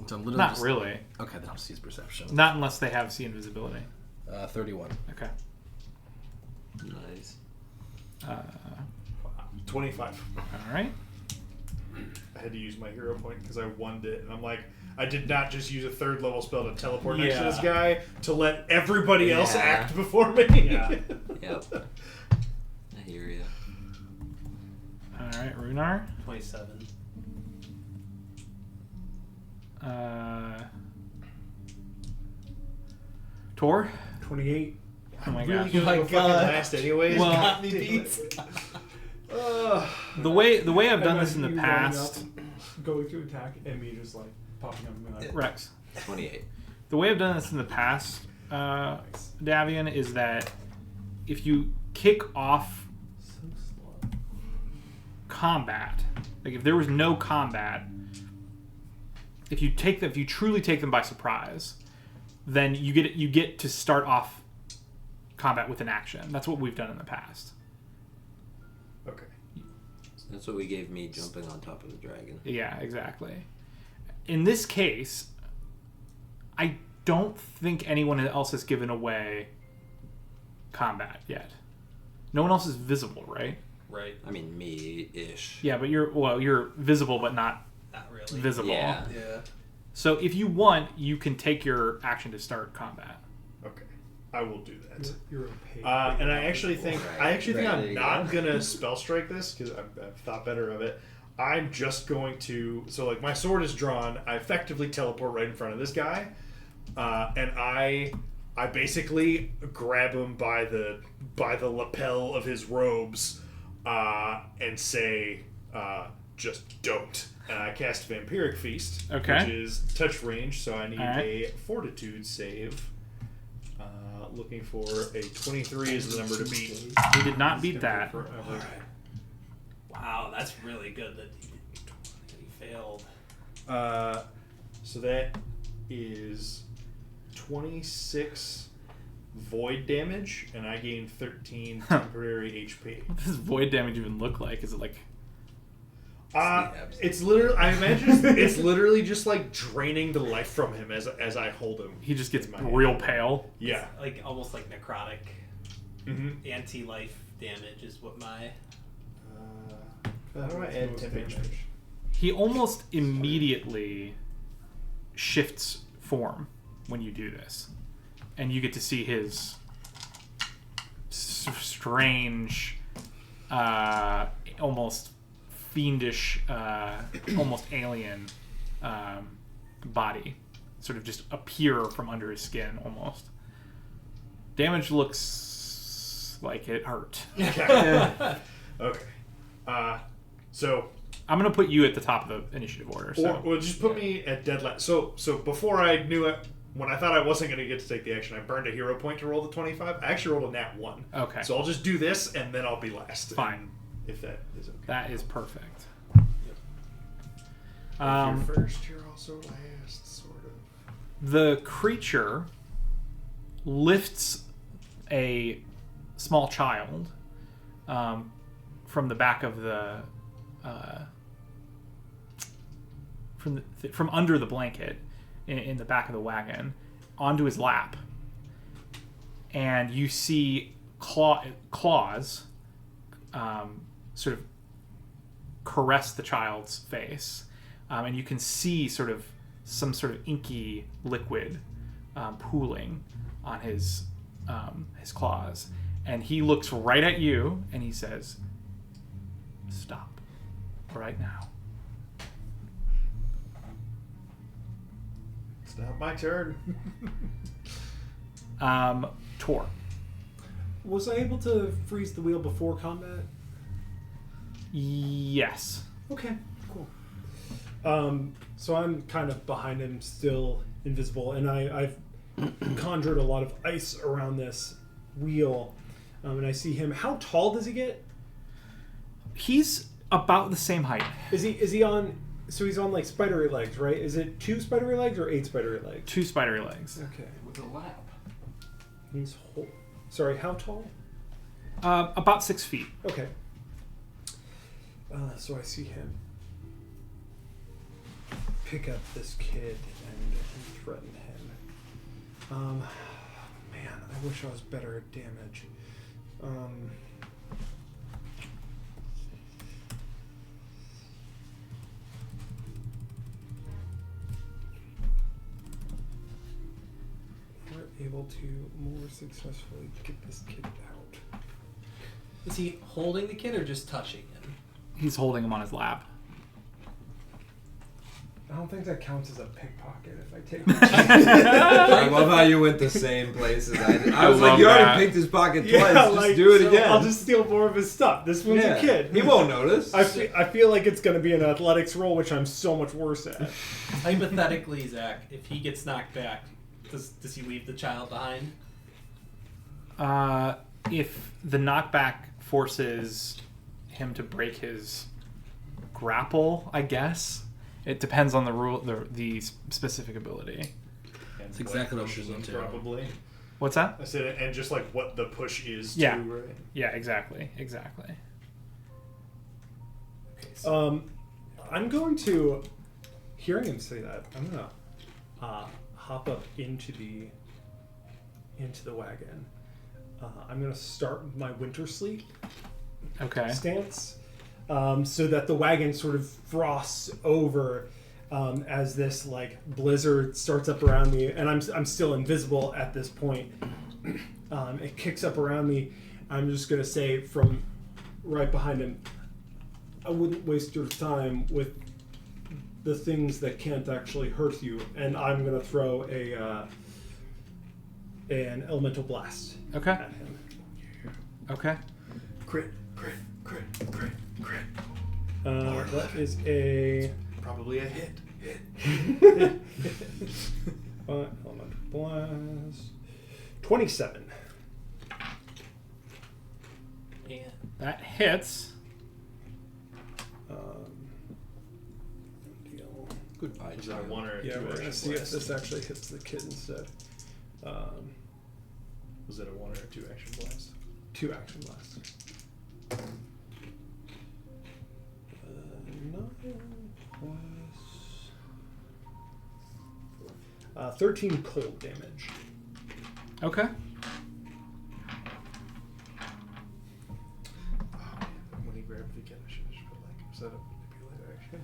So I'm literally Not just, really. Okay, then I'll just use perception. Not unless they have see invisibility. 31. Okay. Nice. 25. All right. I had to use my hero point because I won it, and I'm like, I did not just use a 3rd level spell to teleport next to this guy to let everybody else Yeah. act before me. Yeah. Yep. I hear you. All right, Runar. 27. Tor. 28. Oh my Really gosh. gonna my go fucking God. last anyways. Well- Got me beat. The way I've done this in Imagine the you running past, up, going to attack, and me just like popping up and being like, Rex. 28. The way I've done this in the past, Davian, is that if you kick off so slow. combat, like if there was no combat, if you truly take them by surprise, then you get to start off combat with an action. That's what we've done in the past. Okay. That's what we gave me jumping on top of the dragon. Yeah, exactly. In this case, I don't think anyone else has given away combat yet. No one else is visible, right? Right. I mean, me-ish. Yeah, but you're visible but not Not really. visible. Yeah. Yeah. So if you want, you can take your action to start combat. Okay, I will do that. You're opaque. And I actually think Right, I'm there you not go. gonna spell strike this because I've thought better of it. I'm just going to like my sword is drawn. I effectively teleport right in front of this guy, and I basically grab him by the lapel of his robes, and say, "Just don't." And I cast Vampiric Feast, Okay. which is touch range, so I need All right. a Fortitude save. Looking for a 23 is the number to beat. He did not beat that. Forever. Wow, that's really good that he failed. So that is 26 void damage, and I gain 13 temporary HP. What does void damage even look like? Is it like It's literally. I imagine it's literally just like draining the life from him as I hold him. he just gets in my hand. real pale? Yeah. Like almost like necrotic Mm-hmm. anti-life damage is what my How do I add temp damage? He almost immediately shifts form when you do this, and you get to see his strange, almost fiendish, almost alien body sort of just appear from under his skin almost. Damage looks like it hurt. Okay. Okay. So I'm gonna put you at the top of the initiative order. So Or just put me at dead last. So before I knew it, when I thought I wasn't going to get to take the action, I burned a hero point to roll the 25. I actually rolled a nat 1. Okay. So I'll just do this, and then I'll be last. Fine. If that is okay. that is perfect. If you're first, you're also last, sort of. The creature lifts a small child from the back of the from under the blanket in the back of the wagon onto his lap, and you see claws sort of caress the child's face, and you can see some sort of inky liquid pooling on his claws, and he looks right at you and he says, "Stop right now." It's not my turn. Tor. Was I able to freeze the wheel before combat? Yes. Okay, cool. So I'm kind of behind him, still invisible, and I've conjured a lot of ice around this wheel, and I see him. How tall does he get? He's about the same height. Is he on? So he's on like spidery legs, right? Is it 2 spidery legs or 8 spidery legs? 2 spidery legs. Okay. With a lap. He's sorry. How tall? About 6 feet. Okay. So I see him pick up this kid and threaten him. Man, I wish I was better at damage. We're able to more successfully get this kid out. is he holding the kid or just touching him? He's holding him on his lap. I don't think that counts as a pickpocket if I take I love how you went the same place as I did. I was love like, you already that. picked his pocket twice. Yeah, Just like, do it so again. I'll just steal more of his stuff. This one's a kid. He won't notice. I feel like it's going to be an athletics roll, which I'm so much worse at. Hypothetically, Zach, if he gets knocked back, does he leave the child behind? If the knockback forces him to break his grapple, I guess. It depends on the rule, the specific ability. That's exactly what I'm pushes him, thinking, too. probably. What's that? I said, and just like what the push is Yeah. too, right? Yeah, exactly. Okay, so I'm going to, hearing him say that, I'm going to hop up into the wagon. I'm gonna start my winter sleep Okay. stance, so that the wagon sort of frosts over as this like blizzard starts up around me, and I'm still invisible at this point. It kicks up around me. I'm just gonna say from right behind him, I wouldn't waste your time with the things that can't actually hurt you, and I'm gonna throw an elemental blast Okay. at him. Okay. Crit, crit, crit, crit, crit. That is a Probably a hit. elemental blast. 27. Yeah. That hits. Deal. Goodbye, Is that a child. 1 or a 2 Yeah, we're action gonna see if blast? this actually hits the kid instead. Was it a 1 or a 2 action blast? 2 action blasts. 9 plus 13 cold damage. Okay. When he grabbed the kid, I should have just put like set up manipulate action.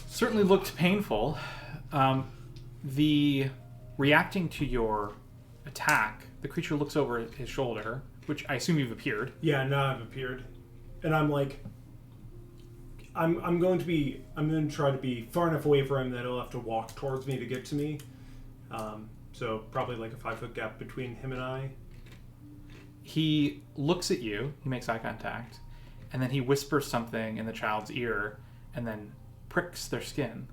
Certainly looked painful. The reacting to your attack, the creature looks over his shoulder, which I assume you've appeared. Yeah, now I've appeared, and I'm like, I'm going to try to be far enough away from him that he'll have to walk towards me to get to me. So probably like a 5-foot gap between him and I. He looks at you, he makes eye contact, and then he whispers something in the child's ear and then pricks their skin.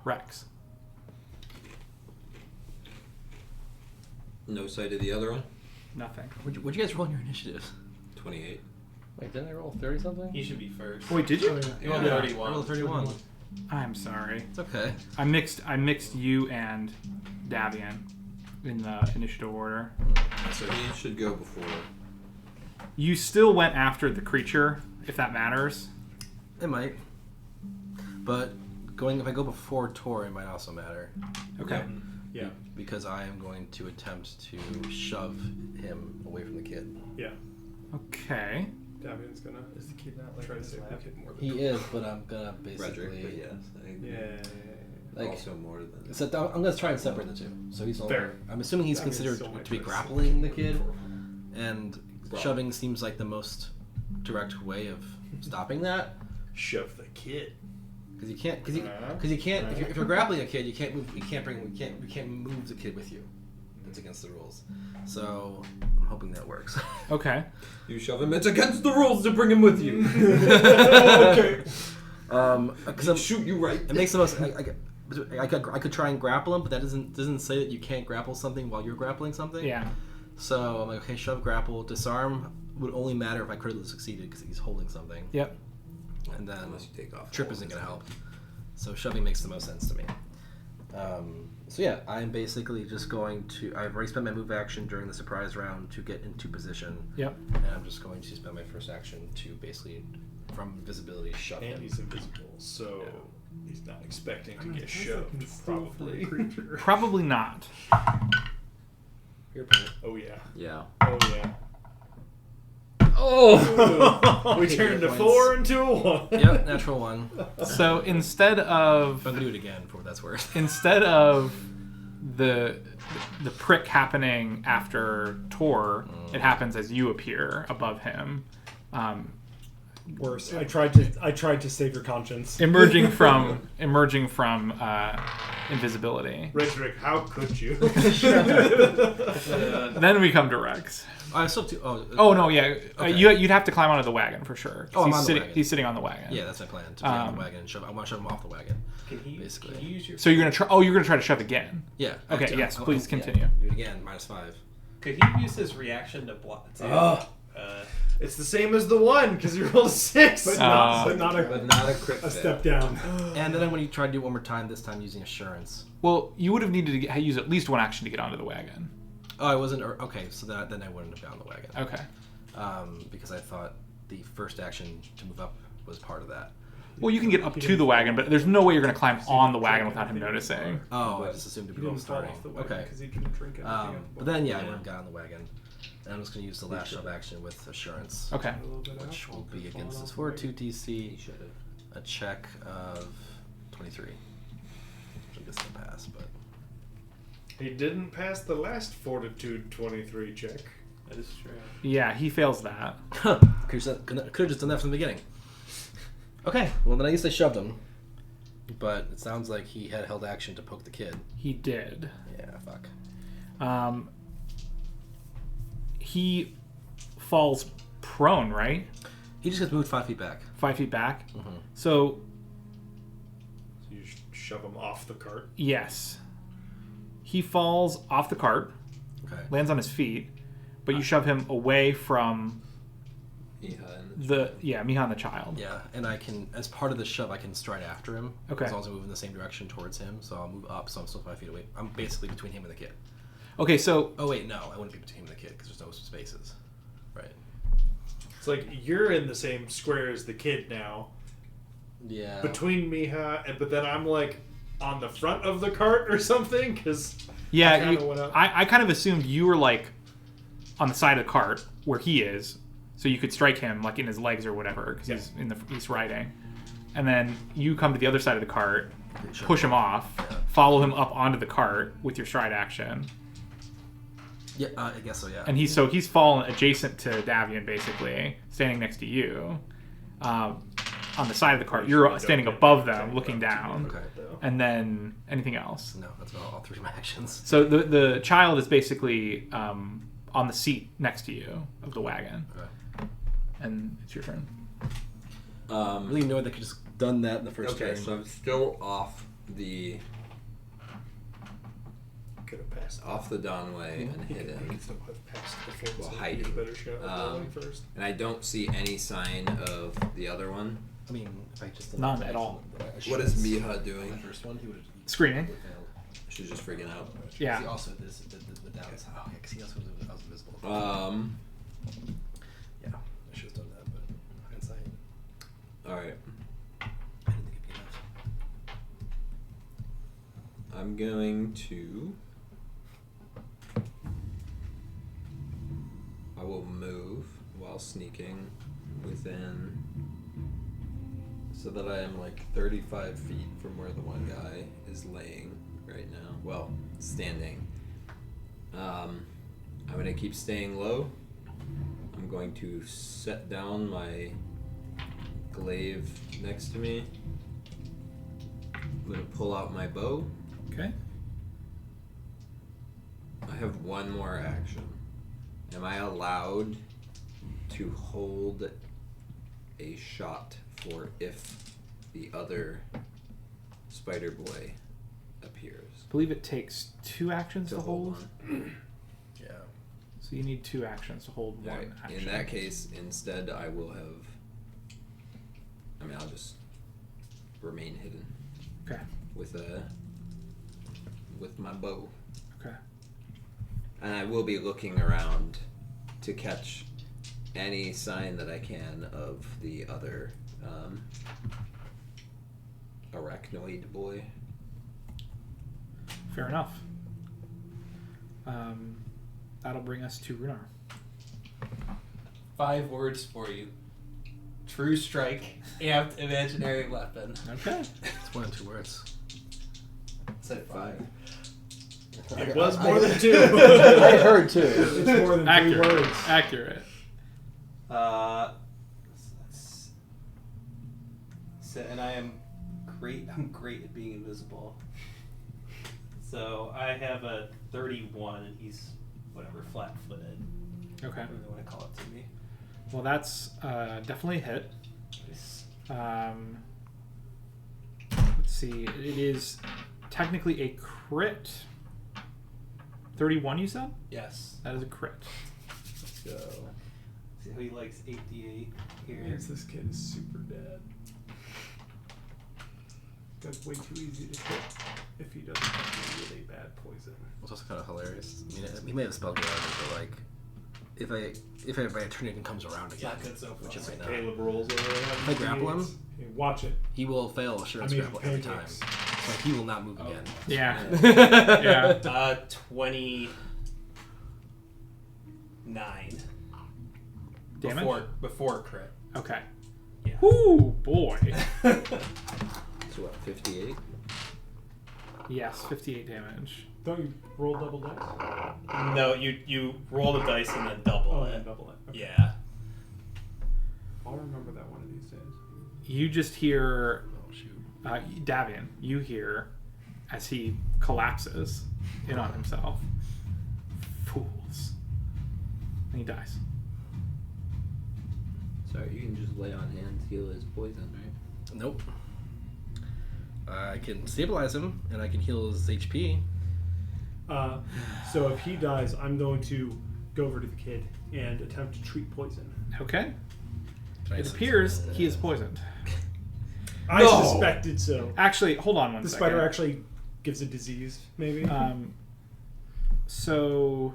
Rex. No sight of the other one. Nothing. What'd you guys roll in your initiatives? 28. Wait, didn't I roll 30 something? He should be first. Wait, did you? You rolled Yeah. 31. I rolled 31. I'm sorry. It's okay. I mixed you and Davian in the initiative order. So he should go before. You still went after the creature, if that matters. It might. But if I go before Tor, it might also matter. Okay. Yeah, Because I am going to attempt to shove him away from the kid. yeah. Okay. Davian's gonna Is the kid not like try to in his save the lap? kid more than He is, but I'm gonna basically. Frederick, but yes. Yeah. Like, also more than. So I'm gonna try and separate the two. So he's only. Fair. I'm assuming he's I mean, considered still my to be choice. grappling the kid, and Probably. shoving seems like the most direct way of stopping that. Shove the kid. Because you can't. If you're grappling a kid, you can't move. You can't move the kid with you. That's against the rules. So I'm hoping that works. Okay. You shove him. It's against the rules to bring him with you. Okay. Because He'll shoot you right. it makes the most. I could try and grapple him, but that doesn't say that you can't grapple something while you're grappling something. Yeah. So I'm like, okay, shove, grapple, disarm would only matter if I critically succeeded because he's holding something, Yep. and then Unless you take off. trip all isn't his going to help. So shoving makes the most sense to me. So yeah, I'm basically just going to. I've already spent my move action during the surprise round to get into position, Yep. and I'm just going to spend my first action to basically, from visibility, shove And him. he's invisible, so he's not expecting to I mean, get I guess I can shoved. steal from the Probably. creature. Probably not. Your point. Oh yeah. Yeah. Oh yeah. Oh! We Okay, turned good a points. 4 into a 1. Yep, natural one. So instead But of I'm gonna do it again for what that's worth. the prick happening after Tor, it happens as you appear above him, Worse. I tried to save your conscience. emerging from invisibility. Redrick, how could you? Then we come to Rex. I still have to. Oh no, yeah, Okay. you'd have to climb onto the wagon for sure. 'cause Oh, I'm he's on the sitting. wagon. He's sitting on the wagon. Yeah, that's my plan. To get on the wagon and shove. I want to shove him off the wagon. Can you Basically. Can you use your? So you're gonna try. Oh, you're gonna try to shove again. Yeah. Okay, yes, please continue. Do it again. -5. Could he use his reaction to block? It's the same as the 1 because you rolled a 6. But Uh, not But not a crit. a fail. step down. And then I'm going to try to do it one more time. This time using assurance. Well, you would have needed to use at least one action to get onto the wagon. Oh, I wasn't. Okay, so then I wouldn't have been on the wagon. Okay. Because I thought the first action to move up was part of that. Well, you can get up to the wagon, but there's no way you're going to climb on the wagon without him noticing. Oh, I just assumed He to be didn't fall starting. off the wagon Okay. because he didn't drink anything. But then, yeah, I would have got on the wagon. And I'm just going to use the last shove action with Assurance. Okay. A little bit Which out, will be falling against off his the Fortitude wagon. DC. He should have. A check of 23. Which I'm guessing a pass, but. He didn't pass the last Fortitude 23 check. That is true. Yeah, he fails that. Could have just done that from the beginning. Okay, well then I guess I shoved him. But it sounds like he had held action to poke the kid. He did. Yeah, fuck. He falls prone, right? He just gets moved 5 feet back. 5 feet back. Mm-hmm. So, So you shove him off the cart. yes. He falls off the cart, Okay. lands on his feet, but you shove him away from Miha and Miha and the child. Yeah, and I can, as part of the shove, I can stride after him. Okay. As long as I move in the same direction towards him, so I'll move up, so I'm still 5 feet away. I'm basically between him and the kid. Okay, so Oh wait, no, I wouldn't be between him and the kid because there's no spaces. Right. It's like you're in the same square as the kid now, Yeah. between Miha, but then I'm like on the front of the cart or something, because yeah, kinda went up. I kind of assumed you were like on the side of the cart where he is, so you could strike him like in his legs or whatever because he's riding, and then you come to the other side of the cart, push him off, follow him up onto the cart with your stride action, Yeah, I guess so. Yeah. and he's fallen adjacent to Davian basically, standing next to you, on the side of the cart. You're standing above them, looking down, Okay. and then anything else. No, that's about all 3 of my actions. So the child is basically on the seat next to you of the wagon, Okay. and it's your turn. I'm really annoyed they could just done that in the first Okay, turn. so I'm still off the could have passed. Donway and He hidden, could still have passed before. Well, so hiding. he had a better shot at rolling first. and I don't see any sign of the other one. I mean, if I just None at all. What is Miha The doing? first one, he would have Screaming. failed. She's just freaking out. Yeah. He also did the downs. Oh, yeah, because he also was invisible. Yeah, I should have done that, but hindsight, All right. I didn't think it'd be enough. I'm going to. I will move while sneaking within, so that I am like 35 feet from where the one guy is laying right now. Well, standing. I'm going to keep staying low. I'm going to set down my glaive next to me. I'm going to pull out my bow. Okay. I have one more action. Am I allowed to hold a shot for if the other spider boy appears? I believe it takes 2 actions to hold. on. Yeah. So you need 2 actions to hold one Alright, action. in that case, instead I will have. I'll just remain hidden Okay. with my bow. Okay. And I will be looking around to catch any sign that I can of the other arachnoid boy. Fair enough. That'll bring us to Runar. 5 words for you. True strike, amped imaginary weapon. Okay. It's 1 and 2 words. Said 5. It was more than 2. I heard too. It's more than 3 Accurate. words. Accurate. And I am great. I'm great at being invisible. So I have a 31, and he's whatever, flat-footed. Okay. Whatever they want to call it to me. Well, that's definitely a hit. Nice. Let's see. It is technically a crit. 31, you said? Yes. That is a crit. Let's go. See how he likes 8d8 here. Yes, this kid is super dead. That's way too easy to hit if he doesn't have really bad poison. It's also kind of hilarious. I mean, he may have spelled it out, but like, my turn comes around It's again, not good so far. which it might not. Caleb rolls over. If I grapple him, Hey, watch it. he will fail assurance I mean, grapple every time, pancakes. so he will not move again. Yeah. Yeah. 29 Damage? before crit. Okay. Yeah. Whoo, boy. So what, 58? Yes, 58 damage. Don't you roll double dice? No, you roll the dice and then double Oh, it. and double it. Okay. Yeah. I'll remember that one of these days. You just hear, Oh shoot! Davian, you hear as he collapses in on himself. Fools. And he dies. Sorry, you can just lay on hands, heal his poison, right? Nope. I can stabilize him, and I can heal his HP. So if he dies, I'm going to go over to the kid and attempt to treat poison. Okay. Can I It sense appears that? he is poisoned. I No! suspected so. Actually, hold on one The second. spider actually gives a disease, maybe. So.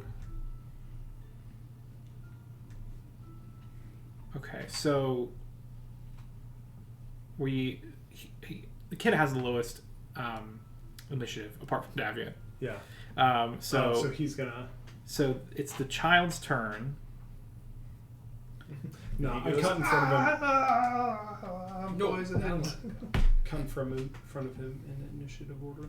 Okay, so. The kid has the lowest initiative apart from Davian. Yeah. So he's gonna. so it's the child's turn. No, He I goes, cut in front of him. I'm poisoned. Come from in front of him in initiative order.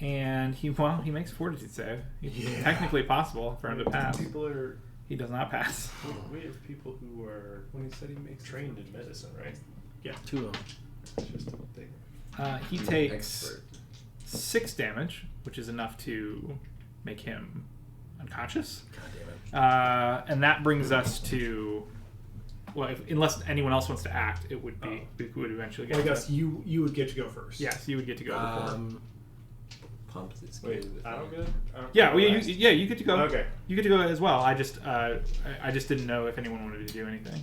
And he makes a fortitude save. It's Yeah. technically possible for him to pass. People are. He does not pass. We have people who are When he said he makes trained in medicine, right? Two of them. It's just a thing. He takes Expert. 6 damage, which is enough to make him unconscious. God damn it! And that brings us to, well, unless anyone else wants to act, it would be we would eventually get. Well, I to guess you would get to go first. Yes, you would get to go before. Pumps his Wait, with I don't fire. get. I don't Yeah, get well, last. you get to go. Okay. You get to go as well. I just didn't know if anyone wanted to do anything.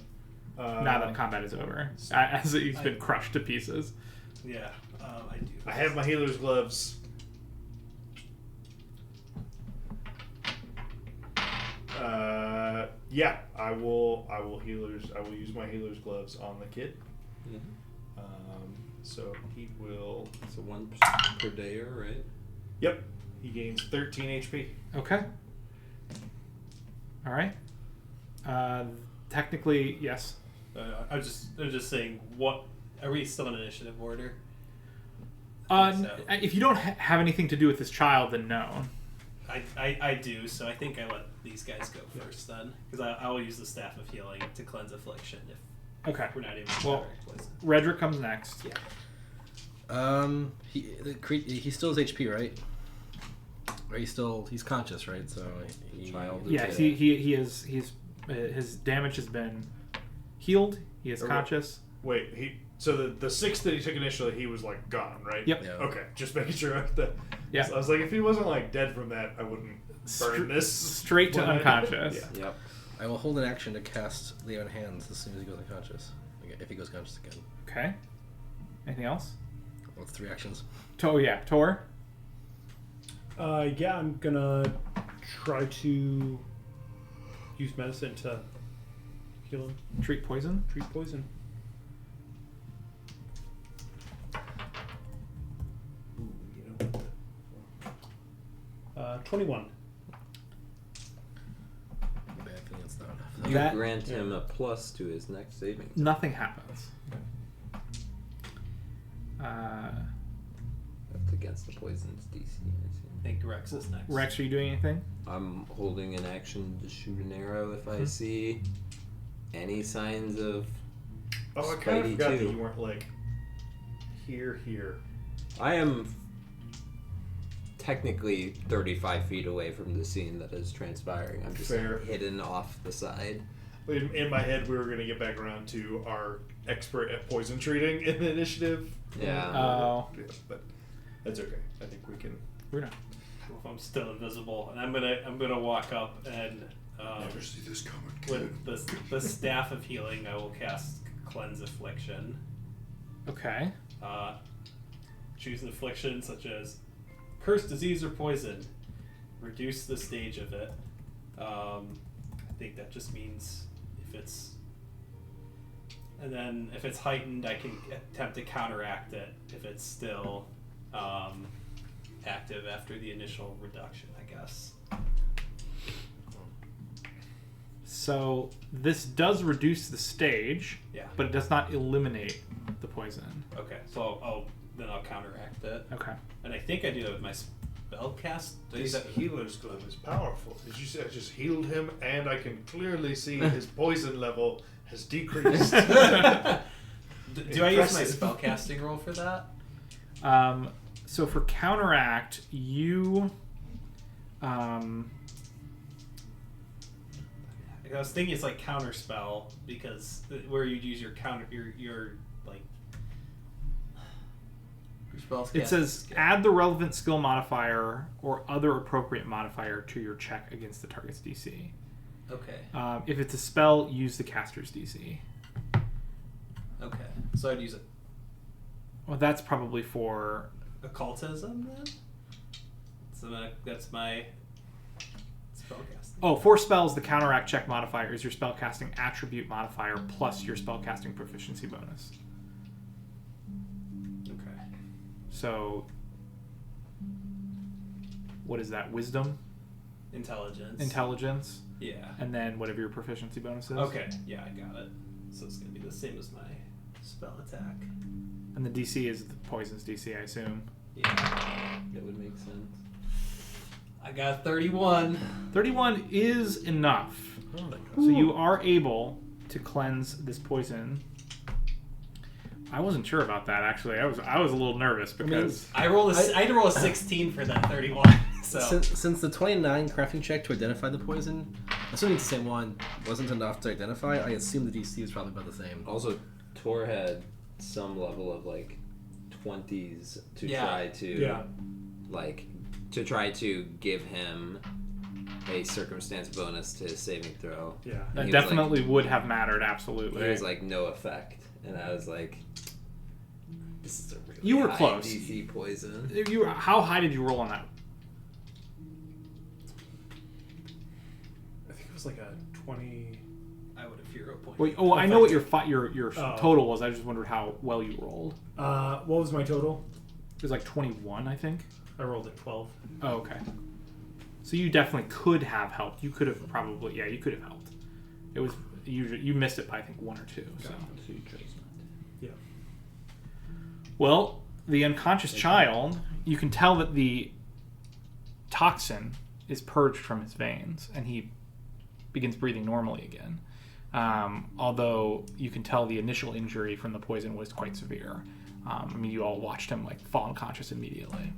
Now that combat is over, as he's been crushed to pieces. Yeah. I do. I have my healer's gloves. Yeah, I will healers. I will use my healer's gloves on the kid. Yeah. So he will. So 1 per day, right? Yep. He gains 13 HP. Okay. All right. Technically, yes. I'm just saying. What are we still in initiative order? If you don't have anything to do with this child, then no. I do, so I think I let these guys go first then, because I will use the staff of healing to cleanse affliction if Okay. we're not able to Well, poison. Redrick comes next. Yeah. He still has HP, right? Or he's conscious, right? So he, Child. Yes, he's his damage has been healed. He is Okay. conscious. Wait, so the 6 that he took initially, he was like gone, right? Yep. Yeah. Okay, just making sure that. Yeah. So I was like, if he wasn't like dead from that, I wouldn't burn this. Straight to When I- unconscious. Yeah. Yep. I will hold an action to cast Lay on Hands as soon as he goes unconscious. If he goes conscious again. Okay. Anything else? Well, 3 actions. Tor. Yeah, I'm gonna try to use medicine to heal him. Treat poison. Treat poison. Ooh, you know what? 21. Bad feeling it's not enough. You That- grant him a plus to his next saving. Nothing happens. That's against the poison's DC. I think Rex is next. Rex, are you doing anything? I'm holding an action to shoot an arrow if I see any signs of. Oh, I kind of Spidey forgot that too. you weren't like here. I am technically 35 feet away from the scene that is transpiring. I'm just Fair. hidden off the side. In my head, we were going to get back around to our expert at poison treating in the initiative. Yeah. Oh. Yeah, but that's okay. I think we can. We're not. If I'm still invisible, and I'm gonna walk up and Never see this coming. with the staff of healing, I will cast cleanse affliction. Okay. Choose an affliction such as curse, disease, or poison. reduce the stage of it. I think that just means if it's... And then if it's heightened, I can attempt to counteract it if it's still active after the initial reduction, I guess. So this does reduce the stage, Yeah. but it does not eliminate the poison. Okay, so then I'll counteract it. Okay. And I think I do that with my spell cast. This healer's glove is powerful. Did you say I just healed him and I can clearly see his poison level has decreased? Do I use my Impressive. spellcasting roll for that? So for counteract, you I was thinking it's like counterspell because where you'd use your counter your like Your spells it cast says skill. add the relevant skill modifier or other appropriate modifier to your check against the target's DC. Okay. If it's a spell, use the caster's DC. Okay. So I'd use it. Well, that's probably for occultism then. So that's my spellcasting. for spells. The counteract check modifier is your spellcasting attribute modifier plus your spellcasting proficiency bonus. Okay. So, what is that? Wisdom, intelligence, Yeah. and then whatever your proficiency bonus is. Okay. Yeah, I got it. So it's gonna be the same as my spell attack. And the DC is the poison's DC, I assume. Yeah. That would make sense. I got 31. 31 is enough. Oh my god. So you are able to cleanse this poison. I wasn't sure about that actually. I was a little nervous because I had to roll a 16 for that 31. So Since the 29 crafting check to identify the poison, assuming it's the same one, wasn't enough to identify, I assume the DC is probably about the same. Also, Tor had some level of like 20s to Yeah. try to try to give him a circumstance bonus to his saving throw. Yeah. And that he was definitely would have mattered. Absolutely. It was like no effect, and I was like, "This is a really You were high close. DC poison." How high did you roll on that? I think it was like a 20. I would have hero point. Wait, I know what your Oh. total was. I just wondered how well you rolled. What was my total? It was like 21, I think. I rolled a 12. Oh, okay. So you definitely could have helped. You could have probably, you could have helped. It was you missed it by I think 1 or 2. So. So you chose not to. Yeah. Well, the unconscious child, you can tell that the toxin is purged from his veins, and he begins breathing normally again. Although you can tell the initial injury from the poison was quite severe. You all watched him like fall unconscious immediately.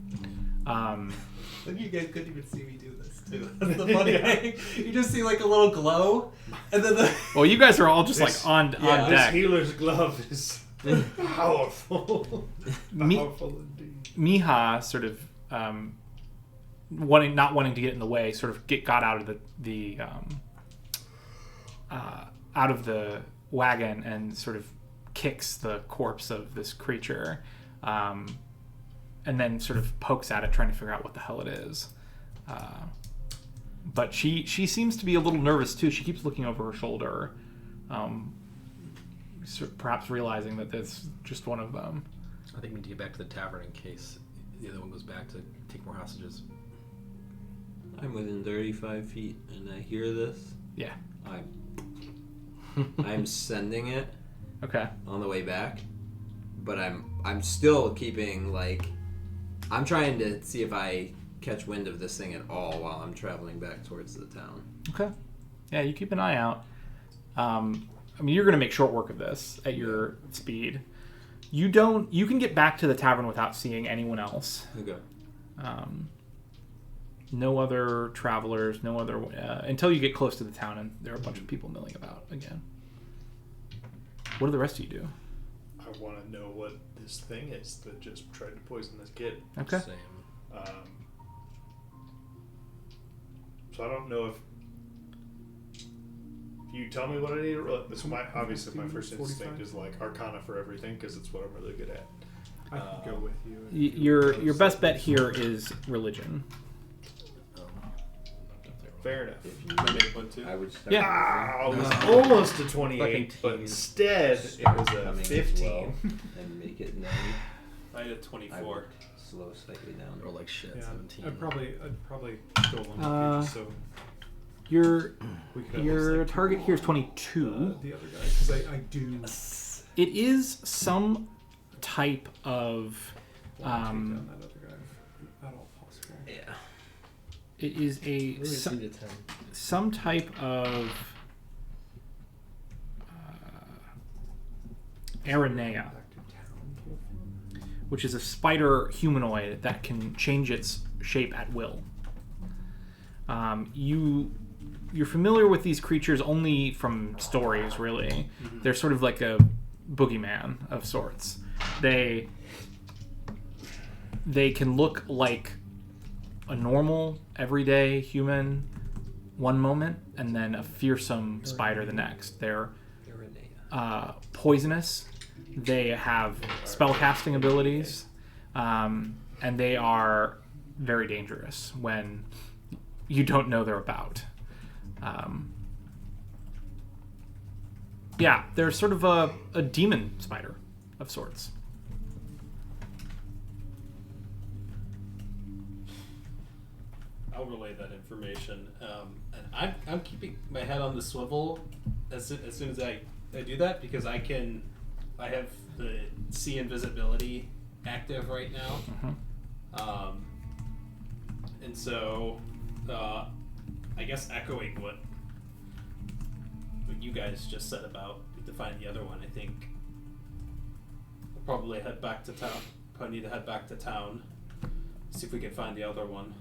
You guys couldn't even see me do this too. That's the funny thing. You just see like a little glow, and then the Well, you guys are all just This- like on This deck. healer's glove is powerful. Me- Powerful indeed. Miha sort of not wanting to get in the way, sort of got out of the wagon and sort of kicks the corpse of this creature, and then sort of pokes at it, trying to figure out what the hell it is. But she seems to be a little nervous too. She keeps looking over her shoulder, perhaps realizing that that's just one of them. I think we need to get back to the tavern in case the other one goes back to take more hostages. I'm within 35 feet, and I hear this. Yeah. I'm sending it Okay. on the way back, but I'm still keeping I'm trying to see if I catch wind of this thing at all while I'm traveling back towards the town. Okay. Yeah, you keep an eye out. You're going to make short work of this at your speed. You can get back to the tavern without seeing anyone else. Okay. No other travelers, until you get close to the town and there are a bunch of people milling about again. What do the rest of you do? I want to know what this thing is that just tried to poison this kid. Okay. Same. So I don't know if you tell me what I need to roll. This is my first instinct is like Arcana for everything because it's what I'm really good at. I can go with you. Your best bet here is religion. Fair enough. I made one too. I would start Yeah. moving. It was almost a 28, Fucking but tease. instead it was a Coming as 15. well, and make it 90. I had a I 24. would slow slightly down. Or like shit, Yeah, 17. I'd probably go along with you just so Your we could at your least, like, target here is keep 22. on, the other guy because I do. It is some type of want to take down that other guy if at all possible. Yeah. it is a Maybe some, it's 10. some type of Aranea, Back to town. which is a spider humanoid that can change its shape at will. You're familiar with these creatures only from stories, really. They're sort of like a boogeyman of sorts. They can look like a normal, everyday human one moment, and then a fearsome spider the next. They're poisonous. They have spellcasting abilities, and they are very dangerous when you don't know they're about. Yeah, they're sort of a demon spider of sorts. I'll relay that information. And I'm keeping my head on the swivel as soon as I do that, because I have the see invisibility active right now. And so I guess echoing what you guys just said about to find the other one, I think I'll probably head back to town. Probably need to head back to town, see if we can find the other one.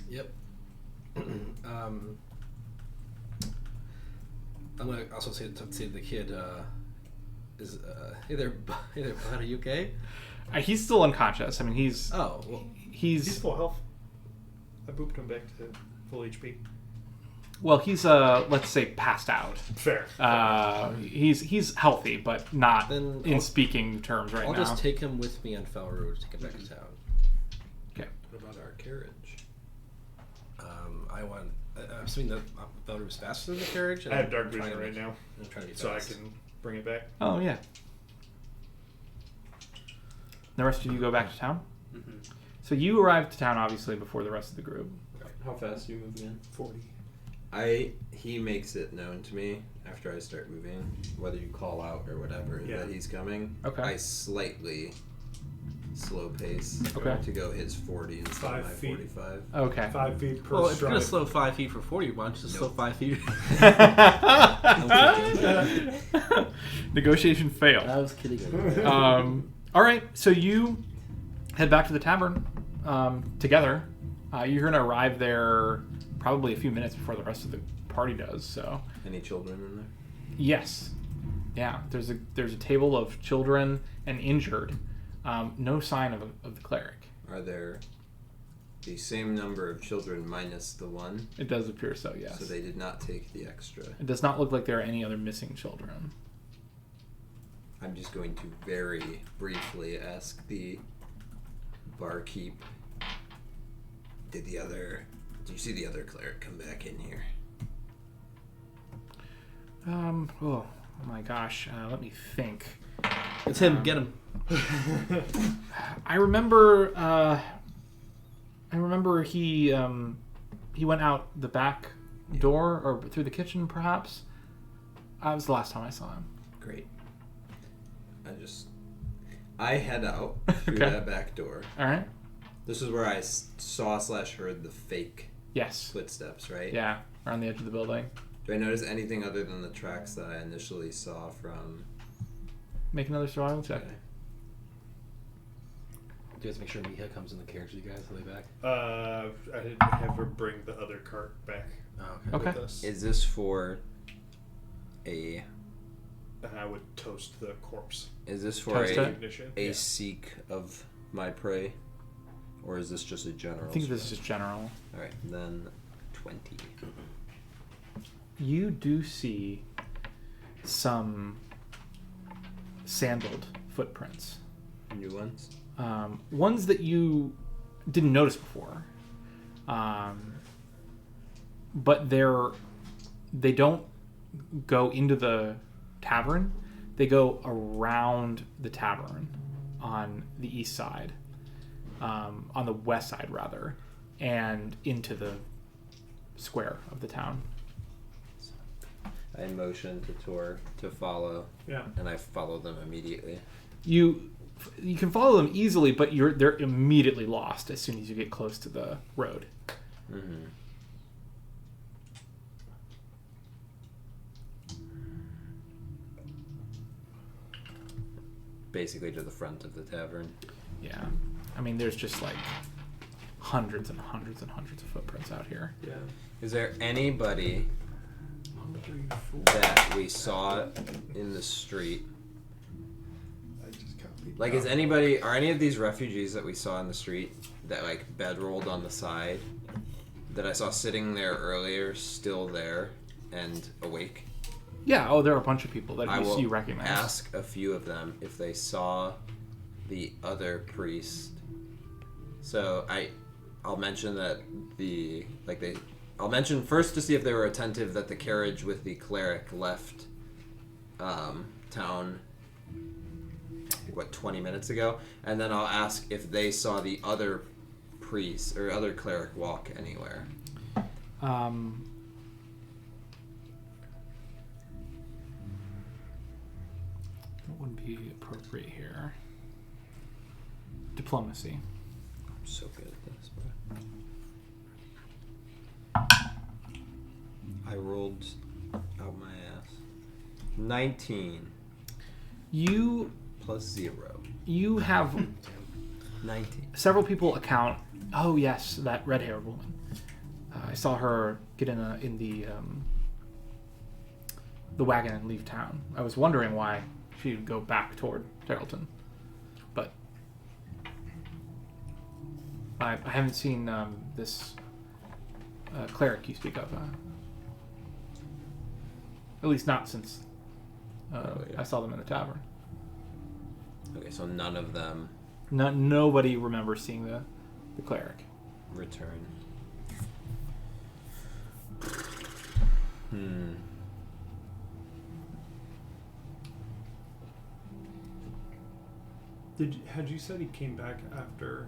Yep. I'm gonna also say to the kid, hey there, bud, are you okay? He's still unconscious. I mean, he's Oh, well, He's full health. I booped him back to full HP. he's let's say passed out. Fair. He's healthy, but not Then in I'll- speaking terms right I'll now. just take him with me on Fell Road to get back to town. Okay. What about our carriage? I want. I'm assuming that Fell Road is faster than the carriage. and I have I'm dark trying vision to right make- now, I'm trying to be so I fast. can bring it back. Oh yeah. The rest of you go back to town. Mm-hmm. So you arrive to town obviously before the rest of the group. How fast are you moving in? 40. He makes it known to me after I start moving, whether you call out or whatever, Yeah. that he's coming. Okay. I slightly slow pace Okay. to go his 40 instead 5 of my feet. 45. Okay. 5 feet per Well, if you're gonna stride. slow 5 feet for 40, why don't you just slow Nope. 5 feet? Negotiation failed. I was kidding. All right, so you head back to the tavern together. You're going to arrive there probably a few minutes before the rest of the party does. So Any children in there? yes, yeah. There's a table of children and injured. No sign of the cleric. Are there the same number of children minus the one? It does appear so. Yes. So they did not take the extra. It does not look like there are any other missing children. I'm just going to very briefly ask the barkeep, did you see the other cleric come back in here? Oh my gosh. Let me think. It's him. Get him. I remember. I remember he went out the back door or through the kitchen, perhaps. That was the last time I saw him. Great. I head out through Okay. that back door. All right. This is where I saw/heard the fake Yes. footsteps, right? Yeah. Around the edge of the building. Do I notice anything other than the tracks that I initially saw from... Make another survival check. Okay. Do you guys make sure Mika comes in the carriage with you guys on the way back? I didn't have her bring the other cart back Oh, Okay. with us. Is this for a... And I would toast the corpse. Is this for Toast it? Ignition. a Yeah. seek of my prey? Or is this just a general? I think this is just general. Alright, then 20. You do see some sandaled footprints. New ones? Ones that you didn't notice before. But they don't go into the tavern. They go around the tavern on the east side, on the west side rather, and into the square of the town. I motion to Tor to follow, Yeah. and I follow them immediately. You can follow them easily, but they're immediately lost as soon as you get close to the road. Mm-hmm. Basically to the front of the tavern. Yeah, I mean, there's just like hundreds and hundreds and hundreds of footprints out here. Yeah. Is there anybody 1, 3, 4. that we saw in the street? I just copied. Like, are any of these refugees that we saw in the street that like bedrolled on the side that I saw sitting there earlier still there and awake? Yeah. Oh, there are a bunch of people that I will you recognize. ask a few of them if they saw the other priest. So I'll mention that I'll mention first to see if they were attentive that the carriage with the cleric left town 20 minutes ago, and then I'll ask if they saw the other priest or other cleric walk anywhere. What would be appropriate here? Diplomacy. I'm so good at this, bro. I rolled out my ass. 19 You plus 0. you have 19. several people account. Oh yes, that red-haired woman. I saw her get in the wagon and leave town. I was wondering why she'd go back toward Tarleton, but I haven't seen this cleric you speak of. At least not since I saw them in the tavern. Okay, so none of them Nobody remembers seeing the cleric. return. Had you said he came back after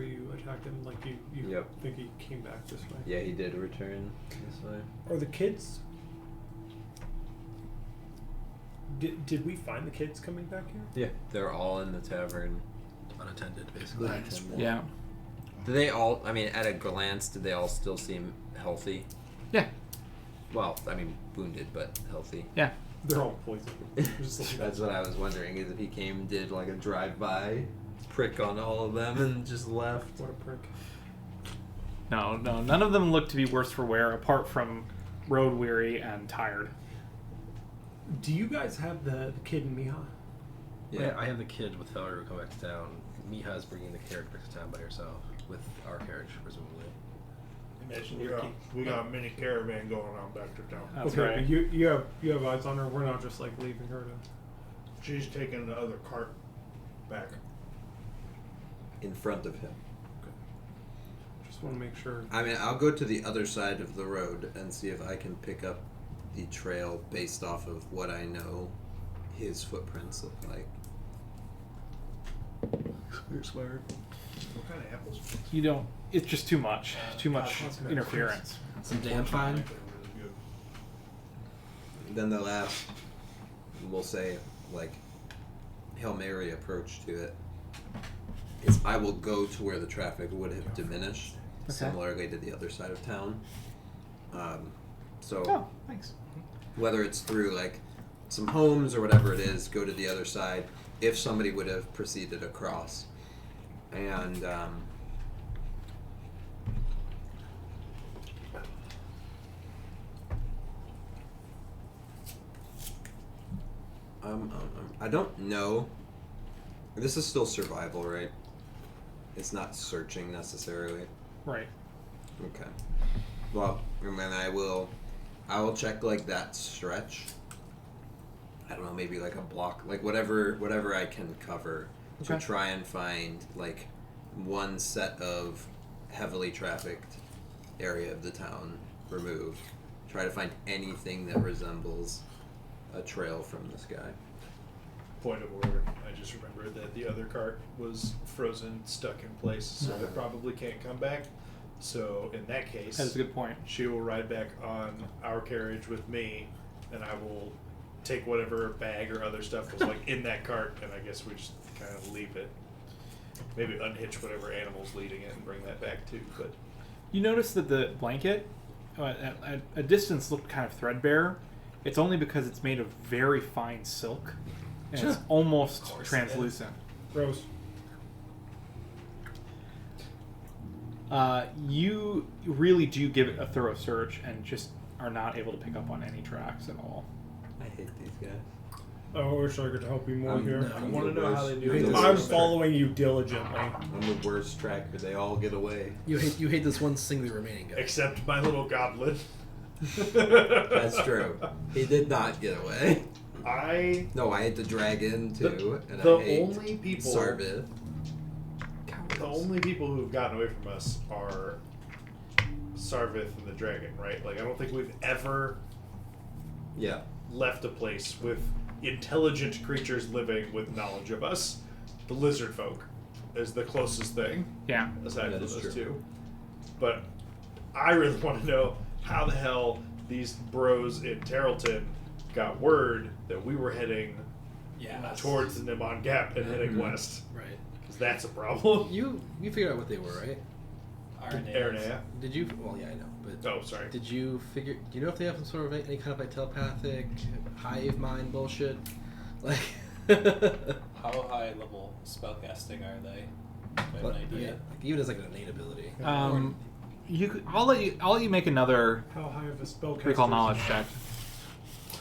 you attacked him? Like you Yep. think he came back this way? Yeah, he did return this way. Are the kids? Did we find the kids coming back here? Yeah, they're all in the tavern. Unattended, basically. Yeah. Do they all, I mean, at a glance, did they all still seem healthy? Yeah. Well, I mean, wounded, but healthy. Yeah. They're all poisoned. Just like That's what I was wondering, is if he came, did like a drive-by prick on all of them and just left. What a prick. No, none of them look to be worse for wear, apart from road weary and tired. Do you guys have the kid and Miha? Yeah, I have the kid with failure to come back to town. Miha's bringing the carriage back to town by herself with our carriage, presumably. Imagine We got a mini caravan going on back to town. That's okay, right. but you have eyes on her. We're not just like leaving her to. She's taking the other cart back. In front of him. Just want to make sure. I mean, I'll go to the other side of the road and see if I can pick up the trail based off of what I know his footprints look like. Swear. What kind of apples? You don't. It's just too much. Too much That's interference. Some damn fine. Really good. Then the last, we'll say, like, Hail Mary approach to it is I will go to where the traffic would have diminished, similarly to the other side of town. So Oh, thanks. whether it's through like some homes or whatever it is, go to the other side if somebody would have proceeded across. And I don't know. This is still survival, right? It's not searching necessarily. Right. Okay. Well, and then I will check like that stretch. I don't know, maybe like a block, like whatever I can cover to Okay. try and find like one set of heavily trafficked area of the town removed. Try to find anything that resembles a trail from this guy. Point of order. I just remembered that the other cart was frozen, stuck in place, so it probably can't come back. So in that case, That's a good point. she will ride back on our carriage with me, and I will take whatever bag or other stuff was like in that cart, and I guess we just kind of leave it. Maybe unhitch whatever animal's leading it and bring that back too. But You notice that the blanket, at a distance, looked kind of threadbare. It's only because it's made of very fine silk, and it's almost course it translucent. Rose. You really do give it a thorough search and just are not able to pick up on any tracks at all. I hate these guys. I wish I could help you more here. no. I want to know how they do You're this. the I'm worst following you diligently. I'm the worst tracker. They all get away. You hate this one singly remaining guy. Except my little goblin. That's true. He did not get away. No, I had to drag in too, and the I hate only people Sarvith. The only people who've gotten away from us are Sarvith and the dragon, right? Like, I don't think we've ever Yeah. left a place with intelligent creatures living with knowledge of us. The lizard folk is the closest thing, Yeah. aside That from is those true. two. But I really want to know how the hell these bros in Tarleton got word that we were heading Yeah. towards the Nimon Gap and heading Mhm. west. Right. Because that's a problem. You figured out what they were, right? Aranea. Did you? Well, yeah, I know. But Oh, sorry. did you figure? Do you know if they have some sort of any kind of like telepathic hive mind bullshit? Like. How high level spellcasting are they? Do I have But, an idea. like, even as like an innate ability. You could, I'll let you make another How high of a spellcaster? recall is knowledge an check.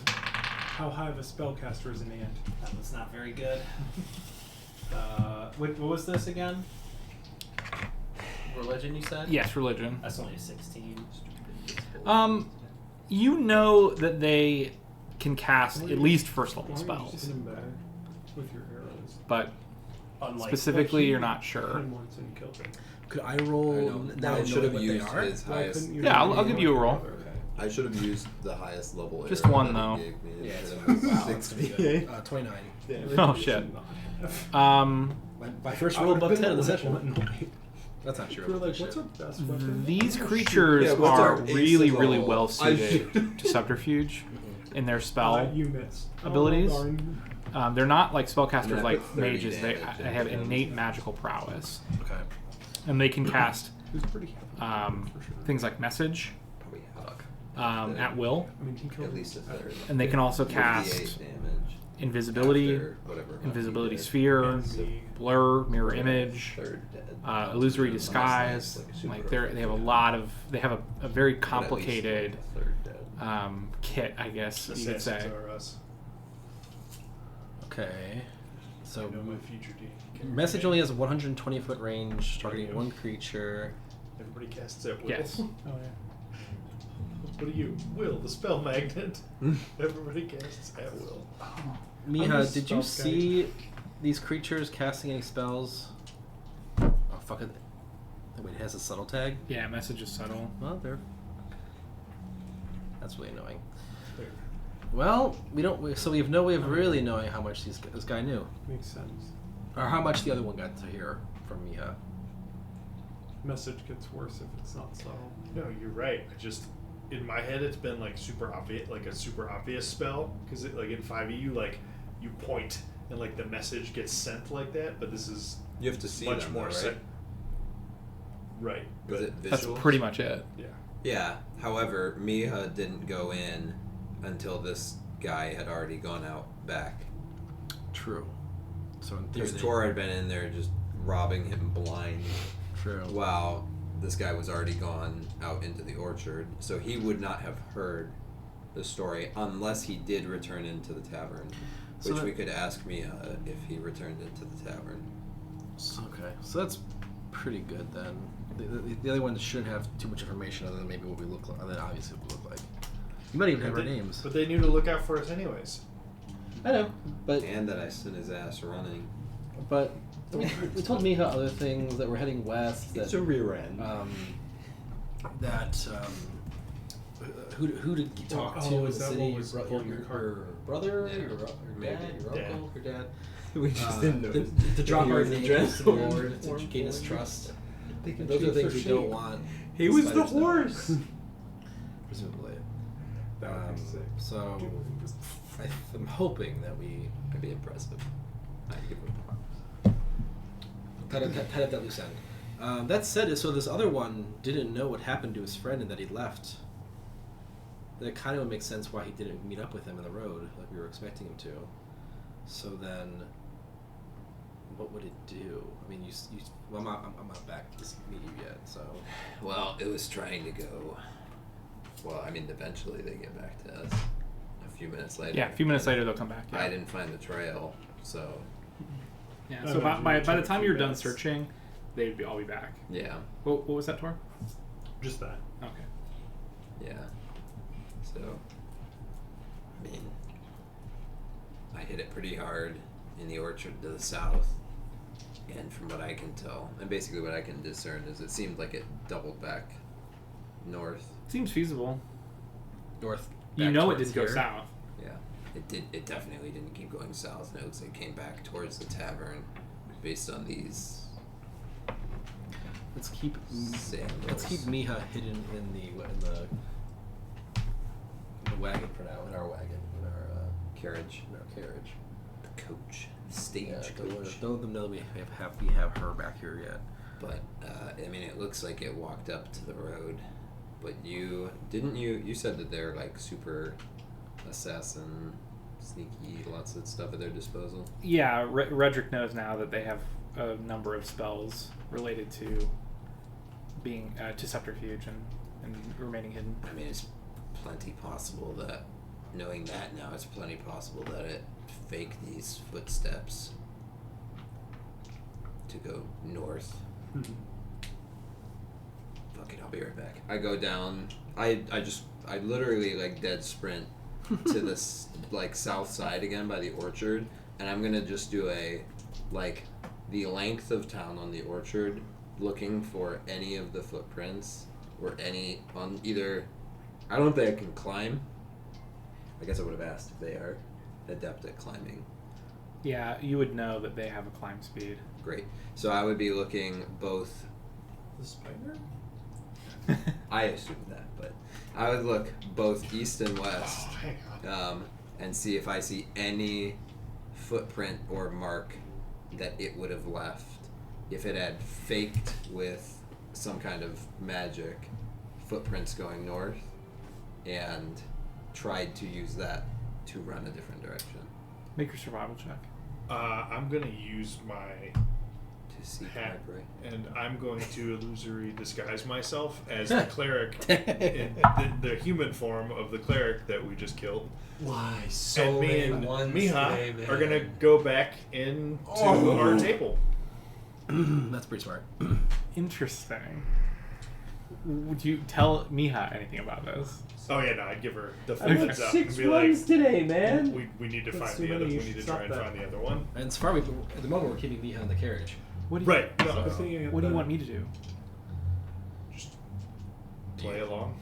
How high of a spellcaster is an ant? That was not very good. What was this again? Religion, you said? Yes, religion. That's only a 16. You know that they can cast at least first level Why don't you just spells, hit him back with your arrows? but Unlike specifically, Like, you're not sure. Hit him once and killed him. Could I roll I know. now I should knowing have what they used are? his Why highest. couldn't you Yeah, hit I'll him give you a with roll. your other? I should have used the highest level. Just arrow one, that though. he gave me Yeah, instead it's of wow, 68. 29. Oh shit. My My first I roll would've above been 10 of the like, session. what? That's not true. We're like, what's our best weapon? These creatures Yeah, what's are our ace really, of really all? well I suited should- to subterfuge in their spell. You missed. abilities? Oh, darn. They're not like spellcasters Yeah, like but 30 mages. They damage have and innate magical prowess, Okay. and they can cast It was pretty heavy, for sure. things like message Probably half. at will, I mean, he killed At least a third. and they can also 48 cast damage. invisibility, After whatever amount invisibility he did. sphere, And the- blur, mirror image, Third dead. illusory Unless disguise. that's, super Like they have a effective. lot of they have a very But at least complicated a third dead. kit, I guess you could Assassins say. are us. Okay. So I know my future team. message only has a 120 foot range, targeting one creature. Everybody casts at will. Yes. Oh, yeah. What are you? Will, the spell magnet. Everybody casts at will. Miha, just did you spell guide. see these creatures casting any spells? Oh fuck it. Wait, it has a subtle tag? Yeah, message is subtle. Well, they're. That's really annoying. Well, so we have no way of really knowing how much this guy knew. Makes sense. Or how much the other one got to hear from Miha. Message gets worse if it's not subtle. No, you're right. I just in my head it's been like super obvious, like a super obvious spell because like in 5e you point and like the message gets sent like that, but this is You have to see much them, more though, set. right? Right. Was it That's visual? pretty much it. Yeah. Yeah. However, Miha didn't go in until this guy had already gone out back. True. So in theory, Because Tor had been in there just robbing him blind. True. While this guy was already gone out into the orchard, so he would not have heard the story unless he did return into the tavern, So which that- we could ask Mia if he returned into the tavern. Okay, so that's pretty good then. The other one shouldn't have too much information other than maybe what we look like, other than obviously what we look like. You might even have our names. But they knew to look out for us anyways. I know, but And that I sent his ass running. We told Miha other things that we're heading west. That, It's a rear end. Who did you talk to in the is that city? what was Your, pulling your, your cart? your brother, Yeah. your dad, your Dad. uncle, your dad. we just didn't know. To drop He our was a names to the transformer. Lord to gain his trust. They can Those are change things their we don't shape. want. He was the spiders to know. horse. Presumably. That would be sick. So I'm hoping that we That'd be impressive. I'd give him props. tied up that loose end. That said, so this other one didn't know what happened to his friend and that he left. That kind of would make sense why he didn't meet up with him in the road like we were expecting him to. So then, what would it do? I mean, well, I'm not back to meet you yet, so. Well, it was trying to go. Well, I mean, eventually they get back to us. A few minutes later. Yeah, a few minutes later they'll come back. Yeah. I didn't find the trail, so Yeah. I So imagine by it'd the take a time few you're done minutes. searching, they'd all be back. yeah, What was that, Tor? Just that. Okay. yeah. So, I mean, I hit it pretty hard in the orchard to the south, and from what I can tell, and basically what I can discern is it seemed like it doubled back north. Seems feasible. North. You back know it towards didn't go here. south. Yeah, it did. It definitely didn't keep going south. No, it looks like it came back towards the tavern, based on these Let's keep sandals. Let's keep Miha hidden in the wagon for now. In our wagon. In our carriage, carriage. the coach, stage Yeah, coach. don't let them know that we have her back here yet. But I mean, it looks like it walked up to the road. But you said that they're like super assassin, sneaky, lots of stuff at their disposal. Yeah, Redrick knows now that they have a number of spells related to being to subterfuge and remaining hidden. I mean, it's plenty possible that, knowing that now, it's plenty possible that it faked these footsteps to go north. Fuck it, I'll be right back. I go down. I literally like dead sprint to this like south side again by the orchard, and I'm gonna just do the length of town on the orchard, looking for any of the footprints or any on either. I don't know if they can climb. I guess I would have asked if they are adept at climbing. Yeah, you would know that they have a climb speed. Great. So I would be looking both. The spider? I assumed that, but I would look both east and west, Oh, hang on. and see if I see any footprint or mark that it would have left if it had faked with some kind of magic footprints going north and tried to use that to run a different direction. Make your survival check. I'm gonna use my To seek hat, my prey. and I'm going to illusory disguise myself as the cleric, in the human form of the cleric that we just killed. Why And me and Miha are gonna go back into our table. That's pretty smart. Interesting. Would you tell Miha anything about this? Oh yeah, no, I'd give her the full Okay. heads up and be like, today, man. we need to That's find too the other. many, We you need to should try stop and that. find the other one. And as far as at the moment, we're keeping Miha in the carriage. What do you, Right. No, I was thinking of What do you the- want me to do? just play along.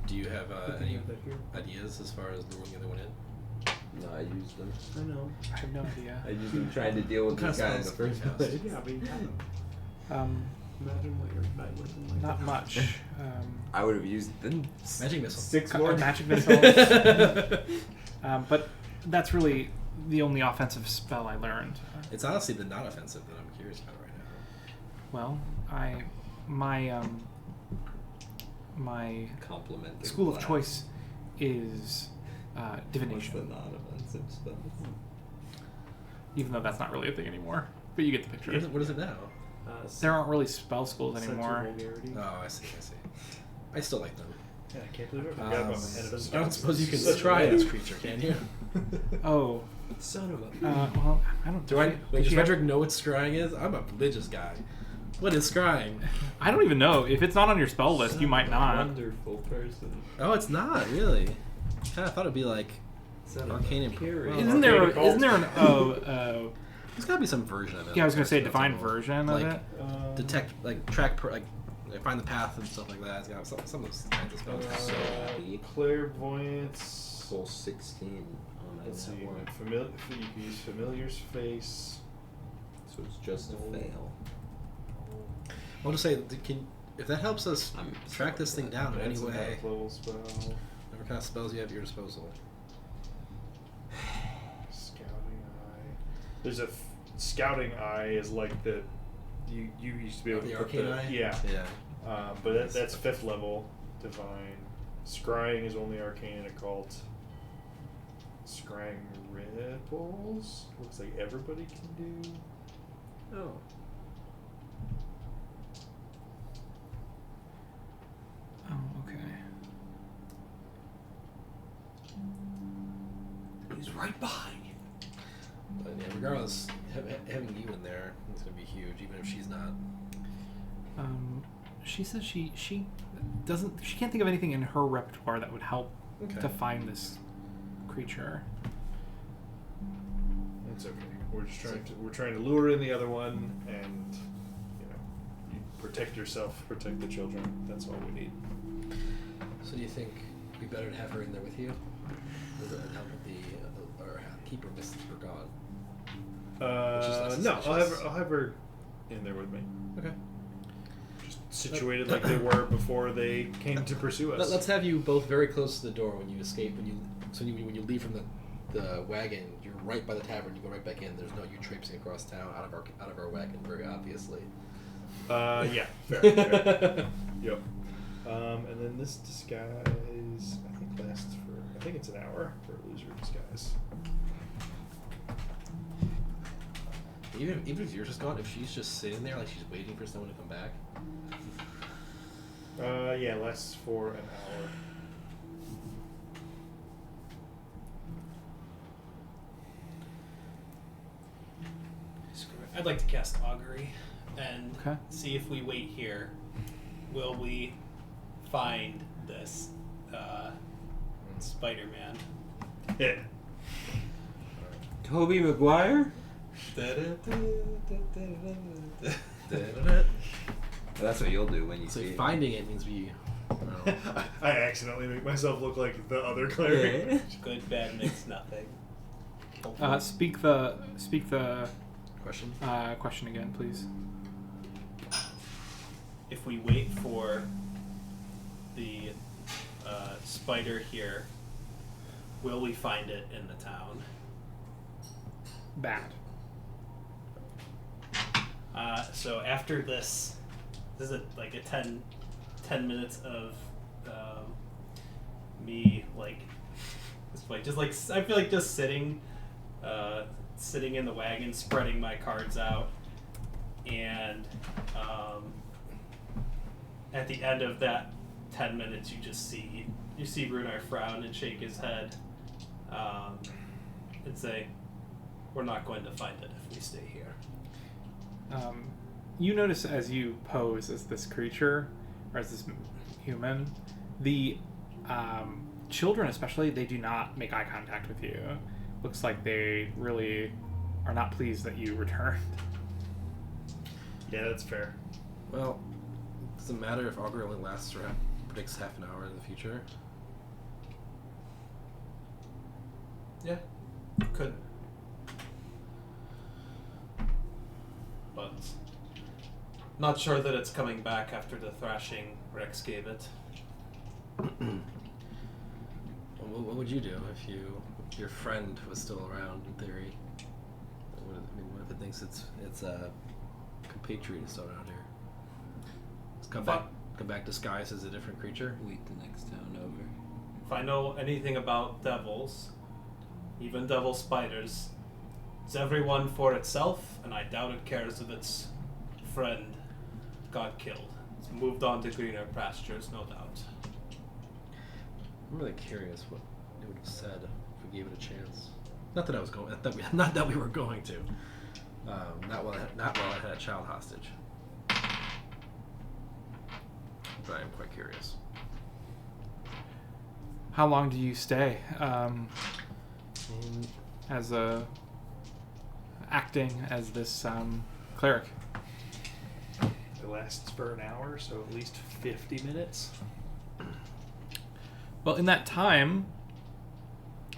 Do you have thinking any of that here. ideas as far as luring the other one in? No, I used them. I know. I have no idea. I used them trying to deal with What this kind guy of in the spells first do you place. Yeah, but you got them. Imagine what your night would have been like. Not much. I would have used them. Magic missile. 6 A more. magic missiles. But that's really the only offensive spell I learned. It's honestly the not offensive that I'm curious about right now. Well, my Complimenting school of class. choice is What's the divination, non-offensive spells? even though that's not really a thing anymore. But you get the picture. What is it now? There aren't really spell schools Sense of anymore. vulgarity. Oh, I see. I still like them. Yeah, I can't believe I forgot about my head of I don't suppose you can Such a try waste. this creature, can you? Oh, Son of a. well, I don't. Do I? Did Does you have- Frederick know what scrying is? I'm a religious guy. What is scrying? I don't even know. If it's not on your spell list, you might not. Wonderful person. Oh, it's not really. Kind of thought it'd be like Son of a arcane and carry. well, Isn't there? Arcade Isn't there an There's gotta be some version of it. Yeah, I was gonna say a That's divine all. version Like, of it. Detect, like track, find the path and stuff like that. It's got some of those kinds of spells. So happy. Clairvoyance. Full 16 on that Let's see. one. You can use Familiar's Face. So it's just a fail. I'll just say, if that helps us I'm track this thing down in any That's a way, half level spell. whatever kind of spells you have at your disposal. Scouting Eye. There's a Scouting Eye is like the you used to be able The to put Arcane Eye? Yeah. Yeah. But that's 5th level Divine. Scrying is only Arcane and Occult. Scrying Ripples looks like everybody can do. Oh. Oh, okay. He's right behind you. But yeah, regardless, having you in there is gonna be huge, even if she's not. She says she can't think of anything in her repertoire that would help Okay. to find this creature. It's okay. We're trying to lure in the other one, and you protect yourself, protect the children. That's all we need. So do you think it'd be better to have her in there with you? Does it help with the or keep her missing for God? Which is less No, suspicious. I'll have her in there with me. Okay. Just situated like they were before they came to pursue us. Let's have you both very close to the door when you escape. When you leave from the wagon, you're right by the tavern. You go right back in. There's no you traipsing across town out of our wagon, very obviously. Yeah, fair. Yep. And then this disguise, I think lasts for. I think it's an hour for a loser disguise. Even if yours is gone, if she's just sitting there like she's waiting for someone to come back. Yeah, lasts for an hour. Screw it. I'd like to cast Augury and Okay. see if we wait here. Will we find this Spider-Man? Yeah. Toby Maguire? That's what you'll do when you So see it. finding it means we. I don't know. I accidentally make myself look like the other cleric. Yeah. Good, bad, mix, nothing. Speak the Question. question again, please. If we wait for the spider here, will we find it in the town? Bad. So after this is like a 10 minutes of me like just like I feel like just sitting in the wagon, spreading my cards out, and at the end of that 10 minutes, you see Runar frown and shake his head, and say, "We're not going to find it if we stay here." You notice as you pose as this creature, or as this human, the children especially, they do not make eye contact with you. Looks like they really are not pleased that you returned. Yeah, that's fair. Well, does it matter if Augur only lasts or predicts half an hour in the future? Yeah, could. But not sure that it's coming back after the thrashing Rex gave it. What would you do if your friend was still around in theory? What if it thinks it's a compatriot still around here? Just come back disguised as a different creature? Wait the next town over. If I know anything about devils, even devil spiders, it's everyone for itself, and I doubt it cares if its friend got killed. It's moved on to greener pastures, no doubt. I'm really curious what it would have said if we gave it a chance. Not that I was going. Not that we were going to. Not while I had a child hostage. But I am quite curious. How long do you stay as acting as this cleric. It lasts for an hour, so at least 50 minutes. Well, in that time,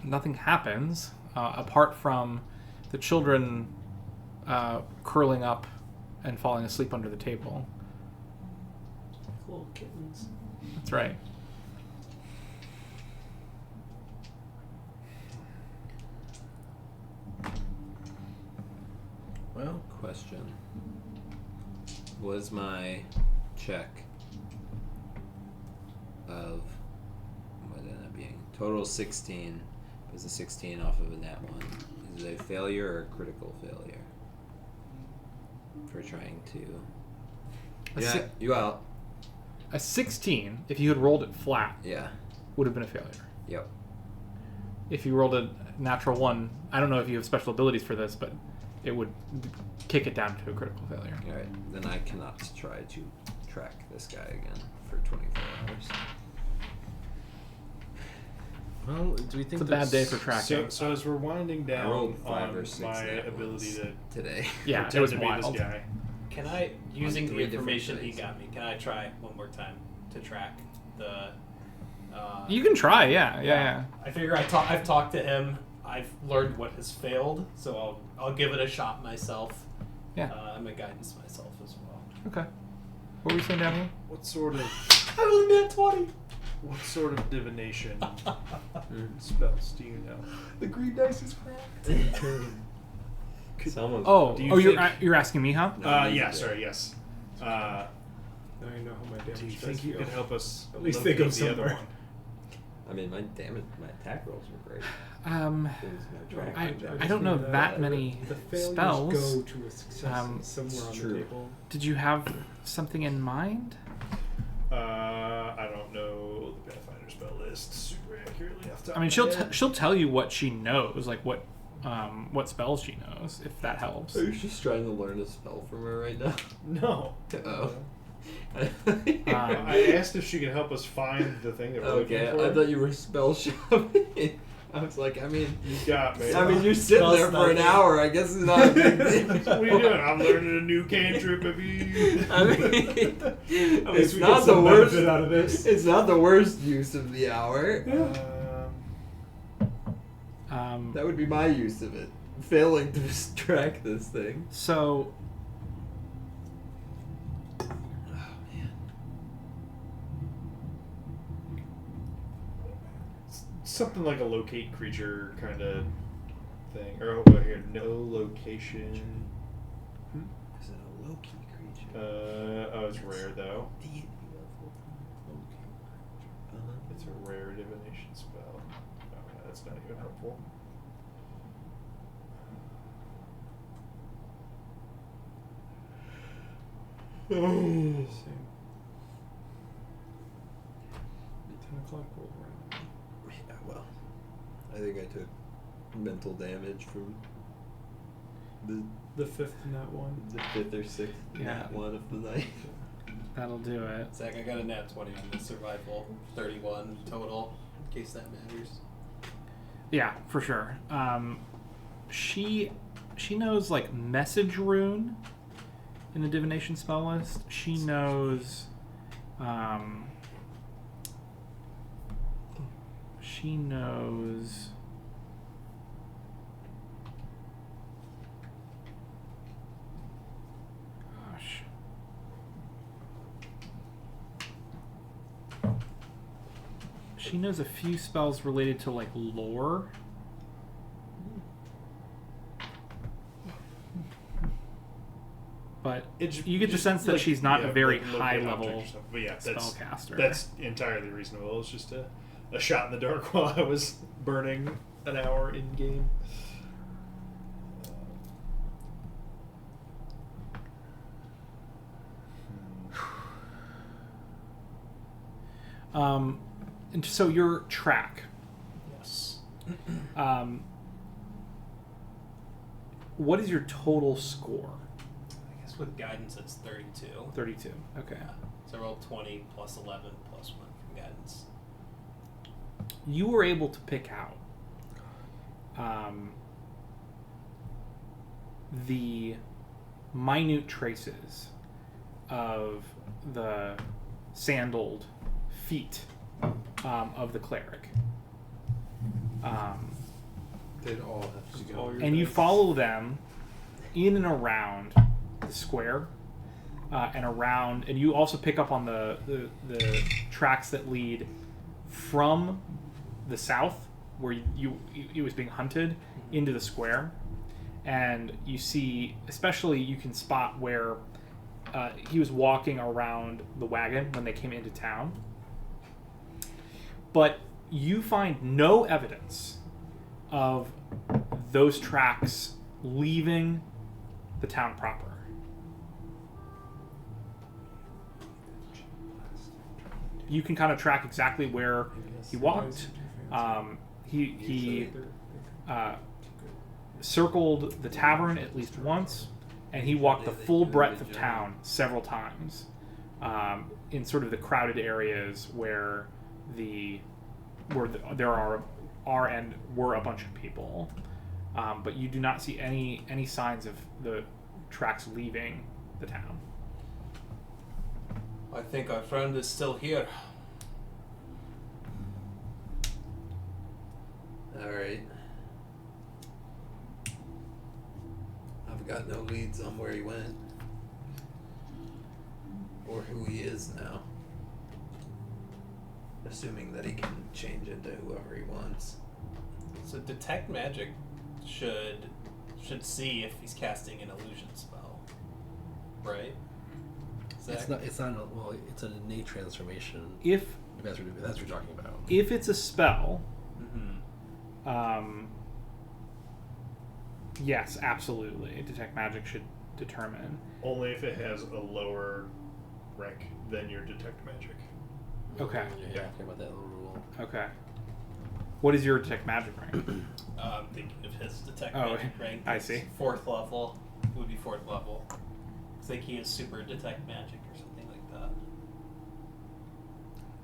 nothing happens apart from the children curling up and falling asleep under the table. Little kittens. That's right. Well, question. Was my check of what ended up being total 16? Was a 16 off of a nat 1? Is it a failure or a critical failure? For trying to. A Yeah, si- you out. A 16, if you had rolled it flat, Yeah. would have been a failure. Yep. If you rolled a natural 1, I don't know if you have special abilities for this, but it would kick it down to a critical failure. Alright, then I cannot try to track this guy again for 24 hours. Well, do we think It's a bad day for tracking. So as we're winding I down rolled 5 on or 6 my nat ability ones to today. Yeah, it pretend was to be wild. this guy. Can I, using the 3 different information he things. got me, can I try one more time to track the? You can try, yeah. I figure I've talked to him. I've learned what has failed, so I'll give it a shot myself. Yeah. I'm a guidance myself as well. Okay. What were you saying down here? What sort of I only got 20. what sort of divination spells do you know? The green dice is cracked. Someone's Oh, Do you think- you're asking me, huh? No, you Yeah, did. sorry, yes. Now you know how my damage Do you dice think you go. could help us At least they locate go the other somewhere. one? I mean, my attack rolls were great. It was my track. I don't know that many the failures spells. go to a success somewhere on true. the table. Did you have something in mind? I don't know the Pathfinder spell list super accurately off the top I mean, of my head. she'll tell you what she knows, like what spells she knows, if that helps. Are you just trying to learn a spell from her right now? No. Oh. I asked if she could help us find the thing that we're Okay, looking for. I thought you were spell shopping. I was like, I mean, You got me. you're sitting there for an hour. I guess it's not a big deal. What are you doing? I'm learning a new cantrip, baby. I mean, it's we not get the some worst. benefit out of this. It's not the worst use of the hour. That would be my use of it. Failing to track this thing. So Something like a locate creature kind of thing. Or over here, no location. Is it a low-key creature? Oh, it's rare though. Deity level. Okay. It's a rare divination spell. Oh, that's not even helpful. Oh. 10 o'clock roll around. Yeah, well, I think I took mental damage from The fifth in that one. the 5th or 6th Yeah. one of the night. that'll do it. Zach, I got a nat 20 on the survival, 31 total, in case that matters. Yeah, for sure. She knows like message rune in the divination spell list. She knows gosh. She knows a few spells related to like lore. But you get the sense that she's not a very high level But yeah, that's spellcaster. that's entirely reasonable. It's just a shot in the dark while I was burning an hour in game. And so your track. Yes. What is your total score? I guess with guidance it's 32. 32. Okay. Yeah. So I rolled 20 plus 11 plus 1 from guidance. You were able to pick out the minute traces of the sandaled feet of the cleric. They'd all have to go. And you follow them in and around the square, and around, and you also pick up on the tracks that lead from the south, where it was being hunted, into the square. And you see, especially, you can spot where he was walking around the wagon when they came into town. But you find no evidence of those tracks leaving the town proper. You can kind of track exactly where he walked. He circled the tavern at least once, and he walked the full breadth of town several times, in sort of the crowded areas where there are and were a bunch of people, but you do not see any signs of the tracks leaving the town. I think our friend is still here. Alright. I've got no leads on where he went. Or who he is now. Assuming that he can change into whoever he wants. So detect magic should see if he's casting an illusion spell, right? Zach? It's an innate transformation. If That's what you're talking about. if it's a spell, yes, absolutely. Detect magic should determine. Only if it has a lower rank than your detect magic. Okay. Yeah, I care about that little rule. Okay. What is your detect magic rank? I'm thinking of his detect Oh, magic rank. I see. 4th level. It would be 4th level. I think he is super detect magic or something like that.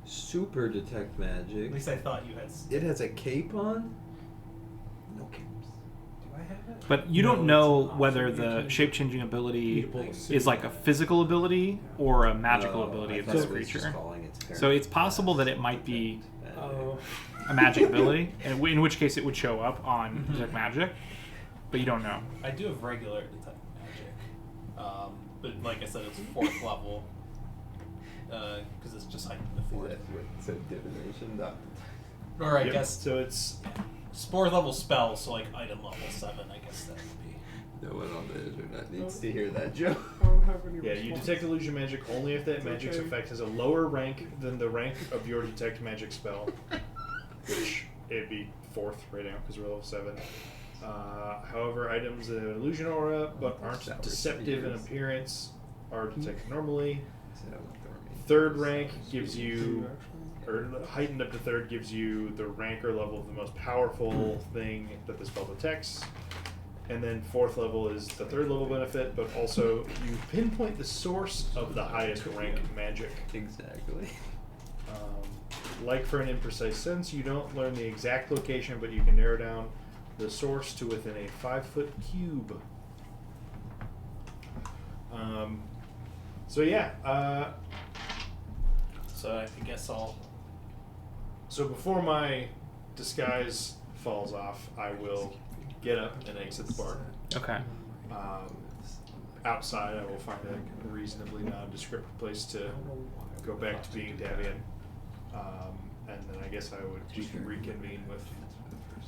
Super detect magic. At least I thought you had. It has a cape on? No capes. Do I have it? But you don't know whether the shape-changing ability is like a physical ability or a magical ability of this creature. So it's possible that it might be a magic ability, and in which case it would show up on detect magic, but you don't know. I do have regular detect magic, but like I said, it's 4th level because it's just heightened to 4th. So divination. Or I Yep, guess so it's 4th level spells, so like item level 7. I guess that would be. No one on the internet needs to hear that joke. I don't have any yeah, you response. detect illusion magic only if that It's magic's okay. effect has a lower rank than the rank of your detect magic spell, which it'd be 4th right now because we're level 7. However, items that have an illusion aura but aren't deceptive in appearance are detected normally. 3rd rank gives you, or heightened up to 3rd gives you the rank or level of the most powerful thing that the spell detects. And then 4th level is the 3rd level benefit, but also you pinpoint the source of the highest rank magic. Exactly. Like for an imprecise sense, you don't learn the exact location, but you can narrow down the source to within a 5-foot cube. So yeah, So I guess I'll. so before my disguise falls off, I will get up and exit the bar. Okay. Outside, I will find a reasonably nondescript place to go back to being Davian. And then I guess I would reconvene with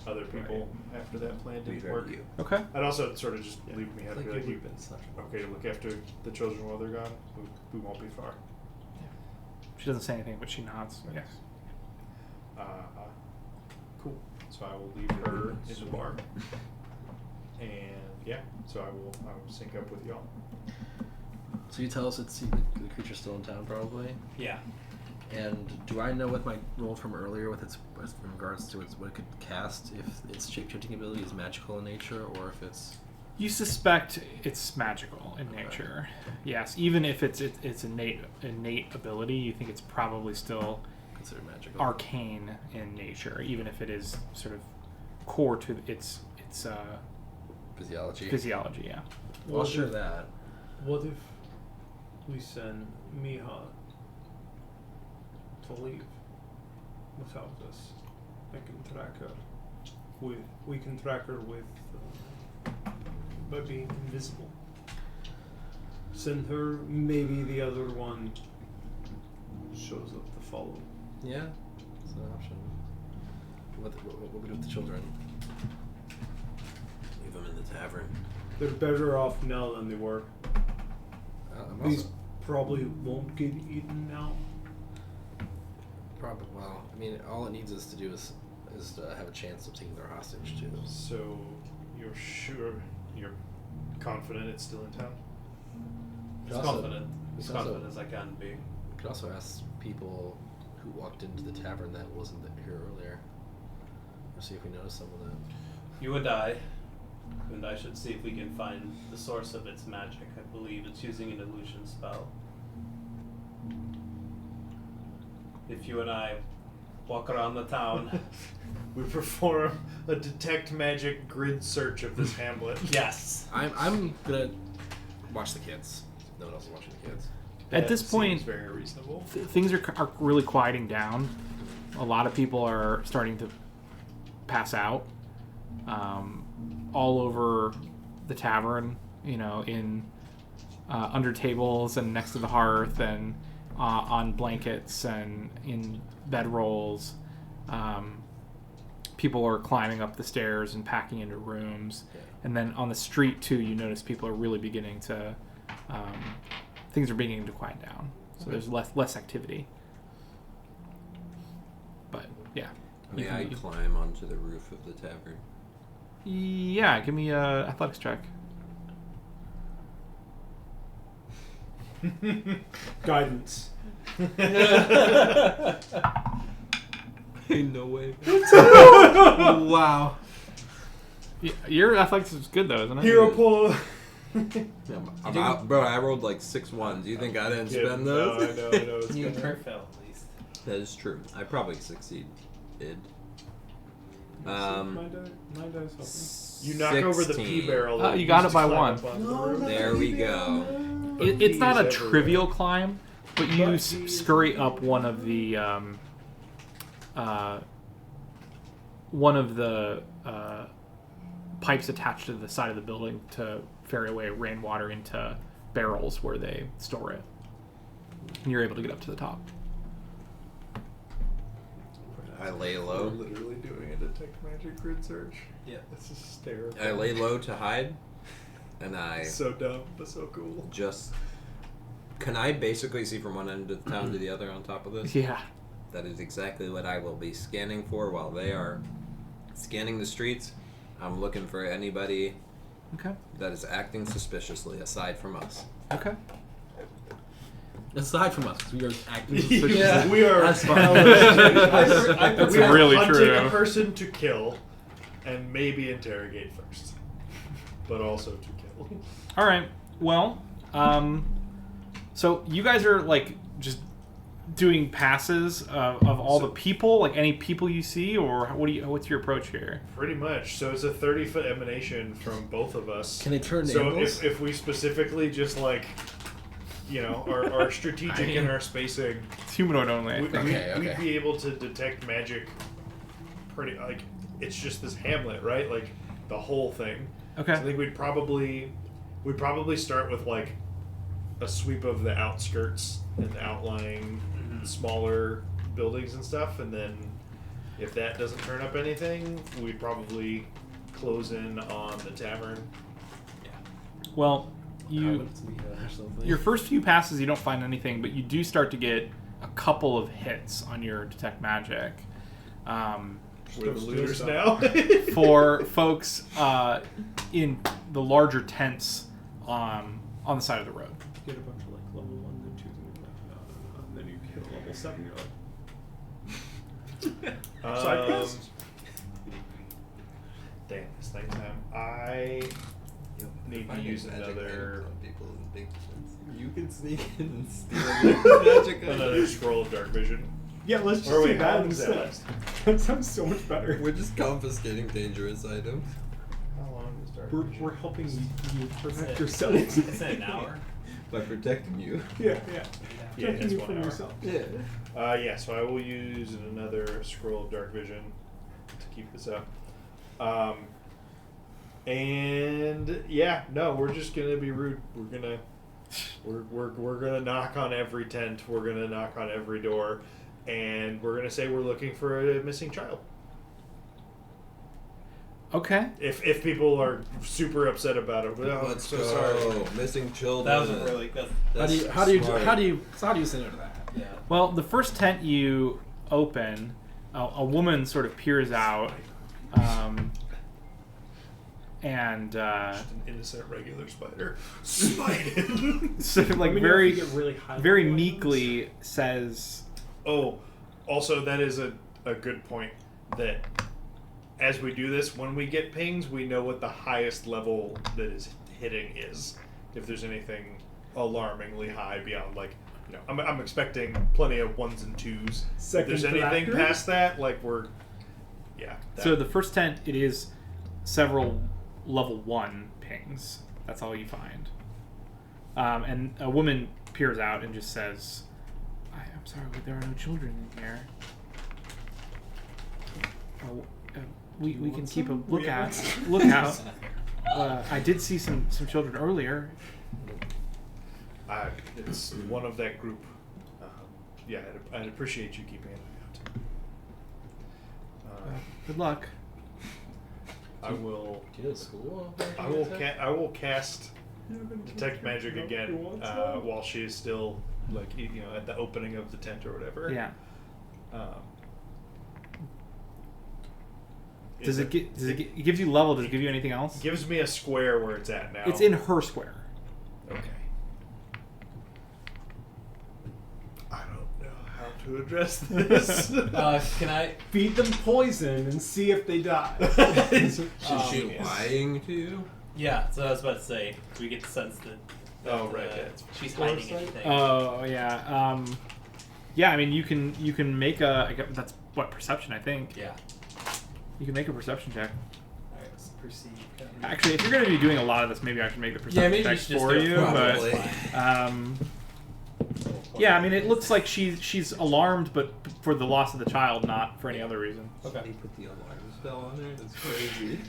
other people after that plan didn't work. Okay. I'd also sort of just leave me happy, like, you been such okay to look after the children while they're gone? We won't be far. She doesn't say anything, but she nods. Yes. Cool. So I will leave her in the bar. And yeah, so I will sync up with y'all. So you tell us the creature's still in town, probably. Yeah. And do I know what my roll from earlier with in regards to what it could cast, if its shape-shifting ability is magical in nature, or if it's... You suspect it's magical in nature. Yes, even if it's innate ability, you think it's probably still considered magical? arcane in nature, even if it is sort of core to its Physiology. Physiology, yeah. I'll What share if- that. What if we send Miha to leave without us? I can track her. We can track her with by being invisible. Send her. Maybe the other one shows up to follow. Yeah, it's an option. What we do with the children? Leave them in the tavern. They're better off now than they were. I'm These also probably won't get eaten now. probably well. I mean, all it needs us to do is to have a chance of taking their hostage too. So you're sure, you're confident it's still in town? As Also- confident. As also- confident as I can be. We could also ask people who walked into the tavern that wasn't here earlier, or see if we noticed some of that. You and I should see if we can find the source of its magic. I believe it's using an illusion spell. If you and I walk around the town, We perform a detect magic grid search of this hamlet. yes. I'm gonna watch the kids. No one else is watching the kids. At this That point, seems very reasonable. things are really quieting down. A lot of people are starting to pass out all over the tavern, in under tables and next to the hearth and on blankets and in bedrolls. People are climbing up the stairs and packing into rooms. Yeah. And then on the street, too, you notice people are really beginning to... things are beginning to quiet down. So there's less activity. But, yeah. May I climb onto the roof of the tavern? Yeah, give me a athletics check. Guidance. No way. Wow. Your athletics is good, though, isn't it? Hero pull. I'm out, bro. I rolled like 6 1s. You think I didn't spend No, those? I know. It's You gonna- crit fail at least. That is true. I probably succeeded. My dice help You knock over the pea 16. barrel. Oh, that you got used it by to climb one. up onto the roof. There we go. But It's pea not a is everywhere. trivial climb, but you But scurry up one of the pipes attached to the side of the building to ferry away rainwater into barrels where they store it. And you're able to get up to the top. I lay We're low. literally doing a detect magic grid search. Yeah. This is hysterical. I lay low to hide, and I So dumb, but so cool. just. Can I basically see from one end of the town to the other on top of this? Yeah. That is exactly what I will be scanning for while they are scanning the streets. I'm looking for anybody Okay. that is acting suspiciously aside from us. Okay. Aside from us, 'cause we are acting Yeah, we are. That's fine. That's we are really hunting true. a person to kill, and maybe interrogate first, but also to kill. All right. Well, so you guys are like just doing passes of all the people, like any people you see, or what's your approach here? Pretty much. So it's a 30-foot emanation from both of us. Can they turn So animals? if we specifically just are strategic in our spacing, It's humanoid only. I we, think. we'd be able to detect magic. Pretty it's just this hamlet, right? Like the whole thing. Okay. So I think we'd probably start with like a sweep of the outskirts and the outlying smaller buildings and stuff, and then if that doesn't turn up anything, we'd probably close in on the tavern. Well, your first few passes you don't find anything, but you do start to get a couple of hits on your detect magic. We're the looters now. For folks in the larger tents on the side of the road. Get a bunch of like level 1 and 2, and you're like, no. And then you hit a level 7, you're like, side quest. Damn, it's nighttime. I need to use another You can sneak in and steal magic. another scroll of dark vision. Yeah, let's just Or do wait, how that long does that instead. That sounds so much better. We're just confiscating dangerous items. How long does dark we're helping you protect Is yourselves. it an hour? By protecting you. Yeah. Yeah, Protecting it's you 1 from hour. yourself. Yeah. So I will use another scroll of dark vision to keep this up. And yeah, no, we're just gonna be rude. We're gonna knock on every tent. We're gonna knock on every door, and we're gonna say we're looking for a missing child. Okay. If people are super upset about it, well, I'm Let's so go. sorry. Missing children. That was a really that's How do you smart. say no to that? yeah. Well, the first tent you open, a woman sort of peers out, and Just an innocent regular spider. Spider. sort of like Let me know if very, you get really high very level ones. meekly says, Oh, also that is a good point. That as we do this, when we get pings, we know what the highest level that is hitting is. If there's anything alarmingly high beyond, like, you know, I'm expecting plenty of 1s and 2s. Second if there's anything factor? past that, like we're, yeah. So the first tent, it is several level 1 pings. That's all you find. And a woman peers out and just says, I'm sorry, but there are no children in here. We can want keep a some? lookout. I did see some children earlier. It's one of that group. Yeah, I'd appreciate you keeping an eye out. Good luck. I will. Do you know school? I will cast detect magic again while she is still at the opening of the tent or whatever. Yeah. Is It gives you level? Does it give you anything else? gives me a square where it's at now? It's in her square. Okay. I don't know how to address this. Can I? Feed them poison and see if they die. Is she yes. lying to you? Yeah. So I was about to say we get the sense that. Oh, right, yeah. She's hiding Foresight? anything. Oh yeah. Yeah. I mean, you can make a. That's what perception, I think. Yeah. You can make a perception check. Alright, let's perceive. Actually, if you're going to be doing a lot of this, maybe I should make the perception maybe check you should just for do it you. Probably. But yeah, I mean, it looks like she's alarmed, but for the loss of the child, not for any other reason. Okay. He put the alarm spell on there. That's crazy.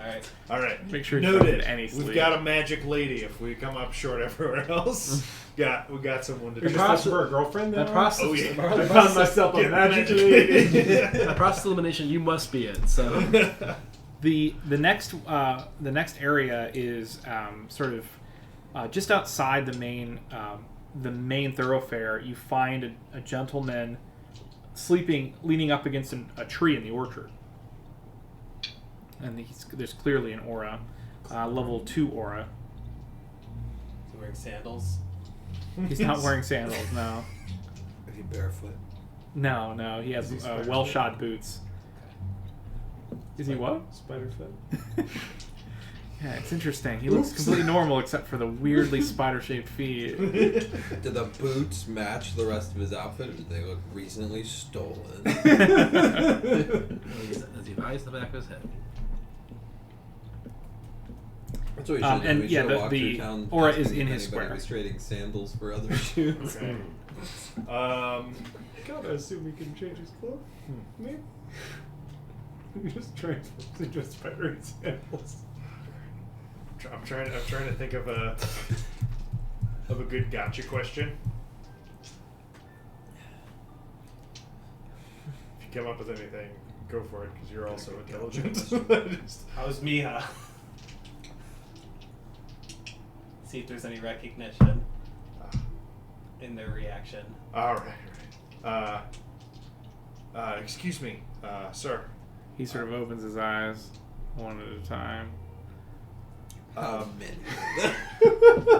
Alright. All right. Make sure you don't Noted. get any sleep. We've got a magic lady. If we come up short everywhere else, we got someone to. You're do just looking for a girlfriend now? That process. Oh, yeah. I found myself a Get magic lady. That process elimination you must be in. So The next area is sort of just outside the main thoroughfare. You find a gentleman sleeping, leaning up against a tree in the orchard, and there's clearly an aura, level 2 aura. Is he wearing sandals? He's not wearing sandals. No, Is he barefoot? no. He has well-shod boots. Is he what? Spider foot. Yeah, it's interesting. He looks completely normal except for the weirdly spider-shaped feet. Did the boots match the rest of his outfit, or did they look recently stolen? as he eyes the back of his head. That's what we should do. And We yeah, should walk the through town aura asking is in if his anybody square. was trading sandals for other shoes. Okay. Gotta assume we can change his clothes. Maybe. Just transforms into a spider in sandals. I'm trying to think of a good gotcha question. If you come up with anything, go for it because you're also intelligent. How's Miha? See if there's any recognition in their reaction. All right. Excuse me, sir. He sort of opens his eyes one at a time.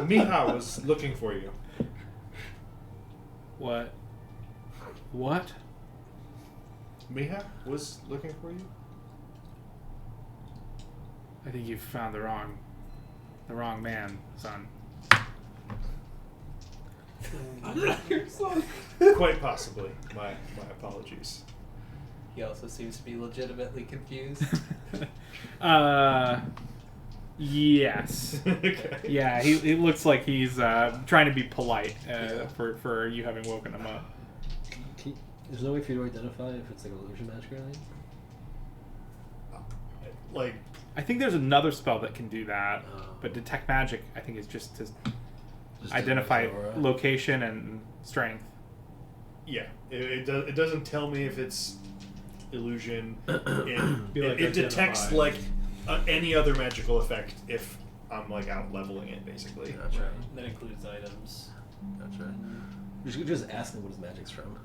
Miha was looking for you. What? What? Miha was looking for you. I think you've found the wrong man, son. Quite possibly. My apologies. He also seems to be legitimately confused. Yes. Okay. Yeah, he looks like he's trying to be polite for you having woken him up. There's no way for you to identify if it's like illusion magic or anything? Like, I think there's another spell that can do that, Oh. but detect magic I think is just to Just identify to aura? location and strength. yeah, it doesn't tell me if it's illusion. Be like It detects identify. like any other magical effect if I'm like out leveling it, basically. Gotcha. That includes items. Gotcha. You should just ask him what his magic's from.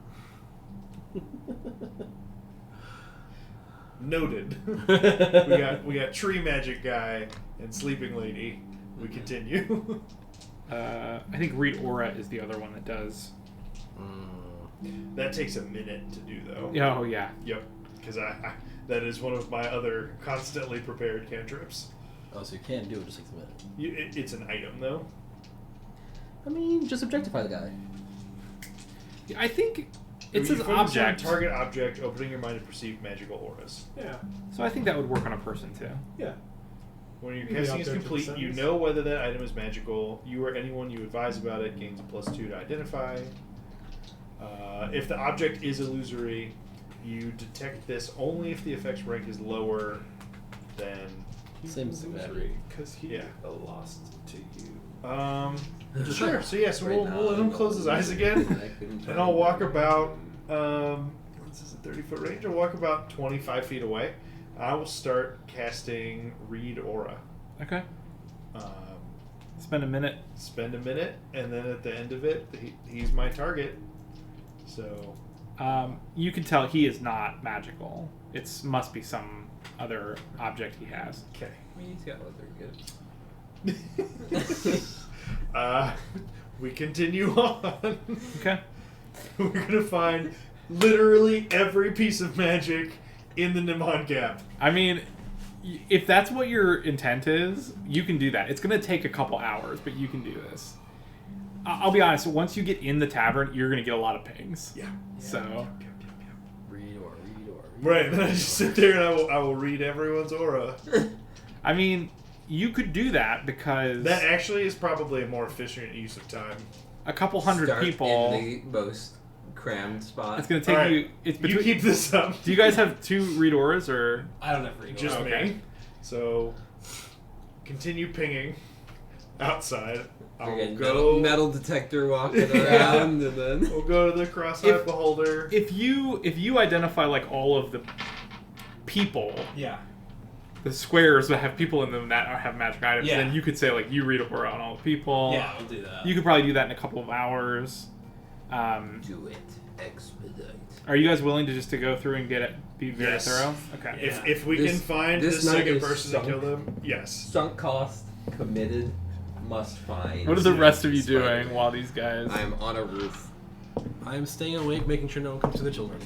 Noted. we got tree magic guy and sleeping lady. We continue. I think read aura is the other one that does. That takes a minute to do though. Oh yeah. Yep. Because I that is one of my other constantly prepared cantrips. Oh, so you can do it just like a minute. It's an item though. I mean, just objectify the guy. I think it You says focus on object, target object, opening your mind to perceive magical auras. Yeah. so I think that would work on a person too. Yeah. When your The casting is object of complete, the you sentence. know whether that item is magical. You or anyone you advise about it gains a +2 to identify. If the object is illusory, you detect this only if the effect's rank is lower than. Same as the magic. Because he Yeah. lost to you. Sure. So yes, Right we'll now, let him I'm close his eyes I again, couldn't and tell. I'll walk about. This is a 30-foot range. I'll walk about 25 feet away. I will start casting Read Aura. Okay. Um, Spend a minute. spend a minute, and then at the end of it, he's my target. So You can tell he is not magical. Must be some other object he has. okay. I mean, he's got other gifts. We continue on. Okay. We're gonna find literally every piece of magic in the Nimon Gap. I mean, if that's what your intent is, you can do that. It's going to take a couple hours, but you can do this. I'll be honest, once you get in the tavern, you're going to get a lot of pings. Yeah. So, Read or. Right. Then I just sit there and I will read everyone's aura. I mean, you could do that because That actually is probably a more efficient use of time. a couple hundred Start people, in the most crammed spot. it's going to take All right. you. It's between. You keep this up. Do you guys have 2 read auras or? I don't have read Just aura. Okay. me. So continue pinging outside. I'll Again, go. metal detector walking around, and then We'll go to the cross-eyed If- beholder. If you identify like all of the people, Yeah. the squares that have people in them that have magic items, Yeah. then you could say like you read aura on all the people. Yeah, I'll do that. You could probably do that in a couple of hours. do it. Expedite. Are you guys willing to go through and be very Yes. thorough? Okay. Yeah. If we This- can find the this night second is person to sunk. kill them, yes. Sunk cost, committed, must find. What are the rest of you Spider-Man. doing while these guys? I am on a roof. I'm staying awake, making sure no one comes to the children.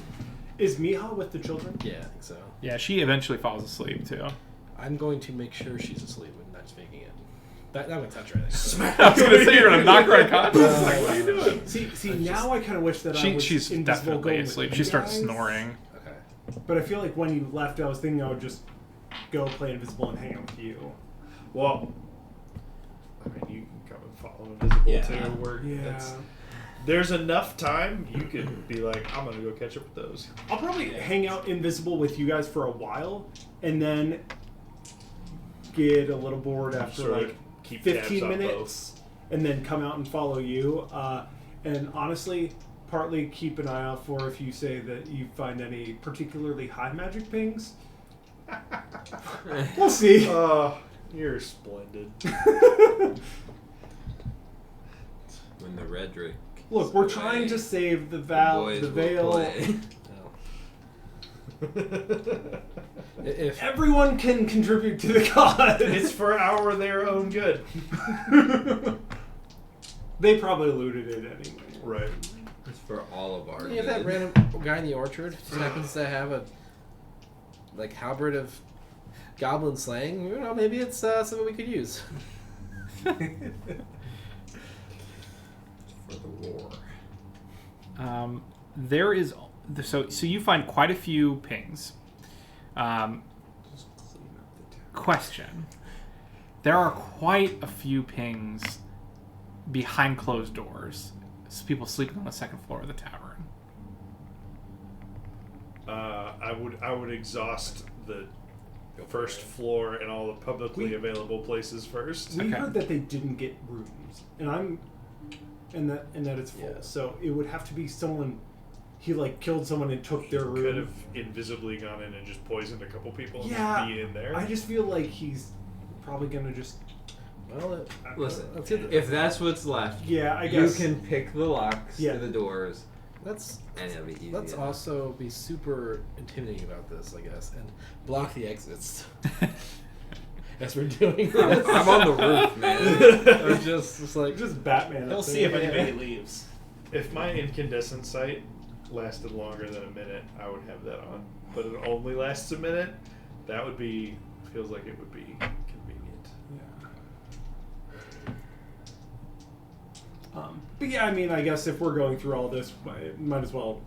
Is Miha with the children? Yeah, I think so. Yeah, she eventually falls asleep too. I'm going to make sure she's asleep and not just faking it. That went touch her, I think. I was gonna say you're gonna knock her unconscious. Like, what are you doing? See, now I kind of wish that I was She's invisible definitely going with asleep. you She starts guys. snoring. Okay. But I feel like when you left, I was thinking I would just go play invisible and hang out with you. Well, I mean, you can come and follow invisible Yeah. too. There's enough time you could be like, I'm gonna go catch up with those. I'll probably hang out invisible with you guys for a while, and then get a little bored after Sort of like keep 15 tabs on minutes, and then come out and follow you. And honestly, partly keep an eye out for if you say that you find any particularly high magic pings. We'll see. Oh, you're splendid. When the Redrick. Look, we're trying to save the Veil. If Everyone can contribute to the cause. It's for their own good. They probably looted it anyway. Right. It's for all of our. if that good. random guy in the orchard just happens to have a halberd of goblin slang, maybe it's something we could use. For the war. There is so you find quite a few pings. Question: there are quite a few pings behind closed doors. It's people sleeping on the second floor of the tavern. I would exhaust the first floor and all the publicly available places first. We Okay. heard that they didn't get rooms, and that it's full. Yeah. So it would have to be someone. He like killed someone and took their room. Could have invisibly gone in and just poisoned a couple people and Yeah, be in there. I just feel like he's probably gonna just. Well, Listen, let's get if that's what's left, Yeah, I you guess. can pick the locks Yeah. to the doors, let's and it'll be easy. let's enough. also be super intimidating about this, I guess, and block the exits as we're doing this. I'm on the roof, man. I'm just like Just Batman. He'll up see if there. anybody leaves. If my incandescent sight lasted longer than a minute, I would have that on. But it only lasts a minute. That would be feels like it would be convenient. But yeah, I mean, I guess if we're going through all this, might as well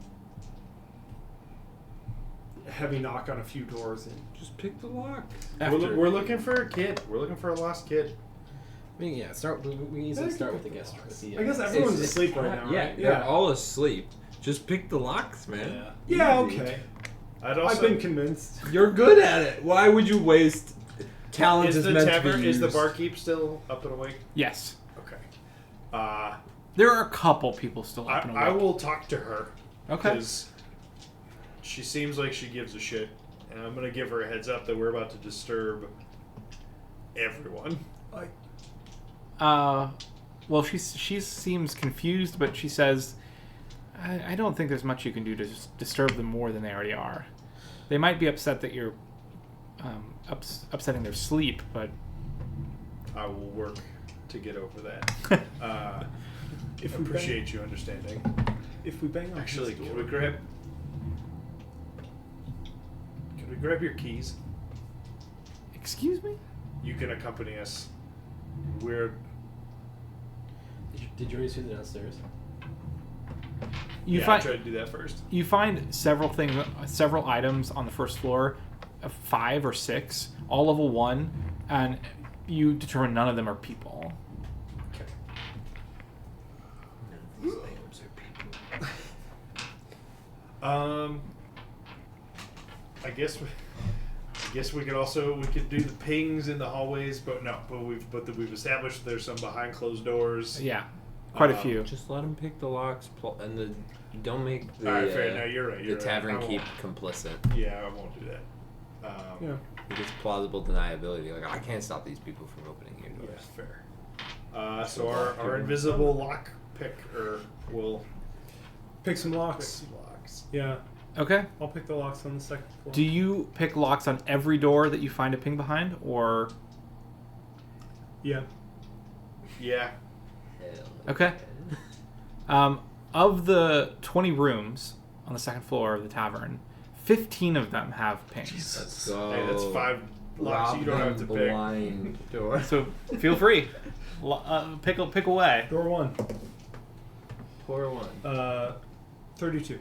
heavy knock on a few doors and Just pick the lock. After, We're looking for a kid. We're looking for a lost kid. I mean, yeah. We need to start with the guest room. I guess everyone's asleep right now, Yeah, right? they're all asleep. Just pick the locks, man. Yeah, Easy. okay. I'd also. I've been convinced. You're good at it. Why would you waste talent? Is Is the meant tavern? to be Is the used. barkeep still up and awake? yes, Okay. there are a couple people still up and I awake. will talk to her. Okay. Because she seems like she gives a shit, and I'm gonna give her a heads up that we're about to disturb everyone. Well, she seems confused, but she says, I don't think there's much you can do to just disturb them more than they already are. They might be upset that you're upsetting their sleep, but I will work to get over that. If I we appreciate you understanding. If we bang on Actually, his can door, we grab your keys? excuse me? You can accompany us. We're Did you already see the downstairs? You I find tried to do that first. you find several items on the first floor, 5 or 6, all level 1, and you determine none of them are people. These items are people. I guess we could do the pings in the hallways, but we've established there's some behind closed doors. Yeah, quite a few. Just let them pick the locks, and don't make the All right, fair. No, you're right. You're the right. tavern I keep won't- complicit. Yeah, I won't do that. Yeah. It's plausible deniability. Like I can't stop these people from opening your Yeah, doors. fair. So our invisible lock picker will Pick some pick locks. some locks. Yeah, Okay. I'll pick the locks on the second floor. Do you pick locks on every door that you find a ping behind, or Yeah. Yeah. okay? Of the 20 rooms on the second floor of the tavern, 15 of them have pings. Let's go. Hey, that's 5 locks you don't have to pick. blind door. So feel free, pick away. Door 1. Pour one. 32.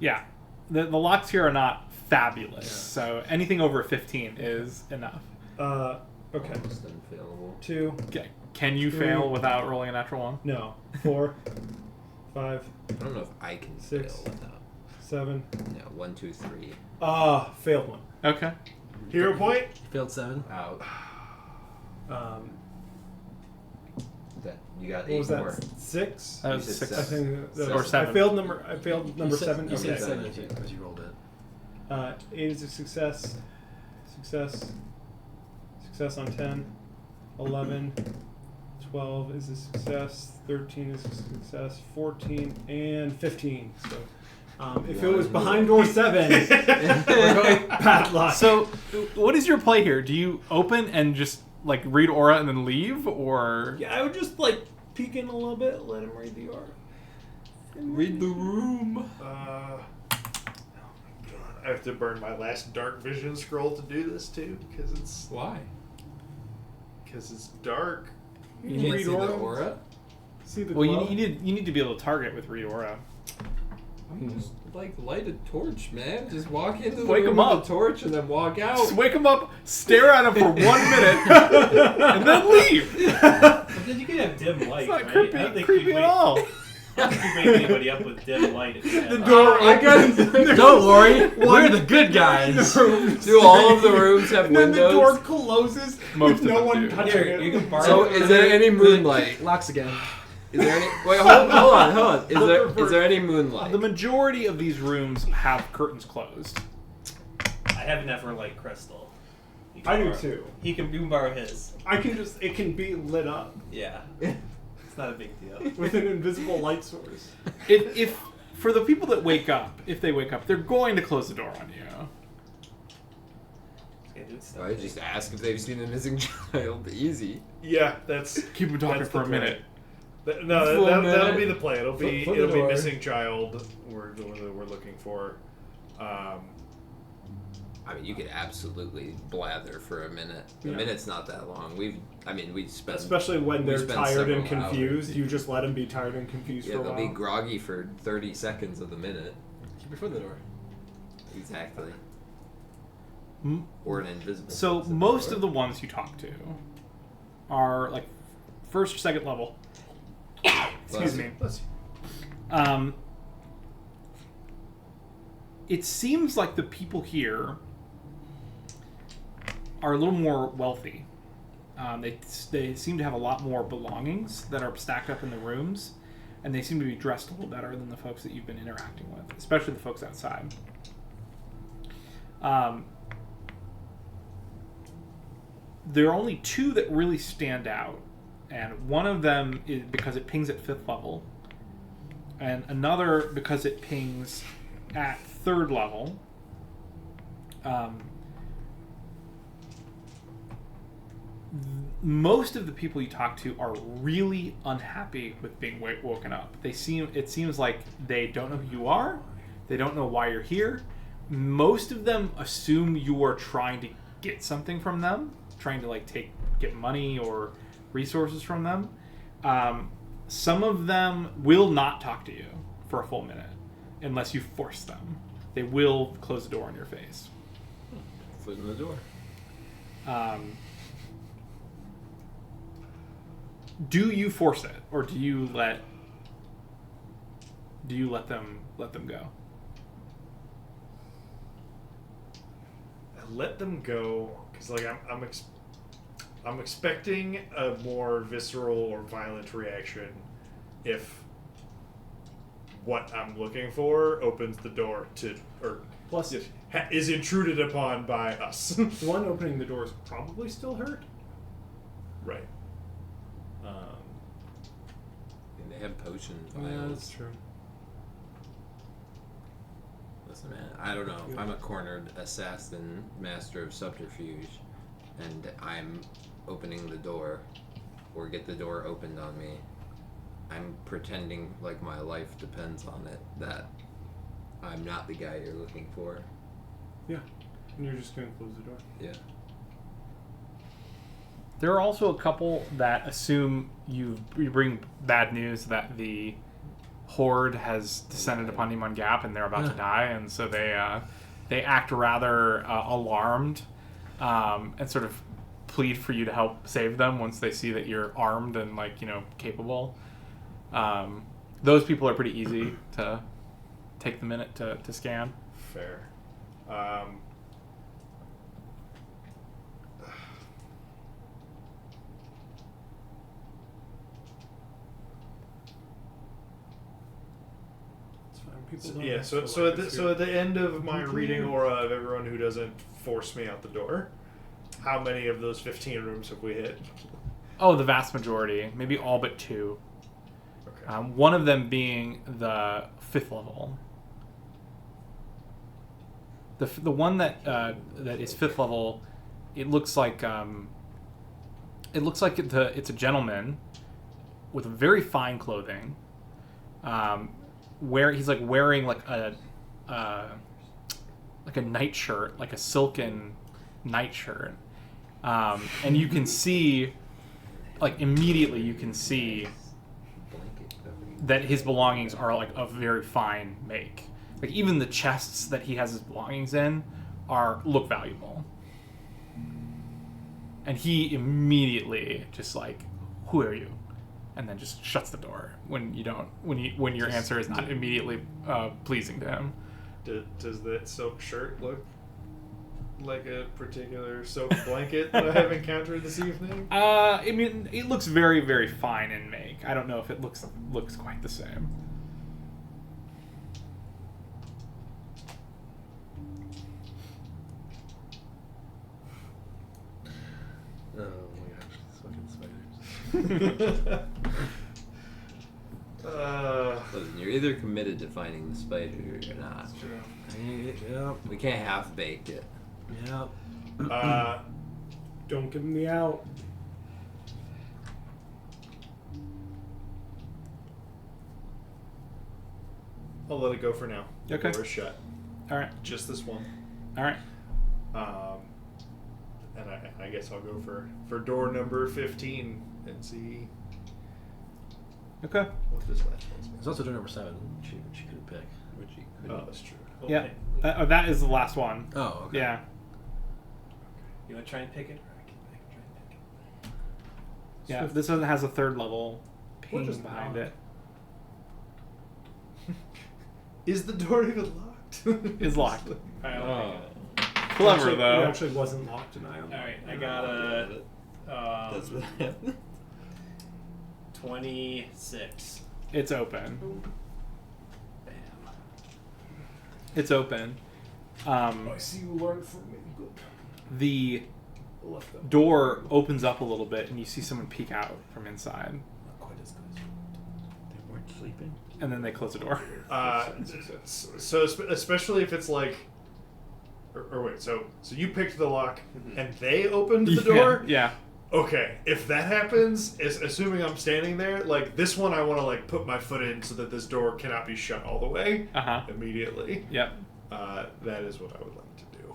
Yeah, the locks here are not fabulous, so anything over 15 is enough. Okay. Almost unfailable. 2. Can you Three. fail without rolling a natural one? No. 4. 5. I don't know if I can 6. fail without. 7. No, 1, 2, 3. Failed one. Okay. Hero point. Failed 7. Out. That you got What 8 was that? more. 6. That You was said 6. I think that Or was, 7. I failed number 7. You Okay. said seven. 7 because you rolled it. 8 is a success. Success. Success on 10. 11. 12 is a success. 13 is a success. 14 and 15. So, if it was behind door 7, we're going bad luck. So, what is your play here? Do you open and just like read aura and then leave, or yeah, I would just like peek in a little bit, let him read the aura. Read the room. I have to burn my last dark vision scroll to do this too, because it's Why? dark. You Can't read see the aura. aura? See the well, glow? you need to be able to target with read aura. Just like light a torch, man. Just walk into the Wake room 'em with up. a torch and then walk out. Just wake him up, stare at him for 1 minute, and then leave. But then you can have dim light, It's not right? I creepy, don't think creepy you at all. I don't think you wake anybody up with dim light. If you have The that. door I got Don't worry, we're the good guys. Do all of the rooms have And then the windows? door closes Most with of no them one do. touching Here, it. you can borrow. So is there any moonlight? Locks again. Is there any? Wait, hold on. Is there any moonlight? The majority of these rooms have curtains closed. I have Neverlight crystal. You can I do borrow- too. You can borrow his. It can be lit up Yeah. It's not a big deal. with an invisible light source. If for the people that wake up, if they wake up, they're going to close the door on you. Okay, dude, stop. I just ask if they've seen a missing child. Easy. Yeah, that's Keep them talking That's for the a plan. minute. No, Full that'll minute. be the plan. It'll be For the it'll be door. missing child. We're the one that we're looking for. I mean, you could absolutely blather for a minute. A Yeah. minute's not that long. We spent. Especially when we they're spent tired and several confused, hours. you just let them be tired and confused Yeah, for a they'll while. be groggy for 30 seconds of the minute. Keep your foot in the door. Exactly. M- Or an invisible. So person most door. of the ones you talk to are like first or second level. Excuse me. It seems like the people here are a little more wealthy. They seem to have a lot more belongings that are stacked up in the rooms, and they seem to be dressed a little better than the folks that you've been interacting with, especially the folks outside. There are only two that really stand out, and one of them is because it pings at 5th level, and another because it pings at 3rd level. Most of the people you talk to are really unhappy with being woken up. It seems like they don't know who you are. They don't know why you're here. Most of them assume you are trying to get something from them, trying to get money or resources from them. Some of them will not talk to you for a full minute unless you force them. They will close the door on your face. Foot in the door. Do you force it, or do you let them go? I let them go because I'm expecting a more visceral or violent reaction if what I'm looking for opens the door to or Plus, is intruded upon by us. the one opening the door is probably still hurt. Right. And they have potion Yeah, vials. that's true. Listen, man, I don't know. If I'm a cornered assassin, master of subterfuge, and I'm opening the door, or get the door opened on me. I'm pretending like my life depends on it, that I'm not the guy you're looking for. Yeah. And you're just going to close the door. Yeah. There are also a couple that assume you bring bad news that the horde has descended upon Nimon Gap and they're about to die, and so they act rather alarmed and sort of plead for you to help save them once they see that you're armed and capable. Those people are pretty easy to take the minute to scan. Fair. It's fine. People So, don't yeah. have So to so like at the, us so here. at the end of my reading aura of everyone who doesn't force me out the door, how many of those 15 rooms have we hit? Oh, the vast majority, maybe all but 2. Okay. One of them being the 5th level. The one that is 5th level, it looks like it's a gentleman with very fine clothing. Where he's wearing like a nightshirt, like a silken nightshirt, and you can see immediately you can see that his belongings are like of very fine make. Like even the chests that he has his belongings in look valuable. And he immediately just like, who are you? And then just shuts the door when your answer is not immediately pleasing to him. Does that silk shirt look like a particular silk blanket that I have encountered this evening? I mean, it looks very, very fine in make. I don't know if it looks quite the same. Oh my gosh, these fucking spiders. Listen, you're either committed to finding the spider or you're not. Yep. We can't half bake it. Yep. Don't give me out. I'll let it go for now. The Okay. door is shut. All right. Just this one. All right. And I guess I'll go for door number 15 and see Okay. what this last one's There's also door number 7. She could pick. Which you Oh, that's true. Yeah. That is the last one. Oh, okay. Yeah. You want to try and pick it? Or I can try and pick it. Yeah. This one has a third level ping just behind knock. it. Is the door even locked? It's locked. Alright, I'll pick it. Clever It though. actually wasn't locked, and I owned it. Alright, I got a That's what happened. 26. It's open. Bam. It's open. I see you learned from me. Good. The I left them. door opens up a little bit, and you see someone peek out from inside, Not quite as good. They weren't sleeping. and then they close the door. So especially if it's like, or wait, so you picked the lock and they opened the door. Yeah. Okay, if that happens, assuming I'm standing there, like this one, I want to like put my foot in so that this door cannot be shut all the way Uh-huh. immediately. Yep. That is what I would like to do.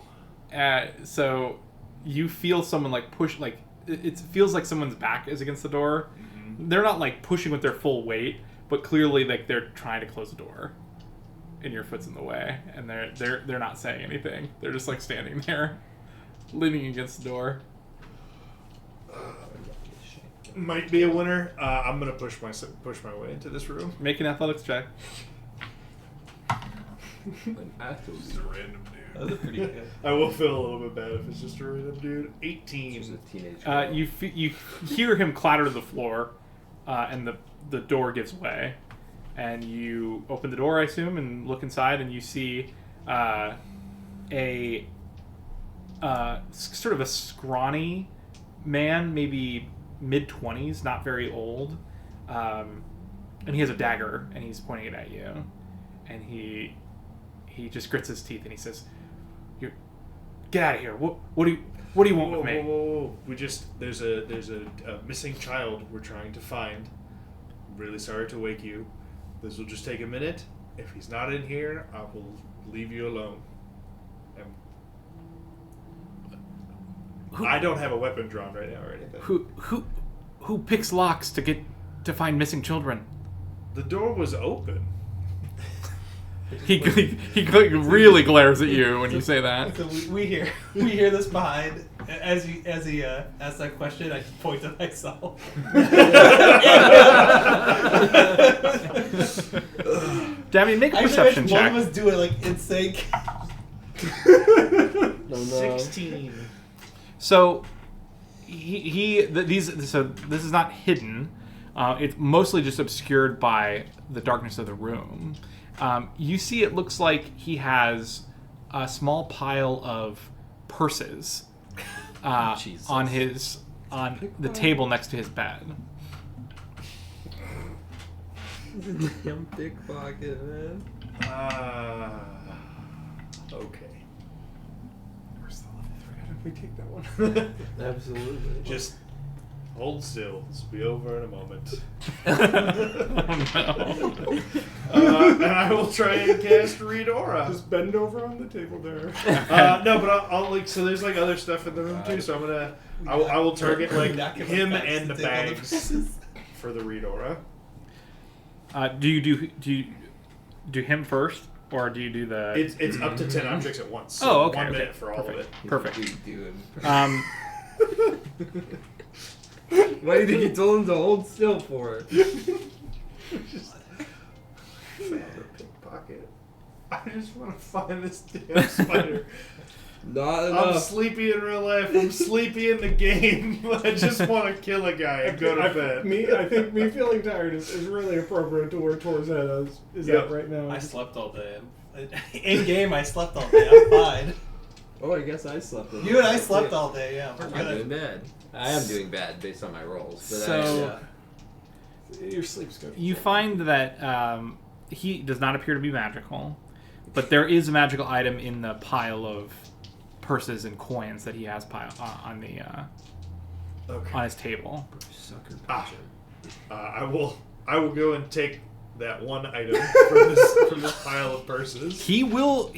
So you feel someone like push, like it feels like someone's back is against the door. They're not like pushing with their full weight, but clearly like they're trying to close the door, and your foot's in the way, and they're not saying anything. They're just like standing there, leaning against the door. Might be a winner. I'm gonna push my way into this room. Make an athletics check. Just a random dude. That's pretty good. I will feel a little bit bad if it's just a random dude. She's 18. a teenage girl. You hear him clatter to the floor, and the door gives way, and you open the door, I assume, and look inside, and you see a sort of a scrawny man, maybe mid-20s, not very old, and he has a dagger, and he's pointing it at you, and he just grits his teeth, and he says, "Get out of here! What do you want with me?" Whoa. We just there's a missing child we're trying to find. Really sorry to wake you. This will just take a minute. If he's not in here, I will leave you alone. I don't have a weapon drawn right now or anything. Who picks locks to find missing children? The door was open. He really glares at you when you say that. So we hear this behind. As he asks that question, I just point to myself. Damien, make a I perception imagine check. one of us do it like in sync. No. 16. So this is not hidden. It's mostly just obscured by the darkness of the room. You see, it looks like he has a small pile of purses Jesus. on the table next to his bed. Damn pickpocket, man. Okay. Where's the level 3? How did we take that one? Absolutely. Just hold still. This will be over in a moment. Oh, no. And I will try and cast Read Aura. Just bend over on the table there. No, but I'll like so. There's like other stuff in the room too. So I will target like him and the bags for the Read Aura. Do you do him first, or do you do the? It's up to 10 objects at once. So Oh, okay, 1 okay. minute for all of it. Perfect. Dude. Um, Why do you think you told him to hold still for? Pickpocket. I just want to find this damn spider. Not I'm enough. sleepy in real life. I'm sleepy in the game. I just want to kill a guy and go to bed. I think me feeling tired is really appropriate to where Tor's head is Yep. at right now. I slept all day. In game, I slept all day. I'm fine. Oh, I guess I slept. You and I slept all day. Yeah, we're I'm doing good. bad. I am doing bad based on my rolls. But So- Your sleep's good. you find that he does not appear to be magical, but there is a magical item in the pile of purses and coins that he has on the Okay. on his table. sucker Ah. I will go and take that one item from this pile of purses. He will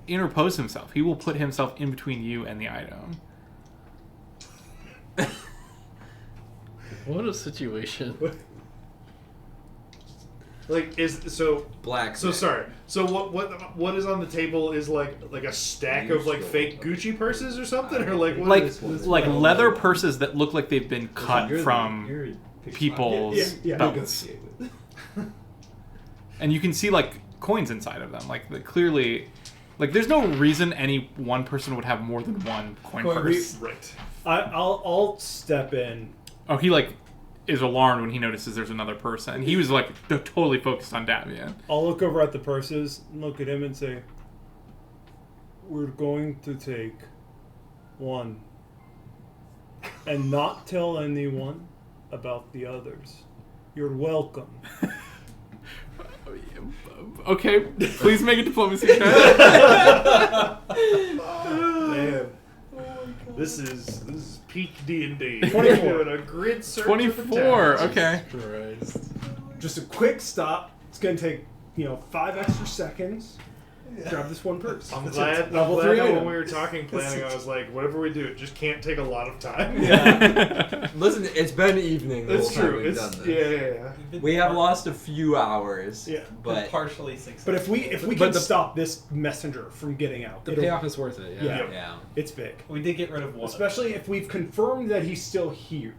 interpose himself. He will put himself in between you and the item. What a situation. Like so Black. so sorry. So what is on the table is like a stack of like fake Gucci purses or something, or like what Like is this? leather purses that look like they've been cut from people's Yeah. belts. And you can see like coins inside of them. Like clearly, like there's no reason any one person would have more than one coin purse. Right. I'll step in. Oh, he like is alarmed when he notices there's another person. He was like totally focused on Davian. I'll look over at the purses and look at him and say, "We're going to take one and not tell anyone about the others. You're welcome." Okay, please make a diplomacy check. Man. This is peak D&D. 24. Doing a grid search. 24. Okay. Christ. Just a quick stop. It's gonna take 5 extra seconds. Grab this one purse. I'm That's glad, it. I'm Level glad 3 that item. when we were talking planning, I was like, whatever we do, it just can't take a lot of time. Listen, it's been evening. The That's whole time true. we've It's done this. yeah. We have lost a few hours. Yeah. But partially successful. But if we But can the- stop this messenger from getting out, The it'll- payoff is worth it. Yeah. Yeah. yeah. it's big. we did get rid of one. Especially if we've confirmed that he's still here.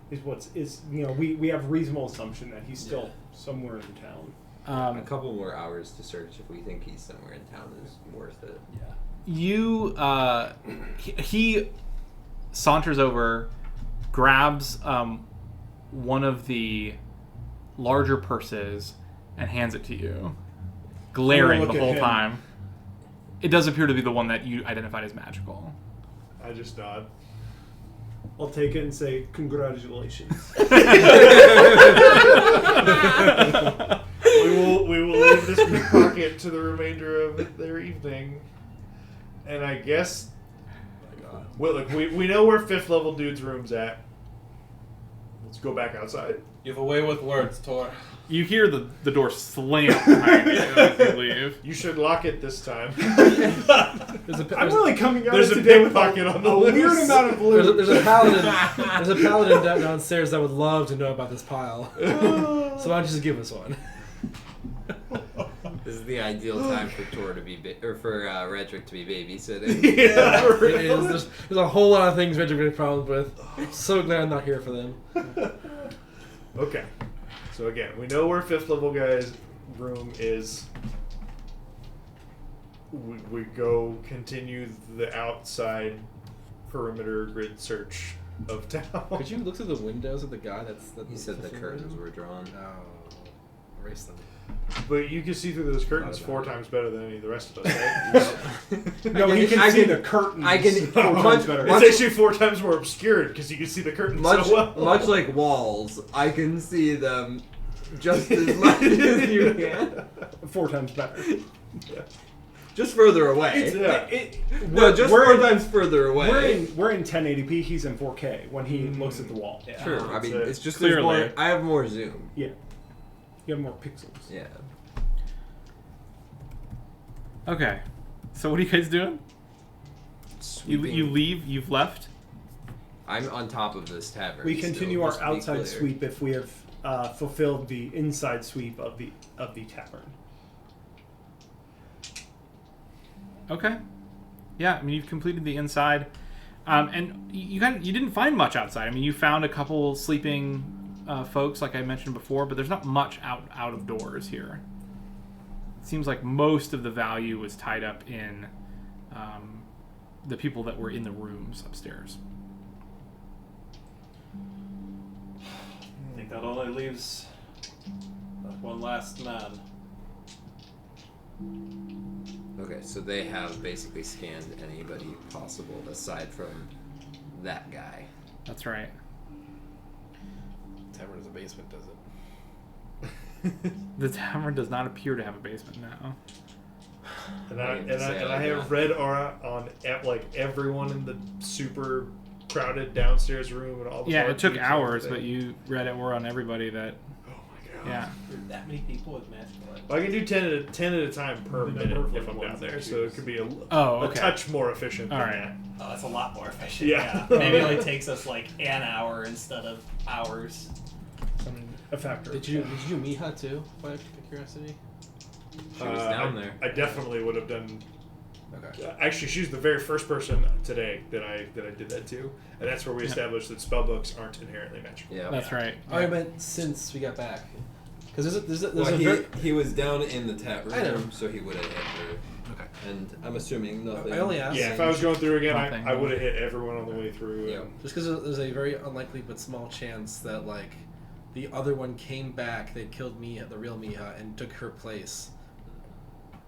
We have reasonable assumption that he's still somewhere in town. A couple more hours to search if we think he's somewhere in town is worth it. You he saunters over, grabs one of the larger purses and hands it to you, glaring look the at whole him. time. It does appear to be the one that you identified as magical. I just nod. I'll take it and say congratulations. We will leave this pickpocket to the remainder of their evening. And I guess well, look, we know where 5th level dude's room's at. Let's go back outside. You have a way with words, Tor. You hear the door slam behind you as you leave. You should lock it this time. I'm really coming out There's of a today with pickpocket on the a weird loose. amount of blue. There's a paladin. There's a paladin downstairs that would love to know about this pile. So why don't you just give us one? This is the ideal time for Tor to be or for Redrick to be babysitting. Yeah, It is. There's a whole lot of things Reggie had problems with. So glad I'm not here for them. Okay. So again, we know where 5th level guy's room is. We go continue the outside perimeter grid search of town. Could you look through the windows of the guy that's... He said the curtains were drawn. Oh. Erase them. But you can see through those curtains 4 times better than any of the rest of us, right? No, he can see the curtains. I can 4 times much, better. It's actually 4 times more obscured because you can see the curtains so well. much like walls. I can see them just as much as you can. 4 times better. Just further away. No, just we're 4 in- times further away. We're in 1080p. He's in 4K when he looks at the wall. Yeah. Sure. I mean, That's it's just Clearly. there's more. I have more zoom. Yeah. You have more pixels. Yeah. Okay, so what are you guys doing? You Sweeping. leave. You've left. I'm on top of this tavern. We continue our still, just to be outside clear. sweep if we have fulfilled the inside sweep of the tavern. Okay. Yeah, I mean you've completed the inside, and you didn't find much outside. I mean you found a couple sleeping folks, like I mentioned before, but there's not much out of doors here. It seems like most of the value was tied up in the people that were in the rooms upstairs. I think that only leaves that one last man. Okay, so they have basically scanned anybody possible aside from that guy. That's right. Tavern is a basement, does it? The tavern does not appear to have a basement now. And I didn't say it like have that. red aura on like everyone in the super crowded downstairs room and all. The Yeah, bar it took keeps hours, and but you read it were on everybody that. Oh my god. Yeah. There are that many people with magical items. Well, I can do 10 at a time per The minute number of, if like, I'm down ones there, and so it twos. could be a Okay. touch more efficient. All than right. Oh, that's a lot more efficient. Yeah. Yeah. Maybe it only takes us like an hour instead of hours. A factor. Did you do Miha too? By curiosity. She was down I- there. I definitely would have done. Okay. Actually, she's the very first person today that I did that to, and that's where we Yeah. established that spellbooks aren't inherently magical. Yeah. That's right. I meant since we got back, because there's a Well, very. he was down in the tap I know. room, so he would have hit her. Okay. And I'm assuming nothing. I only asked. Yeah, if I was going through again, Nothing. I would have hit everyone on the way through. Yeah. and- Just because there's a very unlikely but small chance that like the other one came back, they killed Miha, the real Miha, and took her place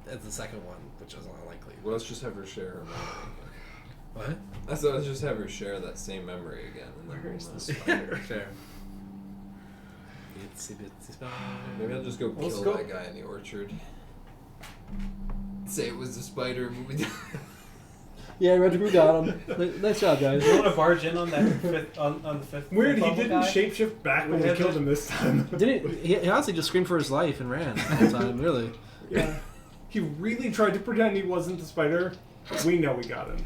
as the second one, which is unlikely. Well, let's just have her share her memory. What? I thought let's just have her share that same memory again. And then Where's we'll, the spider? Fair. Itsy bitsy spider. Maybe I'll just go Let's kill go- that guy in the orchard. Say it was the spider movie. Yeah, Roger, we got him. Nice job, guys. You want to barge in on that fifth, on the fifth? Weird, he level didn't guy? shapeshift back when we had killed the- him this time. Didn't he honestly just screamed for his life and ran the whole time? Really? Yeah. He really tried to pretend he wasn't the spider. We know we got him.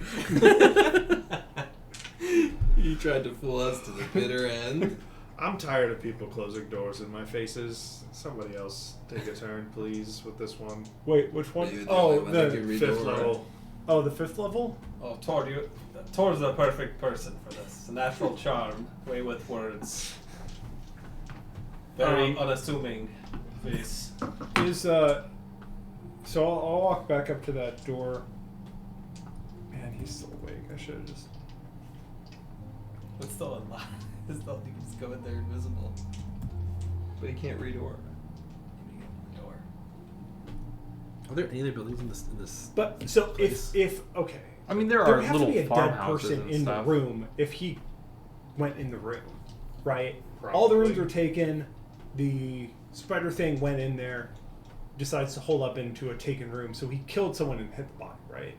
He tried to fool us to the bitter end. I'm tired of people closing doors in my faces. Somebody else take a turn, please, with this one. Wait, which one? Maybe the Oh, only one that the could read Fifth aura. level. oh, the fifth level. Oh, Tor's the perfect person for this. A natural charm, way with words. Very unassuming face. Is So I'll walk back up to that door. Man, he's still awake. I should have just. It's still unlocked. It's still, you can just go in there invisible. But he can't read aura. Maybe get the door. Are there any other buildings in this? But so Place. if okay, I mean, there there are would have to little be a dead farmhouses person and in stuff. the room if he went in the room, right? All the rooms Probably. were taken. The spider thing went in there. Decides to hole up into a taken room, so he killed someone and hit the body, right?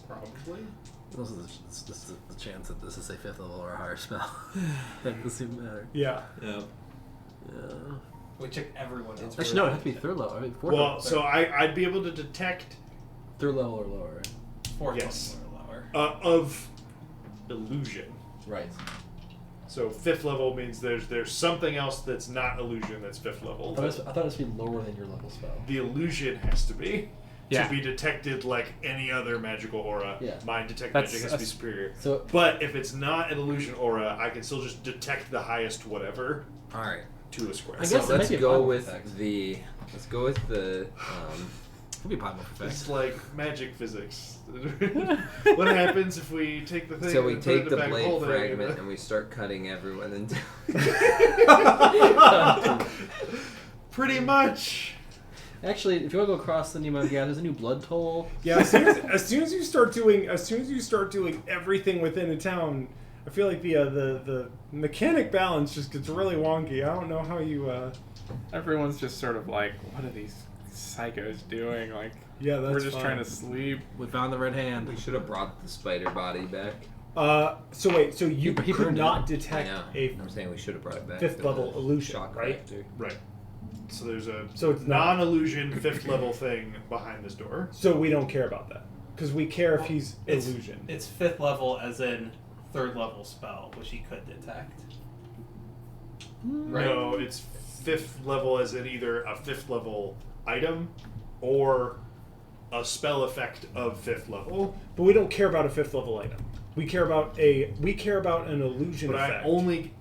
Probably. Also, this is the chance that this is a 5th level or a higher spell. That doesn't even matter. Yeah. Yeah. Yeah. We check everyone else. Actually, no, it has to be 3rd level. I mean, 4th Well, level. so I'd be able to detect 3rd level or lower, right? Fourth Yes. level or lower. of illusion. Right. So 5th level means there's something else that's not illusion that's 5th level. I thought it was to be lower than your level spell. The illusion has to be Yeah. to be detected like any other magical aura. Yeah. Mind detect That's- magic has to be that's- superior. So But if it's not an illusion aura, I can still just detect the highest whatever All right. to a square. I So guess it let's might be a go polymorph with effect. the. Let's go with the. Could be polymorph effect. It's like magic physics. What happens if we take the thing So we and put it take in the a bag blade holder fragment and we start cutting everyone into. Pretty much. actually, if you want to go across the Nemo Gap, there's a new blood toll. Yeah. As soon as you start doing everything within a town, I feel like the mechanic balance just gets really wonky. I don't know how you. Everyone's just sort of like, what are these psychos doing? Like, Yeah, that's we're just fine. trying to sleep. We found the red hand. We should have brought the spider body back. So wait. So you He could burned not I detect know. a I'm saying we should have brought it back. fifth for the level illusion, shock right? factor. Right. So there's a So it's not- non-illusion 5th level thing behind this door. So we don't care about that because we care if he's It's- illusion. It's 5th level, as in 3rd level spell, which he could detect. Right. No, it's 5th level as in either a 5th level item or a spell effect of 5th level. But we don't care about a 5th level item. We care about an illusion But effect. I only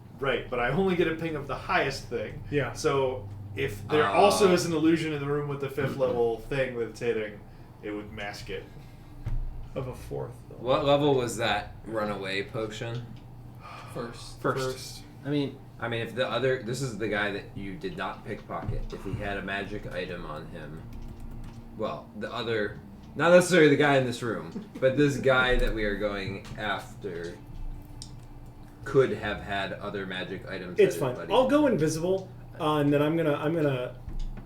get a ping of the highest thing. Yeah. So if there also is an illusion in the room with the 5th level thing that's hitting, it would mask it. Of a 4th. Though. What level was that runaway potion? First. I mean, if this is the guy that you did not pickpocket. If he had a magic item on him, well, not necessarily the guy in this room, but this guy that we are going after could have had other magic items. It's that fine. his buddy- I'll go invisible, and then I'm gonna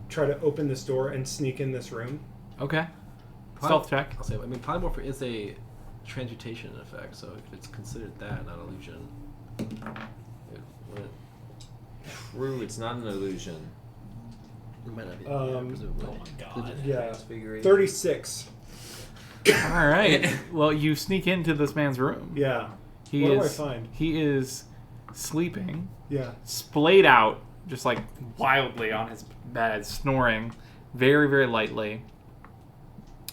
try to open this door and sneak in this room. Okay. Stealth check. I'll say. I mean, polymorph is a transmutation effect, so if it's considered that, not illusion. It wouldn't- True, it's not an illusion. It might not be. Oh presumably. my god. Yeah. Transfiguration. 36. All right. Well, you sneak into this man's room. Yeah. He What do is. I find? He is sleeping, Yeah. splayed out, just like wildly on his bed, snoring very, very lightly.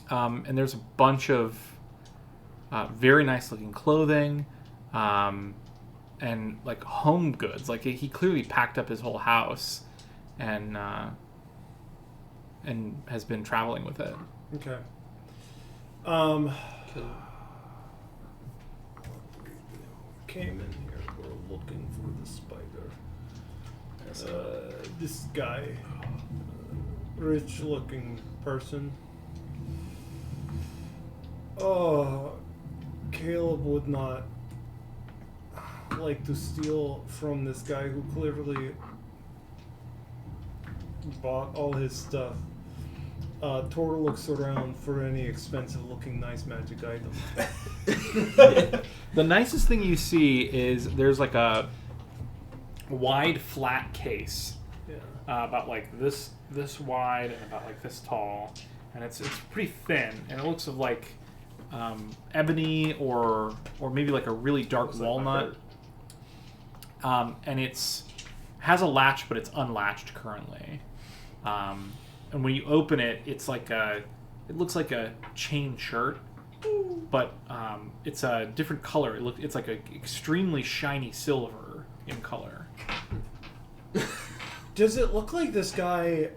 And there's a bunch of very nice looking clothing, and like home goods. Like he clearly packed up his whole house, and has been traveling with it. Okay. Came in here. We're looking for the spider. This guy, rich-looking person. Oh, Caleb would not like to steal from this guy who clearly bought all his stuff. Tor looks around for any expensive-looking, nice magic item. The nicest thing you see is there's like a wide, flat case, Yeah. about like this wide and about like this tall, and it's pretty thin, and it looks of like ebony or maybe like a really dark walnut. And has a latch, but it's unlatched currently. And when you open it, it looks like a chain shirt, but it's a different color. It's like a extremely shiny silver in color. Does it look like this guy...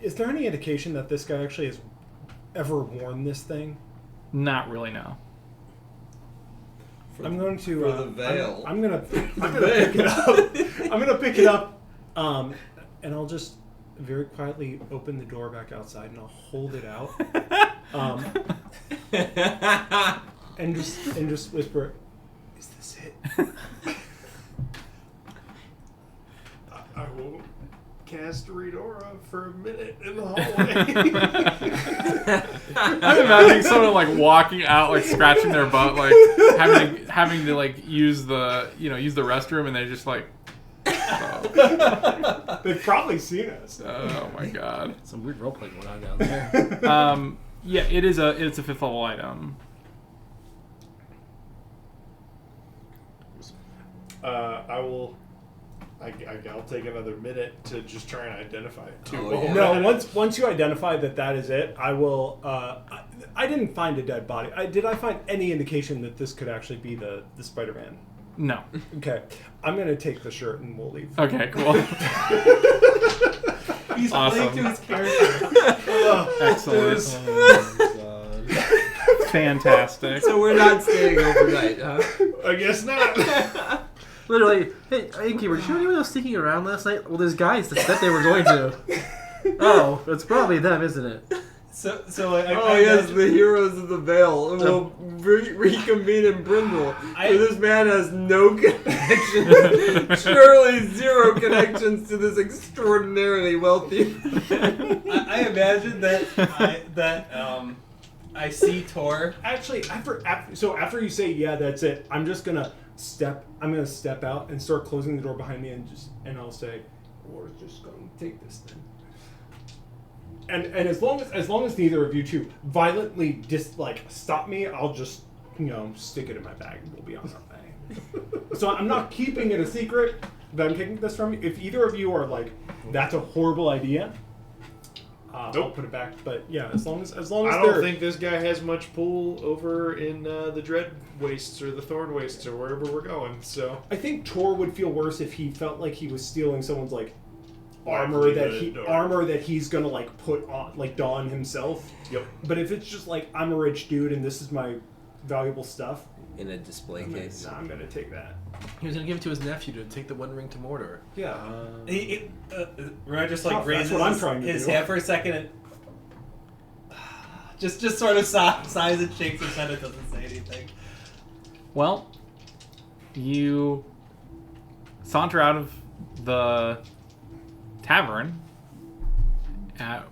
Is there any indication that this guy actually has ever worn this thing? Not really, no. I'm going to... for the veil. I'm gonna pick it up. I'm gonna pick it up, and I'll just very quietly open the door back outside, and I'll hold it out, and just whisper, "Is this it?" I will cast Redora for a minute in the hallway. I'm imagining someone like walking out, like scratching their butt, like having to like use the restroom, and they just like. Oh. They've probably seen us. Oh my god. Some weird roleplay going on down there. Yeah, it's a 5th level item. I'll take another minute to just try and identify it too. Oh, yeah. No, once you identify that is it, I will. I didn't find a dead body. Did I find any indication that this could actually be the Spider-Man? No. Okay, I'm gonna take the shirt and we'll leave. Okay, cool. He's Awesome. playing to his character. Excellent. Oh, God. Fantastic. So we're not staying overnight, huh? I guess not. Literally, hey, Innkeeper, did you know anyone was sneaking around last night? Well, there's guys that said they were going to. Oh, it's probably them, isn't it? So Oh yes, the heroes of the Veil will reconvene in Brindle. Where this man has no connection, surely zero connections to this extraordinarily wealthy. I imagine that I see Tor. Actually, after you say yeah, that's it. I'm gonna step out and start closing the door behind me, and I'll say, we're just gonna take this thing. And as long as neither of you two violently stop me, I'll just stick it in my bag and we'll be on our way. So I'm not keeping it a secret. that I'm taking this from. If either of you are like, that's a horrible idea, I'll Nope. put it back. But yeah, as long as I they're don't think this guy has much pull over in the Dread Wastes or the Thorn Wastes or wherever we're going. So I think Tor would feel worse if he felt like he was stealing someone's like livelihood or- armor that he's gonna like put on, like don himself. Yep. But if it's just like I'm a rich dude and this is my valuable stuff, In a display case. I'm gonna take that. He was gonna give it to his nephew to take the One Ring to Mordor. Yeah. Ryan just like Tough, raises that's what I'm trying to his do. hand for a second and just sort of sighs and shakes his head and doesn't say anything. Well, you saunter out of the tavern,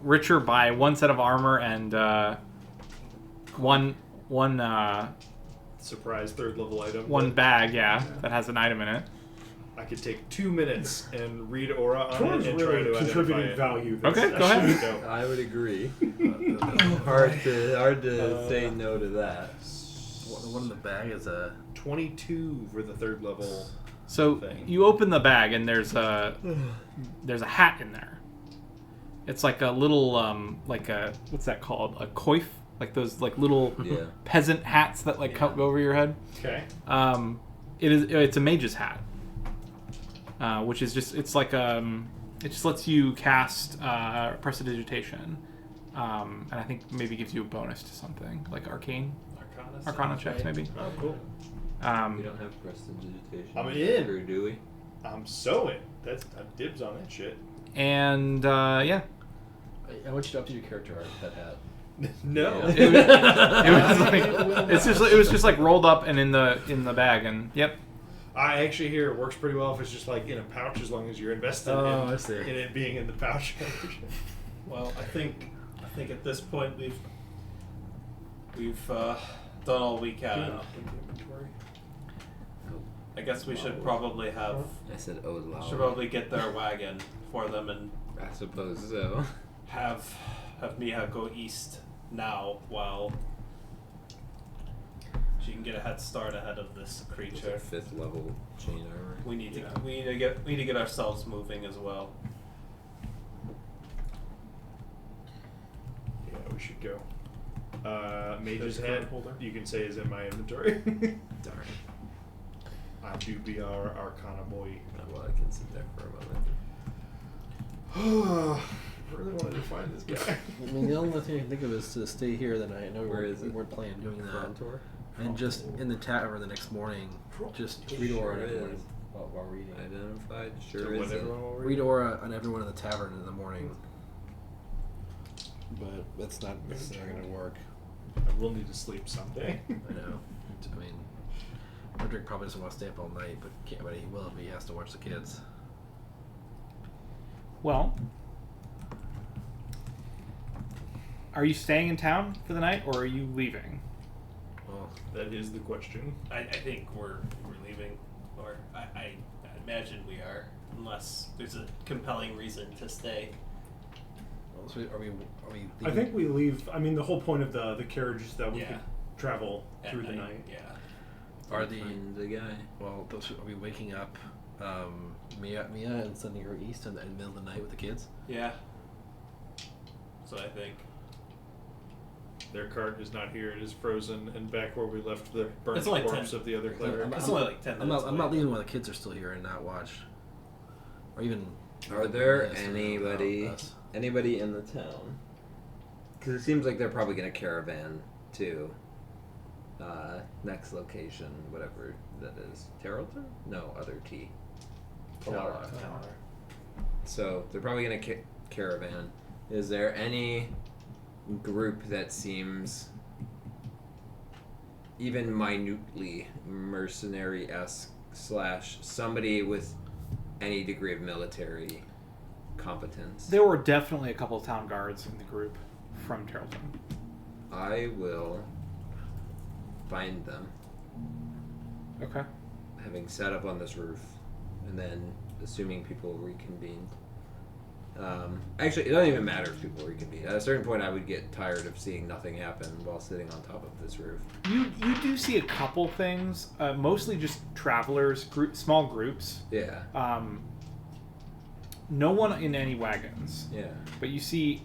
richer by one set of armor and one surprise 3rd level item. one bag, that has an item in it. I could take 2 minutes and read aura on Tor's it and try really to contributing identify it. value. Okay, This go ahead. session. I would agree. hard to say no to that. The one in the bag is a 22 for the 3rd level. So Thing. you open the bag and there's a hat in there. It's like a little like a what's that called? A coif, like those like little Yeah. peasant hats that like go over your head. Okay. It's a mage's hat, which is just it's like it just lets you cast prestidigitation, and I think maybe gives you a bonus to something like arcana checks maybe. Oh, cool. We don't have prestidigitation. I'm in. Or do we? I'm so in. That's dibs on that shit. And yeah, I want you to update your character art with that hat. No. it was just like rolled up and in the bag, and yep. I actually hear it works pretty well if it's just like in a pouch as long as you're invested I see. in it being in the pouch. Well, I think at this point we've done all we can. I guess we should probably have I said oh loud. should probably get their wagon for them and I suppose so. have Mia go east now while she can get a head start ahead of this It's creature. our 5th level chain armor. We need to get ourselves moving as well. Yeah, we should go. Mage's There's a head, card holder. you can say, is in my inventory. Darn. I do be our Arcana boy. Well, I can sit there for a moment. I really wanted to find this guy. I mean, the only thing I can think of is to stay here. Then I know Where is we it? weren't planning on doing that. Frontor? And just in the tavern the next morning, just read Sure aura on is. everyone while reading. Identified? So Sure when is. everyone will Read aura on everyone in the tavern in the morning. But that's not going to work. I will need to sleep someday. I know. I mean, Roderick probably doesn't want to stay up all night, but he will if he has to watch the kids. Well, are you staying in town for the night, or are you leaving? Well, That is the question. I think we're leaving, or I imagine we are, unless there's a compelling reason to stay. so are we I think we leave. I mean, the whole point of the carriage is that we Yeah. could travel At through the night. Yeah. Are the Find the guy. well? Are we waking up Mia and sending her east in the middle of the night with the kids? Yeah. So I think. Their cart is not here. It is frozen and back where we left the burnt It's only corpse 10. of the other cleric. It's only like 10 minutes. I'm not away. leaving while the kids are still here and not watch, or even. Are there Yes, anybody us. in the town? Because it seems like they're probably going to caravan to next location, whatever that is. Terrelton? No, other T. Talara. So they're probably going to caravan. Is there any group that seems even minutely mercenary-esque / somebody with any degree of military competence? There were definitely a couple of town guards in the group from Tarleton. I will find them, Okay. having sat up on this roof, and then assuming people reconvened, Actually, it doesn't even matter if people reconvene. At a certain point, I would get tired of seeing nothing happen while sitting on top of this roof. You do see a couple things, mostly just travelers, small groups. Yeah. No one in any wagons. Yeah. But you see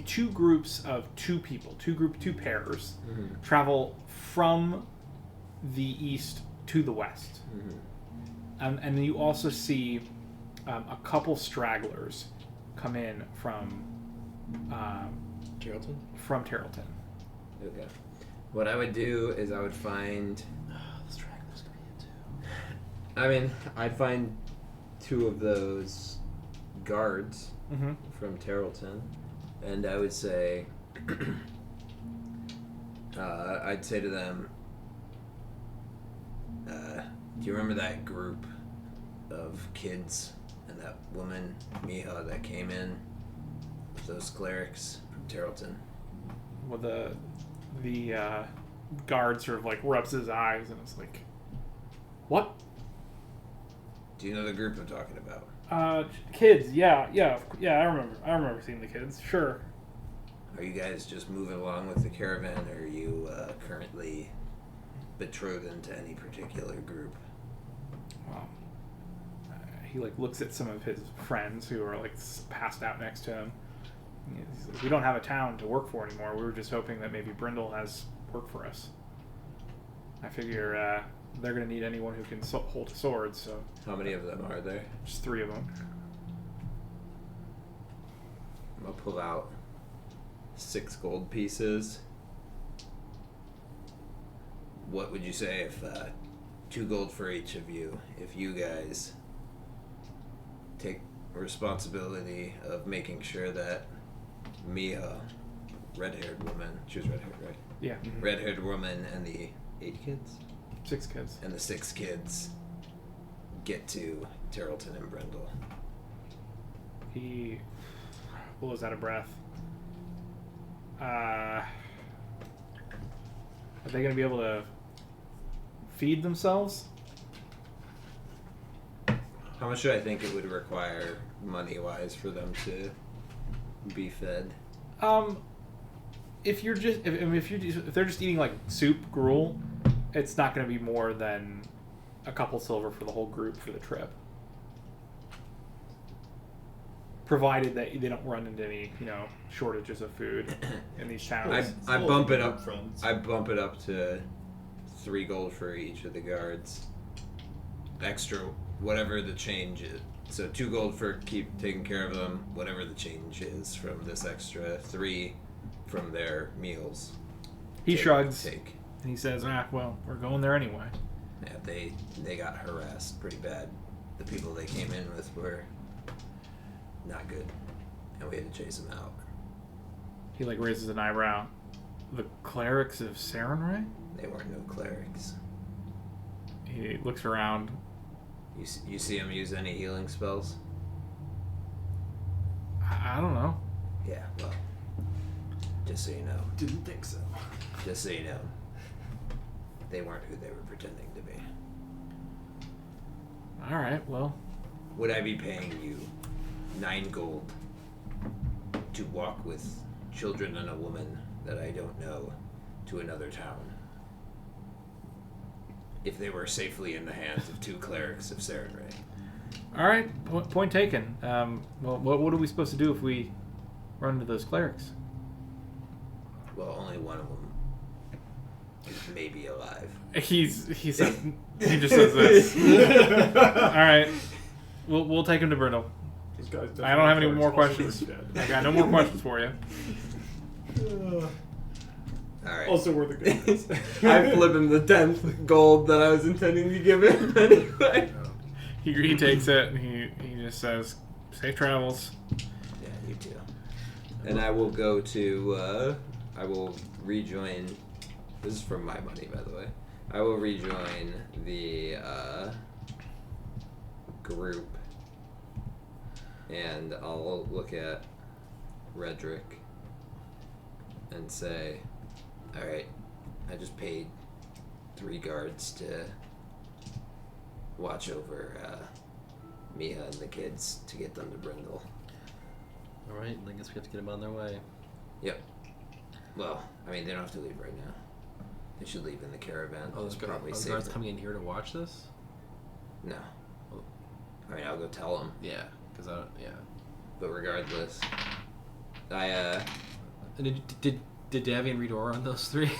two groups of two people, two pairs, Mm-hmm. travel from the east to the west, Mm-hmm. and then you also see a couple stragglers come in from Geraldton? from Terrellton. Okay. What I would do is I would find. The stragglers could be in too. I mean, I'd find two of those guards Mm-hmm. from Terrellton, and I would say, I'd say to them, do you remember that group of kids and that woman, Miha, that came in with those clerics from Terrellton? Well, the guard sort of like rubs his eyes and it's like, what? Do you know the group I'm talking about? Kids, yeah, I remember seeing the kids, sure. Are you guys just moving along with the caravan, or are you currently betrothed to any particular group? He like looks at some of his friends who are like passed out next to him. He's like, we don't have a town to work for anymore. We were just hoping that maybe Brindle has work for us. I figure they're going to need anyone who can hold a sword, so How many of them are there? just 3 of them. I'm gonna pull out 6 gold pieces. What would you say if 2 gold for each of you, if you guys take responsibility of making sure that Mia, red-haired woman, she was red-haired, right? Yeah, Red-haired woman and the 8 kids? 6 kids. And the 6 kids get to Terrellton and Brindle. He blows out of breath. Are they going to be able to feed themselves? How much do I think it would require money-wise for them to be fed? If they're just eating like soup, gruel, it's not going to be more than a couple silver for the whole group for the trip. Provided that they don't run into any, shortages of food in these towns. I bump it up. Fronts. I bump it up to 3 gold for each of the guards. Extra, whatever the change is. So 2 gold for keep taking care of them. Whatever the change is from this extra 3 from their meals. He shrugs Take. and he says, well, we're going there anyway. Yeah, they got harassed pretty bad. The people they came in with were not good, and we had to chase them out. He like raises an eyebrow. The clerics of Sarenrae? They weren't no clerics. He looks around. You see them use any healing spells? I don't know. Yeah, well, just so you know. Didn't think so. Just so you know. They weren't who they were pretending to be. All right, well, Would I be paying you 9 gold to walk with children and a woman that I don't know to another town? If they were safely in the hands of 2 clerics of Sarenrae. all right. Point taken. Well, what are we supposed to do if we run into those clerics? Well, only one of them may be alive. He just says this. All right, we'll take him to Brindle. These guys I don't have any definitely more clerics, questions. also I got no more questions for you. Alright. Also, we're the good guys. I flip him the 10th gold that I was intending to give him anyway. He takes it and he just says, "Safe travels." Yeah, you too. And I will go to, I will rejoin, this is from my money, by the way. I will rejoin the, group, and I'll look at Redrick and say, alright, I just paid 3 guards to watch over Mia and the kids to get them to Brindle. All right, I guess we have to get them on their way. Yep. Well, I mean, they don't have to leave right now. They should leave in the caravan. Oh, there's probably guards safer. coming in here to watch this? No. I mean, I'll go tell them. Yeah, because yeah. But regardless, I And did Davian read aura on those three?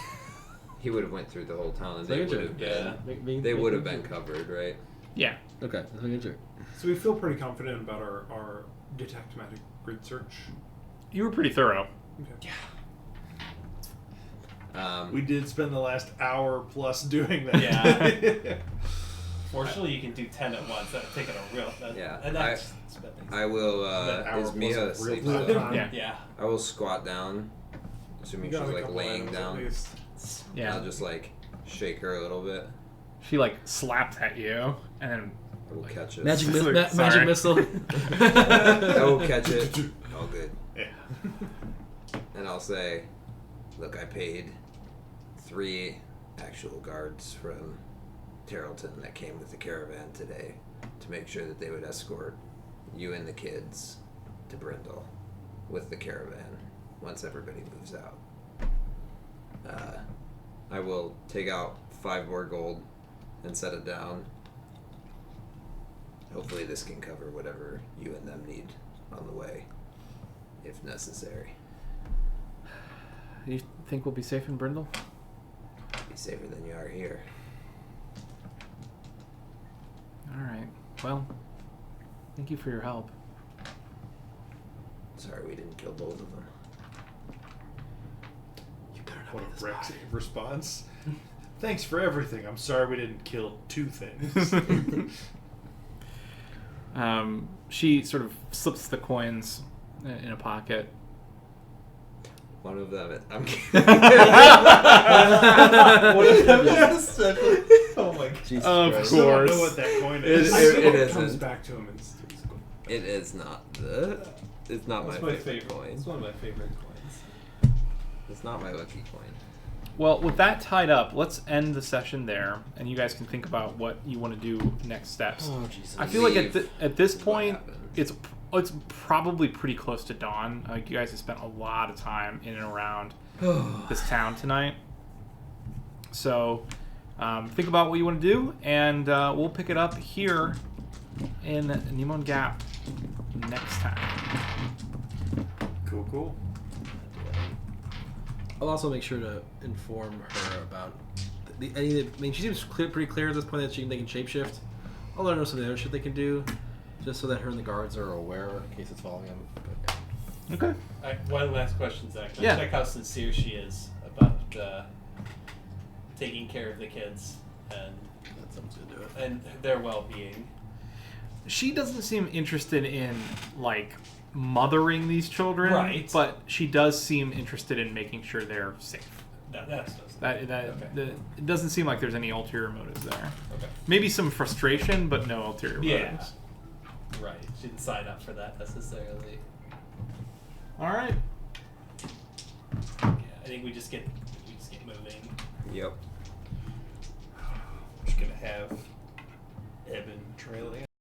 he would have went through the whole town, and They they would have yeah. been. They would have been covered, right? Yeah. Okay, that's making sure. So we feel pretty confident about our detect magic grid search. You were pretty thorough. Okay. We did spend the last hour plus doing that. Yeah. Fortunately, you can do 10 at once. That's taking a real. Yeah, And that's spending. I will. That hour Is plus Mia of real asleep? time. Still? Yeah. Yeah. I will squat down, assuming she's Got a like couple laying items down. at least. Yeah. I'll just like shake her a little bit. She like slapped at you, and then I will catch it. Magic, Sorry. magic missile. I will catch it. All good. Yeah. And I'll say, look, I paid 3 actual guards from Tarleton that came with the caravan today to make sure that they would escort you and the kids to Brindle with the caravan once everybody moves out. I will take out 5 more gold and set it down. Hopefully this can cover whatever you and them need on the way, if necessary. you think we'll be safe in Brindle? Be safer than you are here. All right. Well, thank you for your help. Sorry we didn't kill both of them. You better not What be this a Rex bad. response. Thanks for everything. I'm sorry we didn't kill 2 things. She sort of slips the coins in a pocket. One of them. I'm Oh my god. Jesus Of Christ. I still don't know course. what that coin It- is. I it- feel it it comes isn't. back to him and stays cool. It is not the. It's not That's my favorite coin. It's one of my favorite coins. It's not my lucky coin. Well, with that tied up, let's end the session there, and you guys can think about what you want to do next steps. Oh, Jesus. I feel like Leave. at this What point, happened? it's probably pretty close to dawn. Like you guys have spent a lot of time in and around this town tonight. So think about what you want to do, and we'll pick it up here in Nemon Gap next time. Cool. I'll also make sure to inform her about I mean, she seems pretty clear at this point that they can shapeshift. I'll let her know some of the other shit they can do, just so that her and the guards are aware in case it's following them. But, yeah. Okay. One last question, Zach. Yeah. Check how sincere she is about taking care of the kids and That's something to do it. and their well-being. She doesn't seem interested in like mothering these children, Right. but she does seem interested in making sure they're safe. No, that's That Okay. it doesn't seem like there's any ulterior motives there. okay. Maybe some frustration, but no ulterior Yeah. motives. Right. She didn't sign up for that necessarily. All right. Yeah, I think we just get moving. Yep. Just gonna have Evan trailing